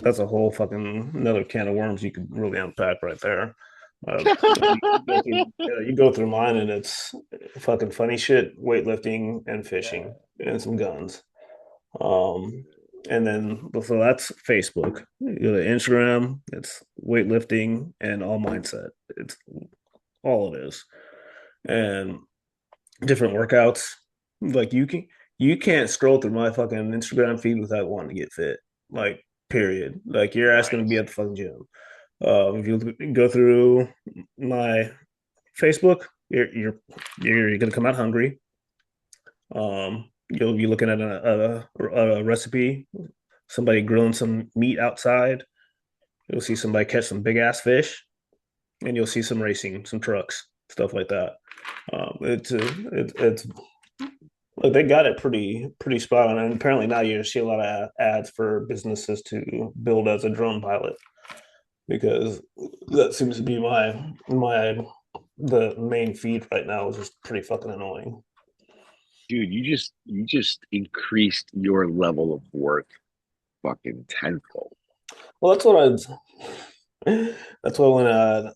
that's a whole fucking another can of worms you could really unpack right there. You go through mine, and it's fucking funny shit, weightlifting and fishing and some guns. Um, and then so that's Facebook. You go to Instagram, it's weightlifting and all mindset. It's all it is, and different workouts. Like you can't scroll through my fucking Instagram feed without wanting to get fit. Like period. Like your ass gonna be Nice. at the fucking gym. If you go through my Facebook, you're gonna come out hungry. You'll be looking at a recipe, somebody grilling some meat outside. You'll see somebody catch some big ass fish, and you'll see some racing, some trucks, stuff like that. It's Look, they got it pretty spot on, and apparently now you see a lot of ads for businesses to build as a drone pilot because that seems to be my the main feed right now is just pretty fucking annoying. Dude, you just increased your level of worth fucking tenfold. Well, that's why when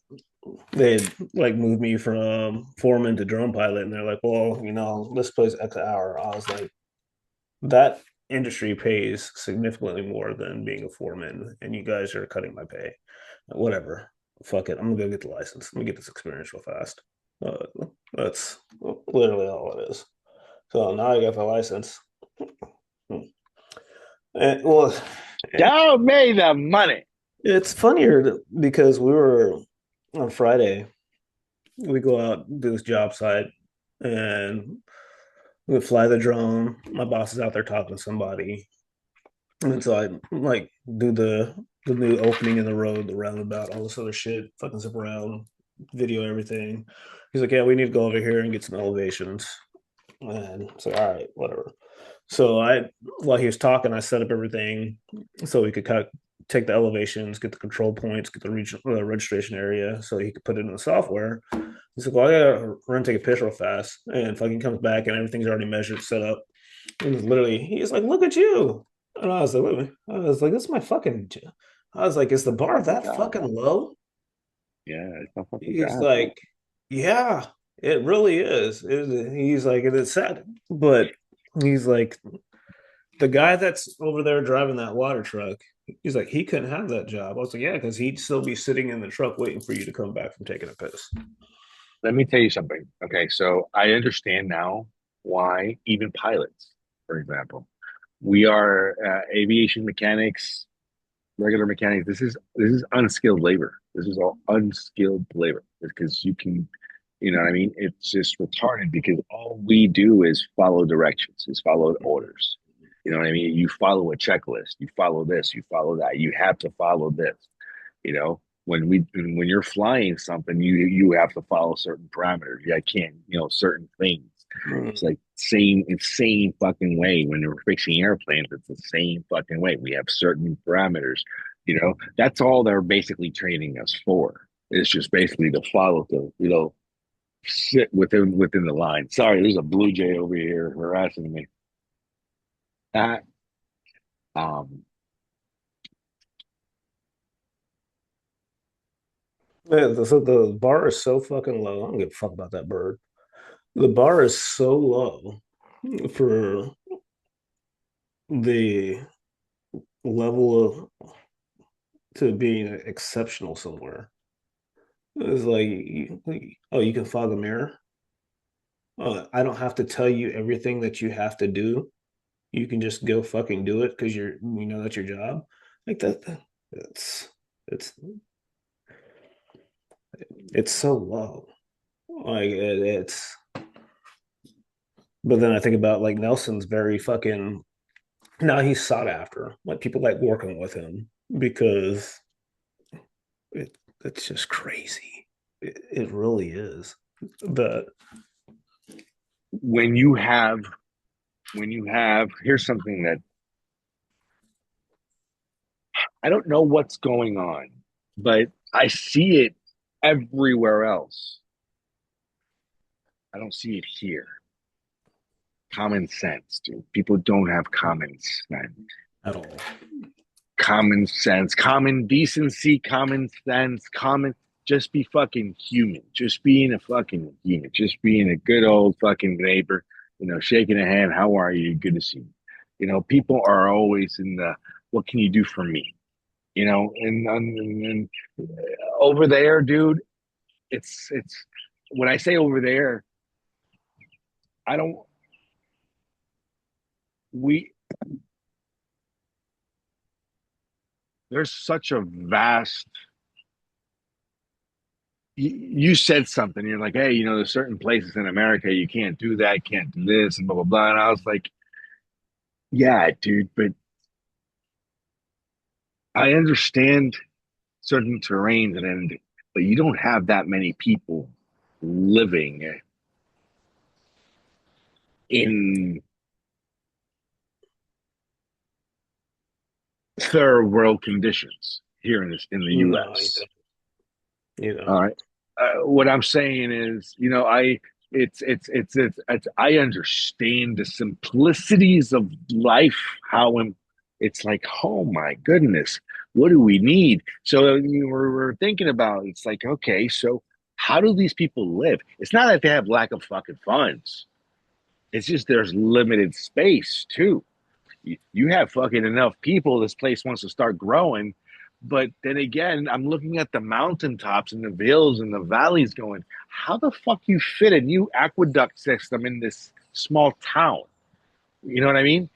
they like moved me from foreman to drone pilot, and they're like, well, this plays X hour. I was like, that industry pays significantly more than being a foreman, and you guys are cutting my pay. Whatever. Fuck it. I'm gonna go get the license. Let me get this experience real fast. Uh, that's literally all it is. So now I got the license. And, well, Show me the money. it's funnier because we were on Friday. We go out do this job site, and we fly the drone. My boss is out there talking to somebody, and so I like do the new opening in the road, the roundabout, all this other shit, fucking zip around, video everything. He's like, yeah, we need to go over here and get some elevations. And so, all right, whatever. So while he was talking, I set up everything so we could take the elevations, get the control points, get the region, registration area, so he could put it in the software. He's like, well, I gotta run take a piss real fast, and fucking comes back and everything's already measured, set up. And literally, he's like, look at you. And I was like, wait, I was like, this is my fucking. I was like, is the bar Fucking that job. fucking low? Yeah, it's my fucking He's job, man. like, yeah, it really is. He's like, it is sad, but he's like, the guy that's over there driving that water truck. He's like, he couldn't have that job. I was like, yeah, because he'd still be sitting in the truck waiting for you to come back from taking a piss. Let me tell you something. Okay, so I understand now why even pilots, for example, we are aviation mechanics, regular mechanics. This is unskilled labor. This is all unskilled labor because you can, you know what I mean? It's just retarded because all we do is follow directions, is follow orders. You know what I mean? You follow a checklist. You follow this. You follow that. You have to follow this. When you're flying something, you have to follow certain parameters. Yeah, I can't, certain things. It's Mm. like it's same fucking way when we're fixing airplanes. It's the same fucking way. We have certain parameters. That's all they're basically training us for. It's just basically to follow sit within the line. Sorry, there's a blue jay over here harassing me. That um Yeah, so the bar is so fucking low. I don't give a fuck about that bird. The bar is so low for the level of to being exceptional somewhere. It's like, oh, you can fog a mirror. I don't have to tell you everything that you have to do. You can just go fucking do it because you know that's your job. Like it's it's it's so low. Like it's. But then I think about like Nelson's very fucking. Now he's sought after. Like people like working with him because it's just crazy. It really is. But When you have, here's something that I don't know what's going on, but I see it everywhere else. I don't see it here. Common sense, dude. People don't have common sense. at all. Common sense, common decency, common sense, common. Just be fucking human. Just being a fucking human. Just being a good old fucking neighbor. Shaking a hand. How are you? Good to see you. People are always in the, what can you do for me? And over there, dude. It's when I say over there, I don't. We There's such a vast. You said something. You're like, hey, there's certain places in America you can't do that, can't do this, and blah blah blah. And I was like, yeah, dude, but I understand certain terrains, but you don't have that many people living in third world conditions here in the No, U.S. you All don't. right. What I'm saying is, I understand the simplicities of life, it's like, oh my goodness, what do we need? So we're thinking about, it's like, okay, so how do these people live? It's not that they have lack of fucking funds. It's just there's limited space too. You have fucking enough people. This place wants to start growing. But then again, I'm looking at the mountaintops and the hills and the valleys going, how the fuck you fit a new aqueduct system in this small town? You know what I mean?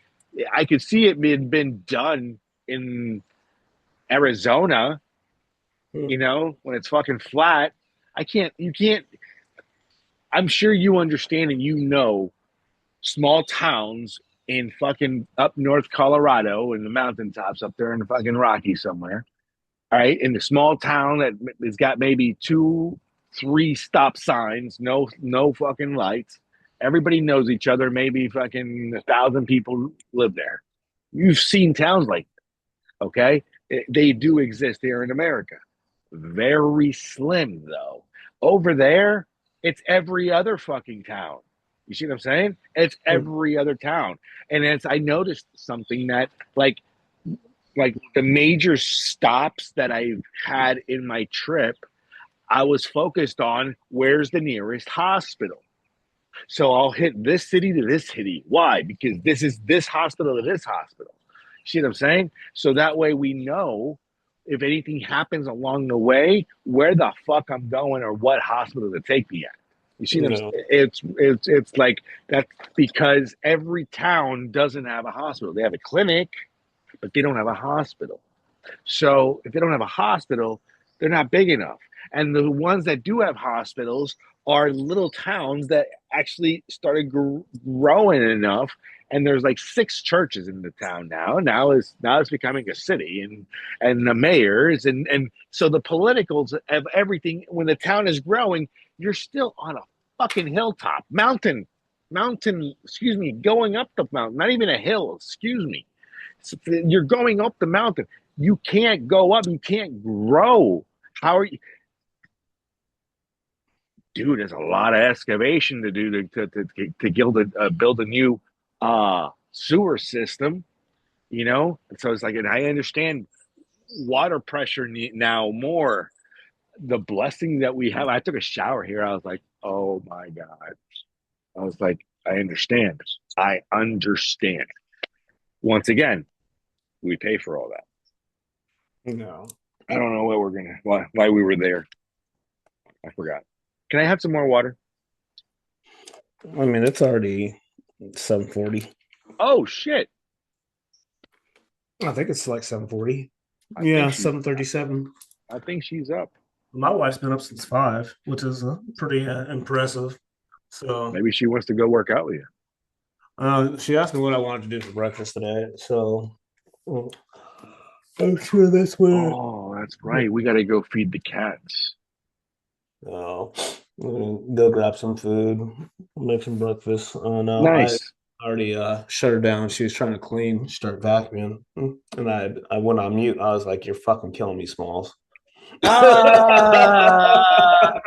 I could see it being been done in Arizona, when it's fucking flat. You can't, I'm sure you understand and small towns in fucking up north Colorado in the mountaintops up there in the fucking Rockies somewhere. All right, in the small town that has got maybe two, three stop signs, no fucking lights. Everybody knows each other. Maybe fucking 1,000 people live there. You've seen towns like that, okay? They do exist here in America. Very slim though. Over there, it's every other fucking town. You see what I'm saying? It's every other town. And as I noticed something that like the major stops that I've had in my trip, I was focused on where's the nearest hospital. So I'll hit this city to this city. Why? Because this is this hospital to this hospital. See what I'm saying? So that way we know if anything happens along the way, where the fuck I'm going or what hospital to take me at. You see what I'm No, saying? It's like that's because every town doesn't have a hospital. They have a clinic, but they don't have a hospital. So if they don't have a hospital, they're not big enough. And the ones that do have hospitals are little towns that actually started growing enough. And there's like 6 churches in the town now. Now it's becoming a city, and the mayors and so the politicals of everything. When the town is growing, you're still on a fucking hilltop, mountain. Excuse me, going up the mountain, not even a hill. Excuse me, you're going up the mountain. You can't go up. You can't grow. How are you, dude? There's a lot of excavation to do build a new sewer system. And so it's like, and I understand water pressure now more. The blessing that we have. I took a shower here. I was like, oh my god. I was like, I understand. I understand. Once again, we pay for all that. no. I don't know why we were there. I forgot. Can I have some more water? I mean, it's already 7:40. Oh shit! I think it's like 7:40. I think Yeah, she's 7:37. I think she's up. My wife's been up since 5, which is pretty impressive. So Maybe she wants to go work out with you. she asked me what I wanted to do for breakfast today. So well, I'm sure that's what. Oh, that's right. We got to go feed the cats. Uh, I'm gonna go grab some food, make some breakfast. No, I Nice. already shut her down. She was trying to clean, start vacuuming, and I went on mute. I was like, "You're fucking killing me, Smalls."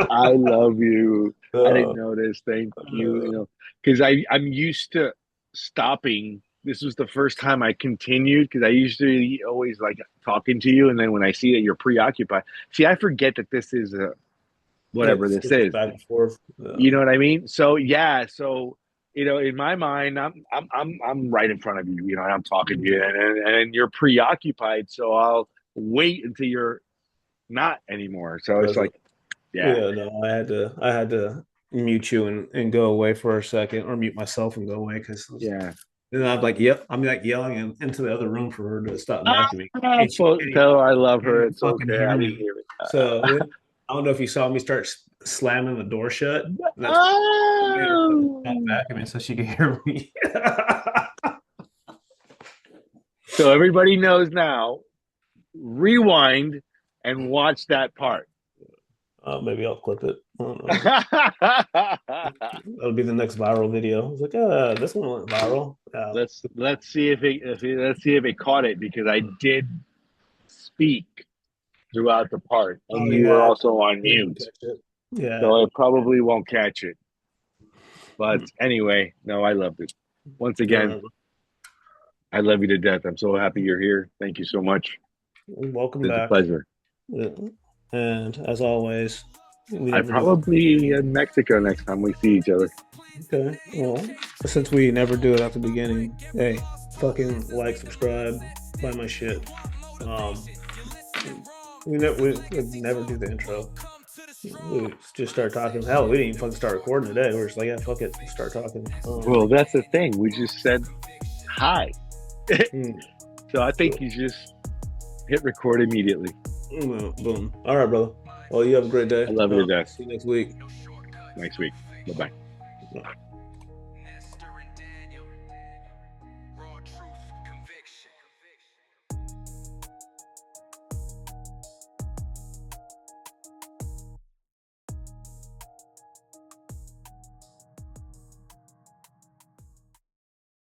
I love you. I didn't uh, notice. Thank you. You know, because I'm used to stopping. This was the first time I continued because I usually always like talking to you, and then when I see that you're preoccupied, see, I forget that this is a yeah, whatever this switches is. back and forth. You know what I mean? So yeah, so you know, in my mind, I'm right in front of you. You know, and I'm talking to you, and you're preoccupied. So I'll wait until you're not anymore. So it's Present. like, yeah, Yeah, no, I had to mute you and go away for a second, or mute myself and go away because yeah. and I'm like, yep, I'm like yelling into the other room for her to stop vacuuming. And she Tell her I love can't her. even It's fucking okay. hear I didn't me. hear it. So then, I don't know if you saw me start slamming the door shut. And that's what made her stop Oh. vacuuming so she could hear me. So everybody knows now. Rewind and watch that part. Maybe I'll clip it. I don't know. That'll be the next viral video. I was like, this one went viral. let's see let's see if it caught it because I did speak throughout the part Oh and you were yeah, also on I didn't mute, catch it. Yeah. so it probably won't catch it. But Hmm. anyway, no, I loved it. Once All again, right. I love you to death. I'm so happy you're here. Thank you so much. Welcome It's a back. pleasure. Yeah. And as always, we I never do it. probably in Mexico next time we see each other. Okay. Well, since we never do it at the beginning, hey, fucking like, subscribe, buy my shit. Um, we never do the intro. We just start talking. Hell, we didn't even fucking start recording today. We're just like, yeah, fuck it, start talking. Well, that's the thing. We just said hi. Hmm, So I think you just hit record immediately. boom. All right, brother. Well, you have a great I day. love you to death. See you next week. Next week. Bye bye.